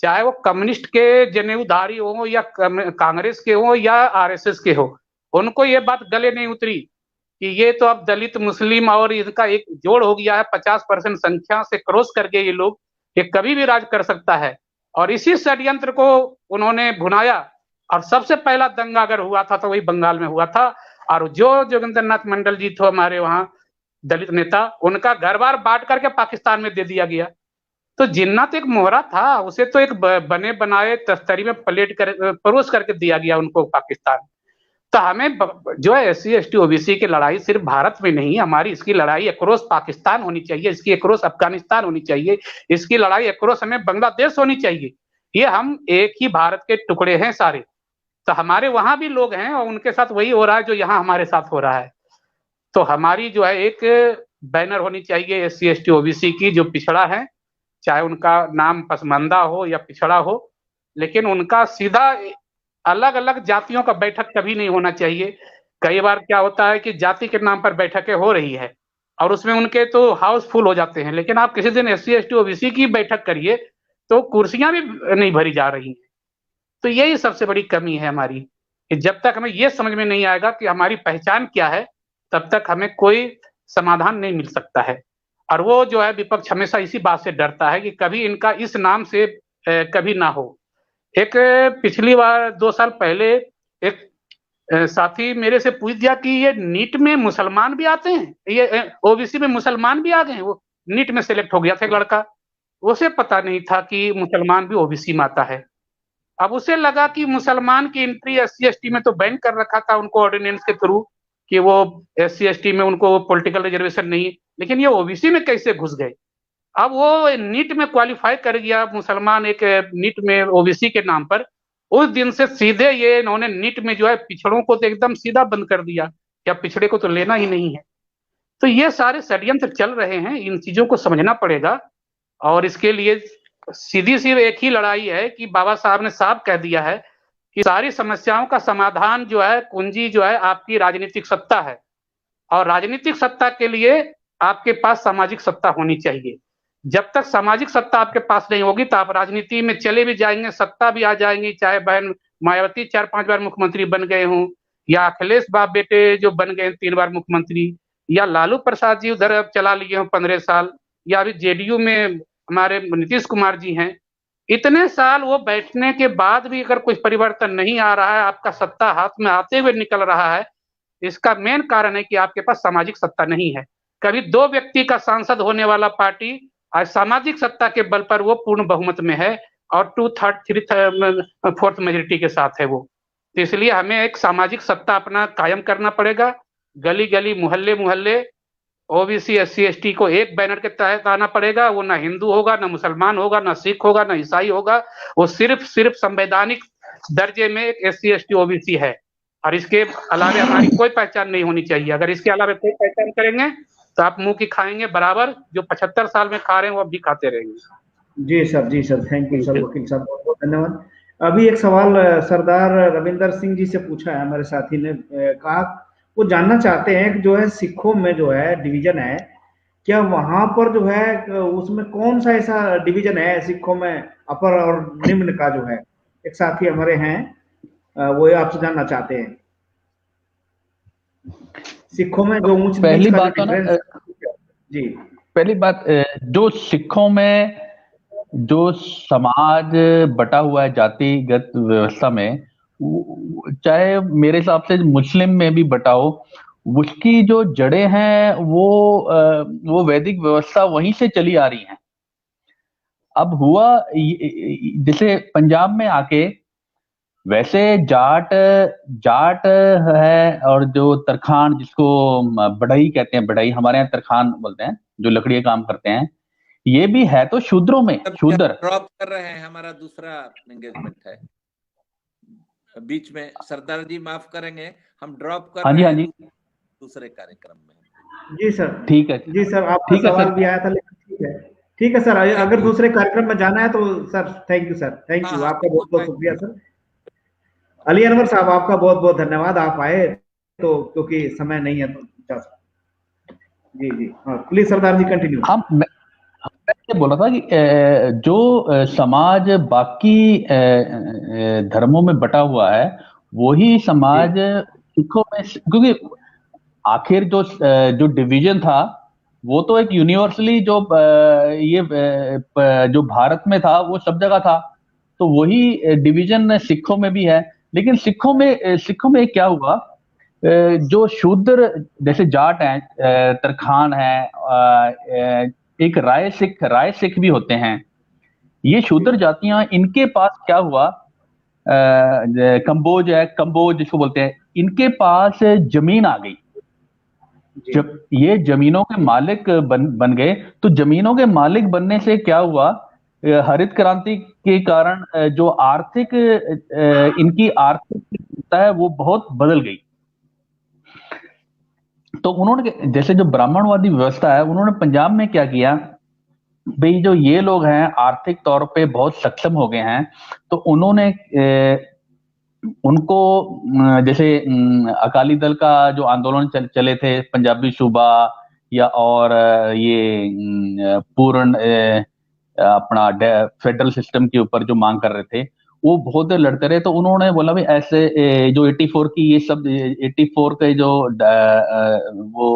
चाहे वो कम्युनिस्ट के जनेऊधारी हो या कांग्रेस के हो या RSS के हो, उनको ये बात गले नहीं उतरी कि ये तो अब दलित मुस्लिम और इनका एक जोड़ हो गया है, 50% संख्या से क्रॉस करके ये लोग, ये कभी भी राज कर सकता है। और इसी षड्यंत्र को उन्होंने भुनाया। और सबसे पहला दंगा अगर हुआ था तो वही बंगाल में हुआ था। और जो जोगिंदरनाथ मंडल जी थे हमारे वहां दलित नेता, उनका घर बार बांट करके पाकिस्तान में दे दिया गया। तो जिन्ना तो एक मोहरा था, उसे तो एक बने बनाए तस्तरी में प्लेट कर परोस करके दिया गया उनको पाकिस्तान। तो हमें जो है SC ST OBC की लड़ाई सिर्फ भारत में नहीं, हमारी इसकी लड़ाई अक्रॉस पाकिस्तान होनी चाहिए, इसकी अक्रॉस अफगानिस्तान होनी चाहिए, इसकी लड़ाई अक्रॉस हमें बांग्लादेश होनी चाहिए। ये हम एक ही भारत के टुकड़े हैं सारे। तो हमारे वहां भी लोग हैं और उनके साथ वही हो रहा है जो यहाँ हमारे साथ हो रहा है। तो हमारी जो है एक बैनर होनी चाहिए SC ST OBC की, जो पिछड़ा है, चाहे उनका नाम पसमानदा हो या पिछड़ा हो, लेकिन उनका सीधा अलग अलग जातियों का बैठक कभी नहीं होना चाहिए। कई बार क्या होता है कि जाति के नाम पर बैठकें हो रही है और उसमें उनके तो हाउसफुल हो जाते हैं, लेकिन आप किसी दिन SC ST OBC की बैठक करिए तो कुर्सियां भी नहीं भरी जा रही हैं। तो यही सबसे बड़ी कमी है हमारी, कि जब तक हमें ये समझ में नहीं आएगा कि हमारी पहचान क्या है, तब तक हमें कोई समाधान नहीं मिल सकता है। और वो जो है विपक्ष हमेशा इसी बात से डरता है कि कभी इनका इस नाम से कभी ना हो। एक पिछली बार 2 साल पहले एक साथी मेरे से पूछ दिया कि ये नीट में मुसलमान भी आते हैं, ये OBC में मुसलमान भी आ गए हैं। वो नीट में सिलेक्ट हो गया था एक लड़का, उसे पता नहीं था कि मुसलमान भी OBC में आता है। अब उसे लगा कि मुसलमान की एंट्री SC ST में तो बैन कर रखा था उनको ऑर्डिनेंस के थ्रू, कि वो SC ST में उनको पॉलिटिकल रिजर्वेशन नहीं है, लेकिन ये OBC में कैसे घुस गए। अब वो नीट में क्वालिफाई कर गया मुसलमान, एक नीट में OBC के नाम पर। उस दिन से सीधे ये इन्होंने नीट में जो है पिछड़ों को तो एकदम सीधा बंद कर दिया, या पिछड़े को तो लेना ही नहीं है। तो ये सारे षड्यंत्र चल रहे हैं, इन चीजों को समझना पड़ेगा। और इसके लिए सीधी सी एक ही लड़ाई है कि बाबा साहब ने साफ कह दिया है कि सारी समस्याओं का समाधान जो है, कुंजी जो है आपकी राजनीतिक सत्ता है। और राजनीतिक सत्ता के लिए आपके पास सामाजिक सत्ता होनी चाहिए। जब तक सामाजिक सत्ता आपके पास नहीं होगी तो आप राजनीति में चले भी जाएंगे, सत्ता भी आ जाएंगी, चाहे बहन मायावती 4-5 बार मुख्यमंत्री बन गए हों, या अखिलेश बाप बेटे जो बन गए 3 बार मुख्यमंत्री, या लालू प्रसाद जी उधर अब चला लिए हों 15 साल, या अभी JDU में हमारे नीतीश कुमार जी हैं। इतने साल वो बैठने के बाद भी अगर कुछ परिवर्तन नहीं आ रहा है, आपका सत्ता हाथ में आते हुए निकल रहा है, इसका मेन कारण है कि आपके पास सामाजिक सत्ता नहीं है। कभी 2 व्यक्ति का सांसद होने वाला पार्टी आज सामाजिक सत्ता के बल पर वो पूर्ण बहुमत में है और 2/3 मेजोरिटी के साथ है वो। तो इसलिए हमें एक सामाजिक सत्ता अपना कायम करना पड़ेगा। गली गली मोहल्ले मोहल्ले ओबीसी SC ST को एक बैनर के तहत आना पड़ेगा। वो ना हिंदू होगा, ना मुसलमान होगा, ना सिख होगा, ना ईसाई होगा। वो सिर्फ संवैधानिक दर्जे में एक SC ST OBC है और इसके अलावा हमारी कोई पहचान नहीं होनी चाहिए। अगर इसके अलावा कोई पहचान करेंगे तो आप मुंह की खाएंगे बराबर, जो 75 साल में खा रहे हैं वो अब भी खाते रहेंगे। जी सर, थैंक यू सर, वकील साहब बहुत बहुत धन्यवाद। अभी एक सवाल सरदार रविंदर सिंह जी से पूछा है हमारे साथी ने, कहा वो जानना चाहते हैं कि जो है सिखों में जो है डिवीजन है, क्या वहां पर जो है उसमें कौन सा ऐसा डिवीजन है सिखों में अपर और निम्न का जो है? एक साथी हमारे हैं, वो आपसे जानना चाहते हैं सिखों में जो उच्च पहली नीच का बात जो तो ना difference- जी पहली बात, जो सिखों में जो समाज बटा हुआ है जातिगत व्यवस्था में, चाहे मेरे हिसाब से मुस्लिम में भी बटा हो, उसकी जो जड़ें हैं वो वैदिक व्यवस्था वहीं से चली आ रही हैं। अब हुआ जैसे पंजाब में आके वैसे जाट है और जो तरखान, जिसको बढ़ई कहते हैं, बढ़ई हमारे यहाँ तरखान बोलते हैं, जो लकड़ी काम करते हैं, ये भी है तो शूद्रों में शूद्र। ड्रॉप कर रहे हैं, हमारा दूसरा एंगेजमेंट है बीच में। सरदार जी माफ करेंगे, हम ड्रॉप कर रहे हैं दूसरे कार्यक्रम में। जी सर, ठीक है जी सर, आपका सवाल भी आया था, लेकिन ठीक है सर, अगर दूसरे कार्यक्रम में जाना है तो sir thank you sir, thank you, आपका बहुत बहुत शुक्रिया सर। अली अनवर साहब, आपका बहुत बहुत धन्यवाद, आप आए तो, क्योंकि समय नहीं है तो जी हाँ, प्लीज सरदार जी कंटिन्यू। मैं बोला था कि जो समाज बाकी धर्मों में बटा हुआ है, वही समाज सिखों में, क्योंकि आखिर जो डिवीजन था वो तो एक यूनिवर्सली जो जो भारत में था वो सब जगह था, तो वही डिवीजन सिखों में भी है। लेकिन सिखों में क्या हुआ, जो शूद्र जैसे जाट हैं, तरखान है, एक राय सिख भी होते हैं, ये शूद्र जातियां, इनके पास क्या हुआ, कंबोज जिसको बोलते हैं, इनके पास जमीन आ गई। जब ये जमीनों के मालिक बन गए, तो जमीनों के मालिक बनने से क्या हुआ, हरित क्रांति के कारण जो आर्थिक इनकी आर्थिक है वो बहुत बदल गई। तो उन्होंने, जैसे जो ब्राह्मणवादी व्यवस्था है, उन्होंने पंजाब में क्या किया, भाई जो ये लोग हैं आर्थिक तौर पे बहुत सक्षम हो गए हैं, तो उन्होंने उनको, जैसे अकाली दल का जो आंदोलन चले थे, पंजाबी सूबा या और ये पूर्ण अपना फेडरल सिस्टम के ऊपर जो मांग कर रहे थे, वो बहुत लड़ते रहे। तो उन्होंने बोला भाई ऐसे जो 84 की ये सब 84 के जो वो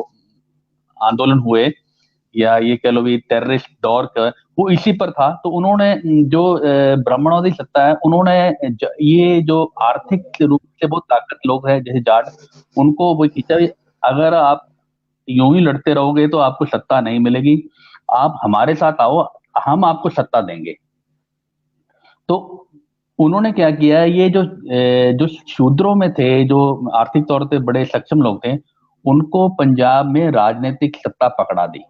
आंदोलन हुए, या ये कह लो भी टेररिस्ट दौर का, वो इसी पर था। तो उन्होंने जो ब्राह्मणवादी सत्ता है, उन्होंने ये जो आर्थिक रूप से बहुत ताकत लोग हैं जैसे जाट, उनको वो खींचा, अगर आप यूं ही लड़ते रहोगे तो आपको सत्ता नहीं मिलेगी, आप हमारे साथ आओ, हम आपको सत्ता देंगे। तो उन्होंने क्या किया, ये जो शूद्रों में थे, जो आर्थिक तौर पे बड़े सक्षम लोग थे, उनको पंजाब में राजनीतिक सत्ता पकड़ा दी।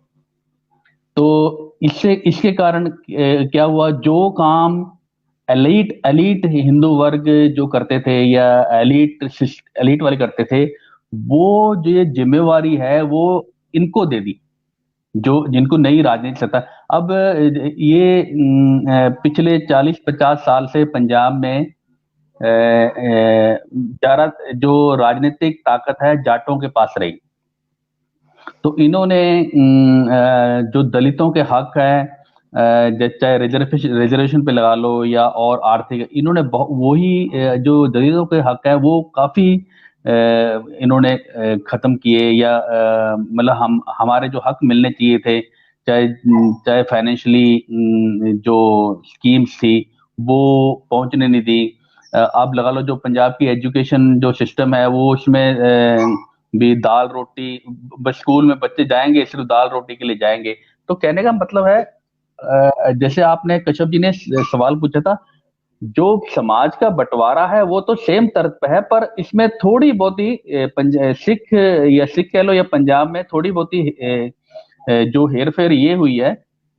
तो इसके कारण क्या हुआ, जो काम एलीट हिंदू वर्ग जो करते थे या एलीट वाले करते थे, वो जो ये जिम्मेवारी है वो इनको दे दी, जो जिनको नई राजनीतिक सत्ता। अब ये पिछले 40-50 साल से पंजाब में ज्यादा जो राजनीतिक ताकत है जाटों के पास रही। तो इन्होंने जो दलितों के हक है, चाहे रिजर्वेशन पे लगा लो या और आर्थिक, इन्होंने वही जो दलितों के हक है वो काफी इन्होंने खत्म किए, या मतलब हमारे जो हक मिलने चाहिए थे, चाहे फाइनेंशियली जो स्कीम्स थी वो पहुंचने नहीं दी। अब लगा लो जो पंजाब की एजुकेशन जो सिस्टम है, वो उसमें भी दाल रोटी, बस स्कूल में बच्चे जाएंगे सिर्फ दाल रोटी के लिए जाएंगे। तो कहने का मतलब है जैसे आपने कश्यप जी ने सवाल पूछा था, जो समाज का बंटवारा है वो तो सेम तर्ज पे है, पर इसमें थोड़ी बहुत ही सिख कह लो या पंजाब में थोड़ी बहुत ही जो हेर फेर ये हुई है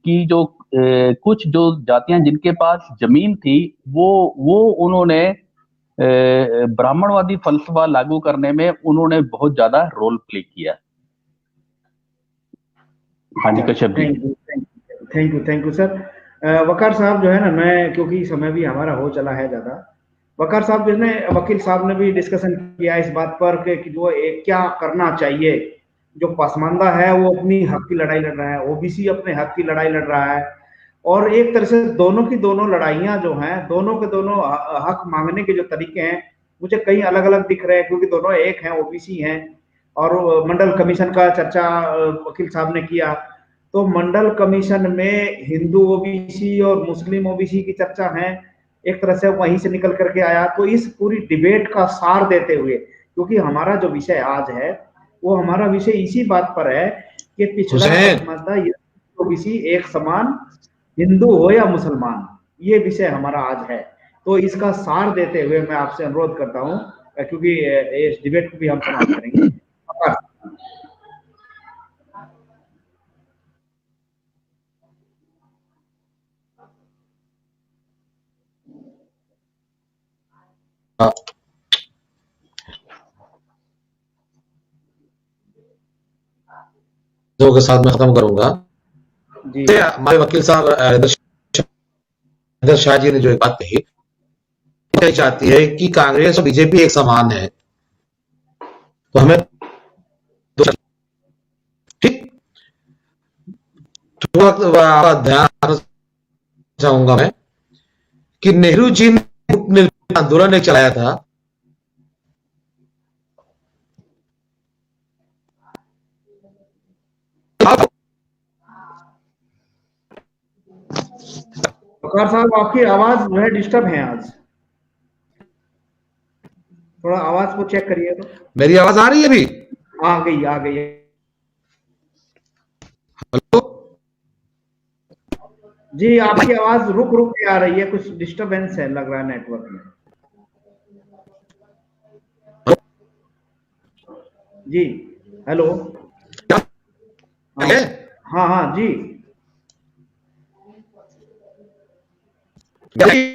कि जो कुछ जो जातियां जिनके पास जमीन थी वो उन्होंने ब्राह्मणवादी फलसफा लागू करने में उन्होंने बहुत ज्यादा रोल प्ले किया। हाँ जी Kashyap ji. Thank you sir. Waqar साहब जो है ना, मैं क्योंकि समय भी हमारा हो चला है ज्यादा, वकार साहब जिसने वकील साहब ने भी डिस्कशन किया इस बात पर कि जो क्या करना चाहिए। जो पसमानदा है वो अपनी हक की लड़ाई लड़ रहा है, ओबीसी अपने हक की लड़ाई लड़ रहा है, और एक तरह से दोनों की दोनों लड़ाइयां जो हैं, दोनों के दोनों हक मांगने के जो तरीके हैं मुझे कहीं अलग अलग दिख रहे हैं, क्योंकि दोनों एक हैं, ओबीसी हैं। और मंडल कमीशन का चर्चा वकील साहब ने किया, तो मंडल कमीशन में हिंदू ओबीसी और मुस्लिम ओबीसी की चर्चा है, एक तरह से वहीं से निकल करके आया। तो इस पूरी डिबेट का सार देते हुए, क्योंकि हमारा जो विषय आज है वो हमारा विषय इसी बात पर है कि पिछड़ा पसमानदा ओबीसी एक समान, हिंदू हो या मुसलमान, ये विषय हमारा आज है। तो इसका सार देते हुए मैं आपसे अनुरोध करता हूं, क्योंकि इस डिबेट को भी हम समाप्त करेंगे। के साथ मैं खत्म करूंगा। हमारे वकील साहब शाह जी ने जो एक बात कही, चाहती है कि कांग्रेस और बीजेपी एक समान है, तो हमें ठीक ध्यान चाहूंगा मैं कि नेहरू जी ने आंदोलन एक चलाया था, वकार साहब आपकी आवाज जो है डिस्टर्ब है आज, थोड़ा आवाज को चेक करिए। तो मेरी आवाज आ रही है अभी? आ गई। हेलो जी, आपकी आवाज रुक के आ रही है, कुछ डिस्टरबेंस है लग रहा है नेटवर्क में। जी हेलो। हाँ जी। आई।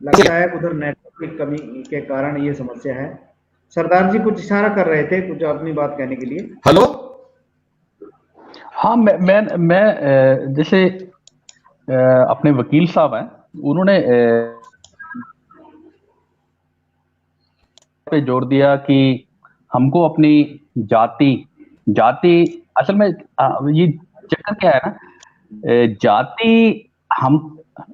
लगता है उधर नेटवर्क की कमी के कारण ये समस्या है। सरदार जी कुछ इशारा कर रहे थे, कुछ अपनी बात कहने के लिए। हेलो। हाँ, मैं जैसे अपने वकील साहब हैं, उन्होंने पे जोर दिया कि हमको अपनी जाति असल में ये चक्कर क्या है ना, जाति हम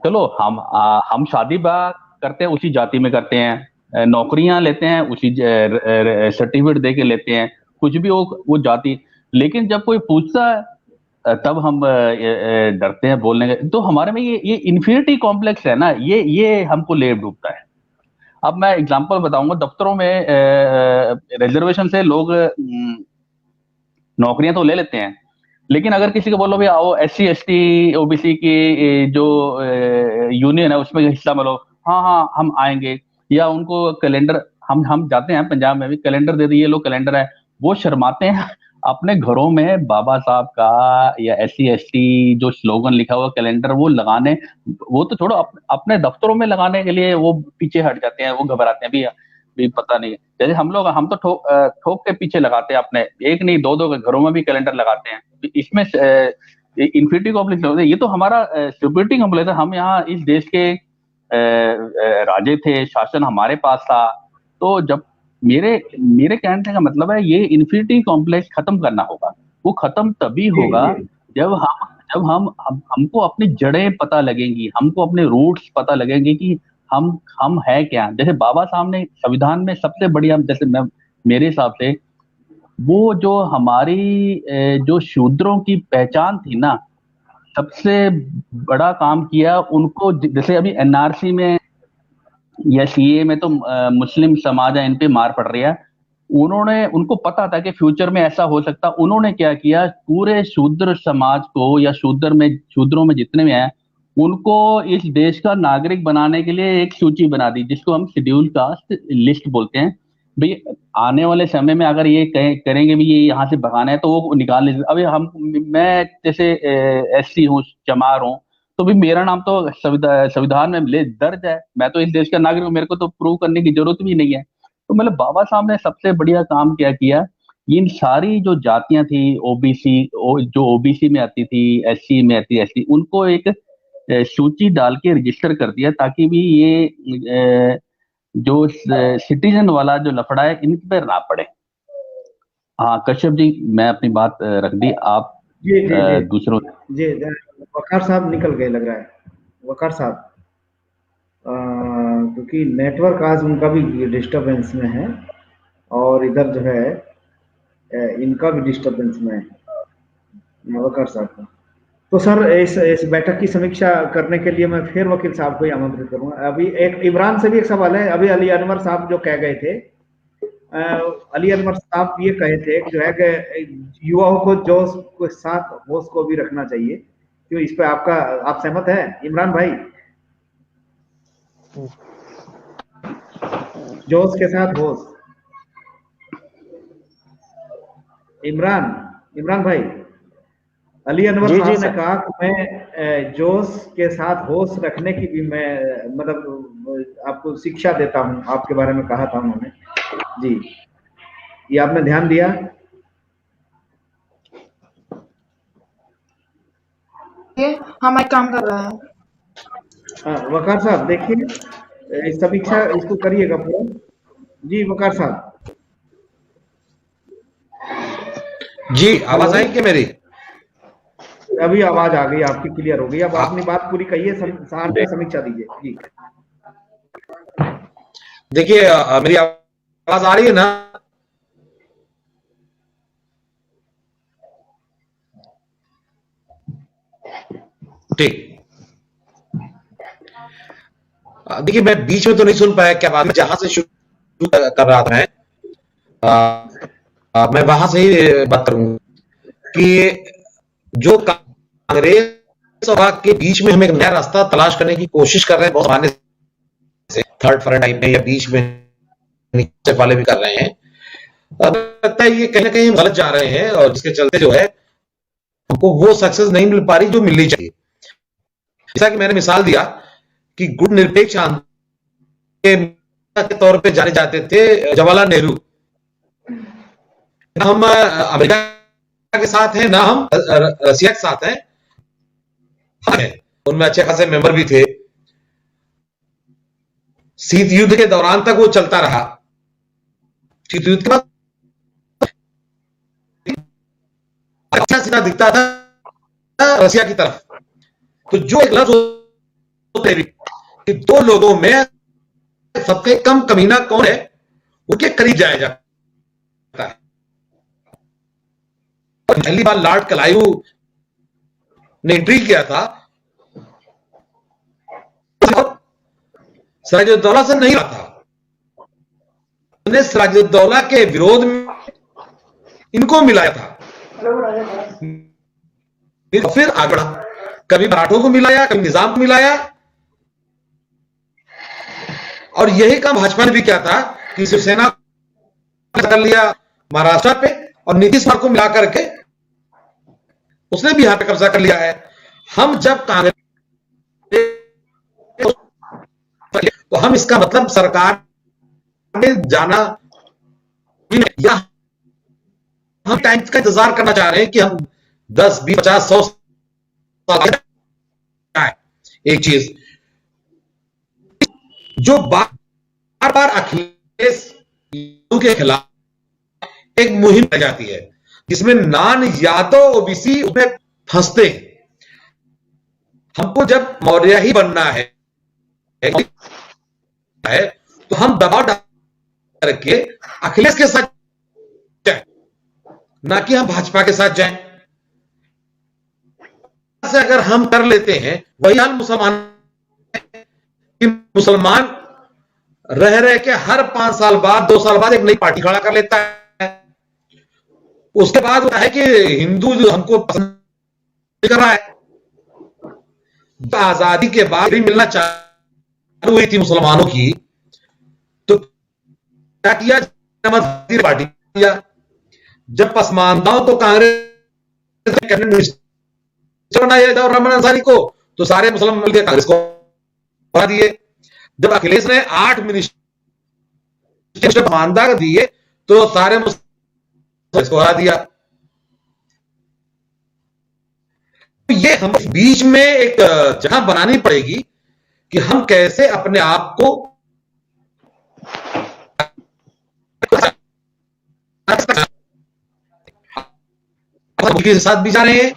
चलो हम शादी ब्याह करते हैं उसी जाति में करते हैं, नौकरियां लेते हैं उसी सर्टिफिकेट दे के लेते हैं, कुछ भी हो वो जाति। लेकिन जब कोई पूछता है तब हम डरते हैं बोलने के। तो हमारे में ये इन्फीरिटी कॉम्प्लेक्स है ना, ये हमको ले डूबता है। अब मैं एग्जांपल बताऊंगा, दफ्तरों में रिजर्वेशन से लोग नौकरियां तो ले लेते हैं, लेकिन अगर किसी को बोलो भी आओ SC ST OBC की जो यूनियन है उसमें हिस्सा मिलो, हाँ हम आएंगे, या उनको कैलेंडर हम जाते हैं पंजाब में भी कैलेंडर दे दिए, लोग कैलेंडर है, वो शर्माते हैं अपने घरों में बाबा साहब का या SC ST जो स्लोगन लिखा हुआ कैलेंडर वो लगाने, वो तो छोड़ो अपने दफ्तरों में लगाने के लिए वो पीछे हट जाते हैं, वो घबराते हैं भी पता नहीं। जैसे हम तो ठोक के पीछे लगाते हैं, अपने एक नहीं दो घरों में भी कैलेंडर लगाते हैं। इसमें इन्फिनिटी कॉम्प्लेक्स होता है, ये तो हमारा स्टुपिडिटी कॉम्प्लेक्स है। हम यहाँ इस देश के राजे थे, शासन हमारे पास था, तो जब मेरे कहने का मतलब है ये इन्फिनिटी कॉम्प्लेक्स खत्म करना होगा। वो खत्म तभी होगा जब हमको अपनी जड़ें पता लगेंगी, हमको अपने रूट्स पता लगेंगे कि हम है क्या। जैसे बाबा साहब ने संविधान में सबसे बढ़िया, जैसे मेरे हिसाब से वो जो हमारी जो शूद्रों की पहचान थी ना, सबसे बड़ा काम किया उनको। जैसे अभी NRC में या सीए में तो मुस्लिम समाज है, इन पे मार पड़ रही है। उनको पता था कि फ्यूचर में ऐसा हो सकता। उन्होंने क्या किया, पूरे शूद्र समाज को या शूद्रों में जितने भी हैं उनको इस देश का नागरिक बनाने के लिए एक सूची बना दी, जिसको हम शेड्यूल कास्ट लिस्ट बोलते हैं। भाई आने वाले समय में अगर ये करेंगे भी ये यहाँ से भगाना है तो वो निकाल ले। अभी मैं जैसे एससी हूँ, चमार हूँ, तो भी मेरा नाम तो संविधान में दर्ज है। मैं तो इस देश का नागरिक हूँ, मेरे को तो प्रूव करने की जरूरत भी नहीं है। तो मतलब बाबा साहब ने सबसे बढ़िया काम क्या किया, इन सारी जो जातियां थी जो ओबीसी में आती थी, एससी में आती, एसटी, उनको एक सूची डाल के रजिस्टर कर दिया, ताकि भी ये जो सिटीजन वाला जो लफड़ा है इन पर ना पड़े। हाँ कश्यप जी, मैं अपनी बात रख दी, आप दूसरों। जी वकार साहब निकल गए लग रहा है, वकार साहब, क्योंकि नेटवर्क आज उनका भी डिस्टरबेंस में है और इधर जो है इनका भी डिस्टरबेंस में है वकार साहब का। तो सर इस बैठक की समीक्षा करने के लिए मैं फिर वकील साहब को ही आमंत्रित करूंगा। अभी एक इमरान से भी एक सवाल है। अभी अली अनवर साहब जो कह गए थे, अली अनवर साहब ये कहे थे कि जो है कि युवाओं को जोश के साथ होश को भी रखना चाहिए, क्यों इस पे आप सहमत हैं इमरान भाई? जोश के साथ होश। इमरान भाई, अली अनवर साहब ने कहा कि मैं जोश के साथ होश रखने की भी मैं मतलब आपको शिक्षा देता हूं, आपके बारे में कहा था उन्होंने जी। ये आपने ध्यान दिया? हाँ मैं काम कर रहा है। वकार साहब देखिए समीक्षा इसको करिएगा पूरा। जी वकार साहब। जी आवाज आई क्या मेरी? अभी आवाज आ गई आपकी, क्लियर हो गई। अब अपनी बात पूरी कहिए, समीक्षा दीजिए जी। देखिए मेरी आवाज आ रही है ना? ठीक। देखिए मैं बीच में तो नहीं सुन पाया क्या बात, मैं जहां से शुरू कर रहा था मैं वहां से ही बात करूंगा कि जो कांग्रेस और के बीच में हम एक नया रास्ता तलाश करने की कोशिश कर रहे हैं, बहुत सामान्य से थर्ड फ्रंट टाइप में या बीच में नीचे वाले भी कर रहे हैं। अब लगता है ये कहीं ना कहीं गलत जा रहे हैं और जिसके चलते जो है हमको वो सक्सेस नहीं मिल पा रही जो मिलनी चाहिए। जैसा कि मैंने मिसाल दिया कि गुट निरपेक्ष आंदोलन के तौर पे जाने जाते थे जवाहरलाल नेहरू। ना हम अमेरिका के साथ हैं, ना हम रसिया के साथ हैं, उनमें अच्छे खासे मेंबर भी थे। शीत युद्ध के दौरान तक वो चलता रहा। शीत युद्ध के बाद अच्छा सीधा दिखता था रसिया की तरफ। तो जो एक लफ्ज कि दो लोगों में सबसे कम कमीना कौन है, उनके करीब जाया जाता है। पहली बार लॉर्ड कलायू ने एंट्री किया था, सिराजुद्दौला से नहीं रहा था, उन्हें सिराजुद्दौला के विरोध में इनको मिलाया था, फिर आगे बढ़ा। कभी मराठों को मिलाया, कभी निजाम को मिलाया। और यही काम भाजपा ने भी किया था कि शिवसेना कर लिया महाराष्ट्र पे और नीतीश कुमार को मिला करके उसने भी यहां पे कब्जा कर लिया है। हम जब कांग्रेस तो हम इसका मतलब सरकार में जाना या हम टाइम का इंतजार करना चाह रहे हैं कि हम 10, 20, 50, 100 साल। एक चीज जो बार बार अखिलेश के खिलाफ एक मुहिम की जाती है जिसमें नॉन यादव ओबीसी उसमें फंसते हैं। हमको जब मौर्य ही बनना है तो हम दबाव डाल करके अखिलेश के साथ जाए, ना कि हम भाजपा के साथ जाएं। से अगर हम कर लेते हैं वही हाल मुसलमान रह रह के हर 5 साल बाद 2 साल बाद एक नई पार्टी खड़ा कर लेता है। उसके बाद होता है कि हिंदू जो हमको पसंद कर रहा है। आजादी के बाद मिलना चालू हुई थी मुसलमानों की, तो क्या किया, पार्टी किया। जब पसमानदाओं तो कांग्रेस कैबिनेट मिनिस्टर बनाया था रहमान अंसारी को, तो सारे मुसलमान मिलकर कांग्रेस को हरा दिए। जब अखिलेश ने 8 मिनिस्टर पसमानदा दिए, तो सारे मुसलमान को हरा दिया। ये हम बीच में एक जगह बनानी पड़ेगी कि हम कैसे अपने आप को के साथ भी जा रहे हैं।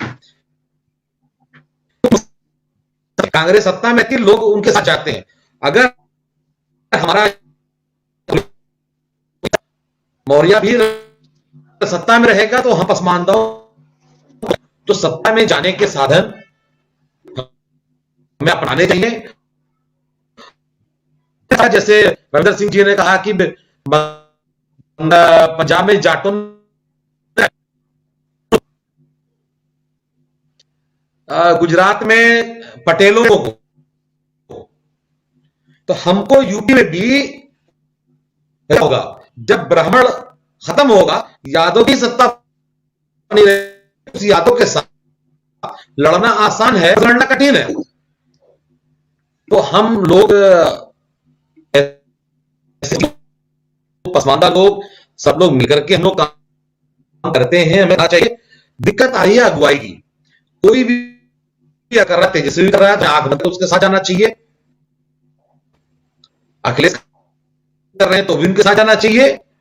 कांग्रेस सत्ता में थी, लोग उनके साथ जाते हैं। अगर हमारा मौर्य भी सत्ता में रहेगा तो हम पसमानदाओं तो सत्ता में जाने के साधन हमें अपनाने चाहिए। जैसे रविंदर सिंह जी ने कहा कि पंजाब में जाटों, गुजरात में पटेलों को, तो हमको यूपी में भी होगा। जब ब्राह्मण खत्म होगा, यादव की सत्ता नहीं रहेगी। यादव के साथ लड़ना आसान है, लड़ना कठिन है। तो हम लोग पसमानदा लोग, सब लोग मिलकर के हम लोग काम करते हैं। हमें चाहिए, दिक्कत आई है अगुवाई की। कोई भी कर रहा है, तेजस्वी कर रहा है, तो आग मतलब उसके साथ जाना चाहिए। अखिलेश कर रहे हैं तो भी उनके साथ जाना चाहिए,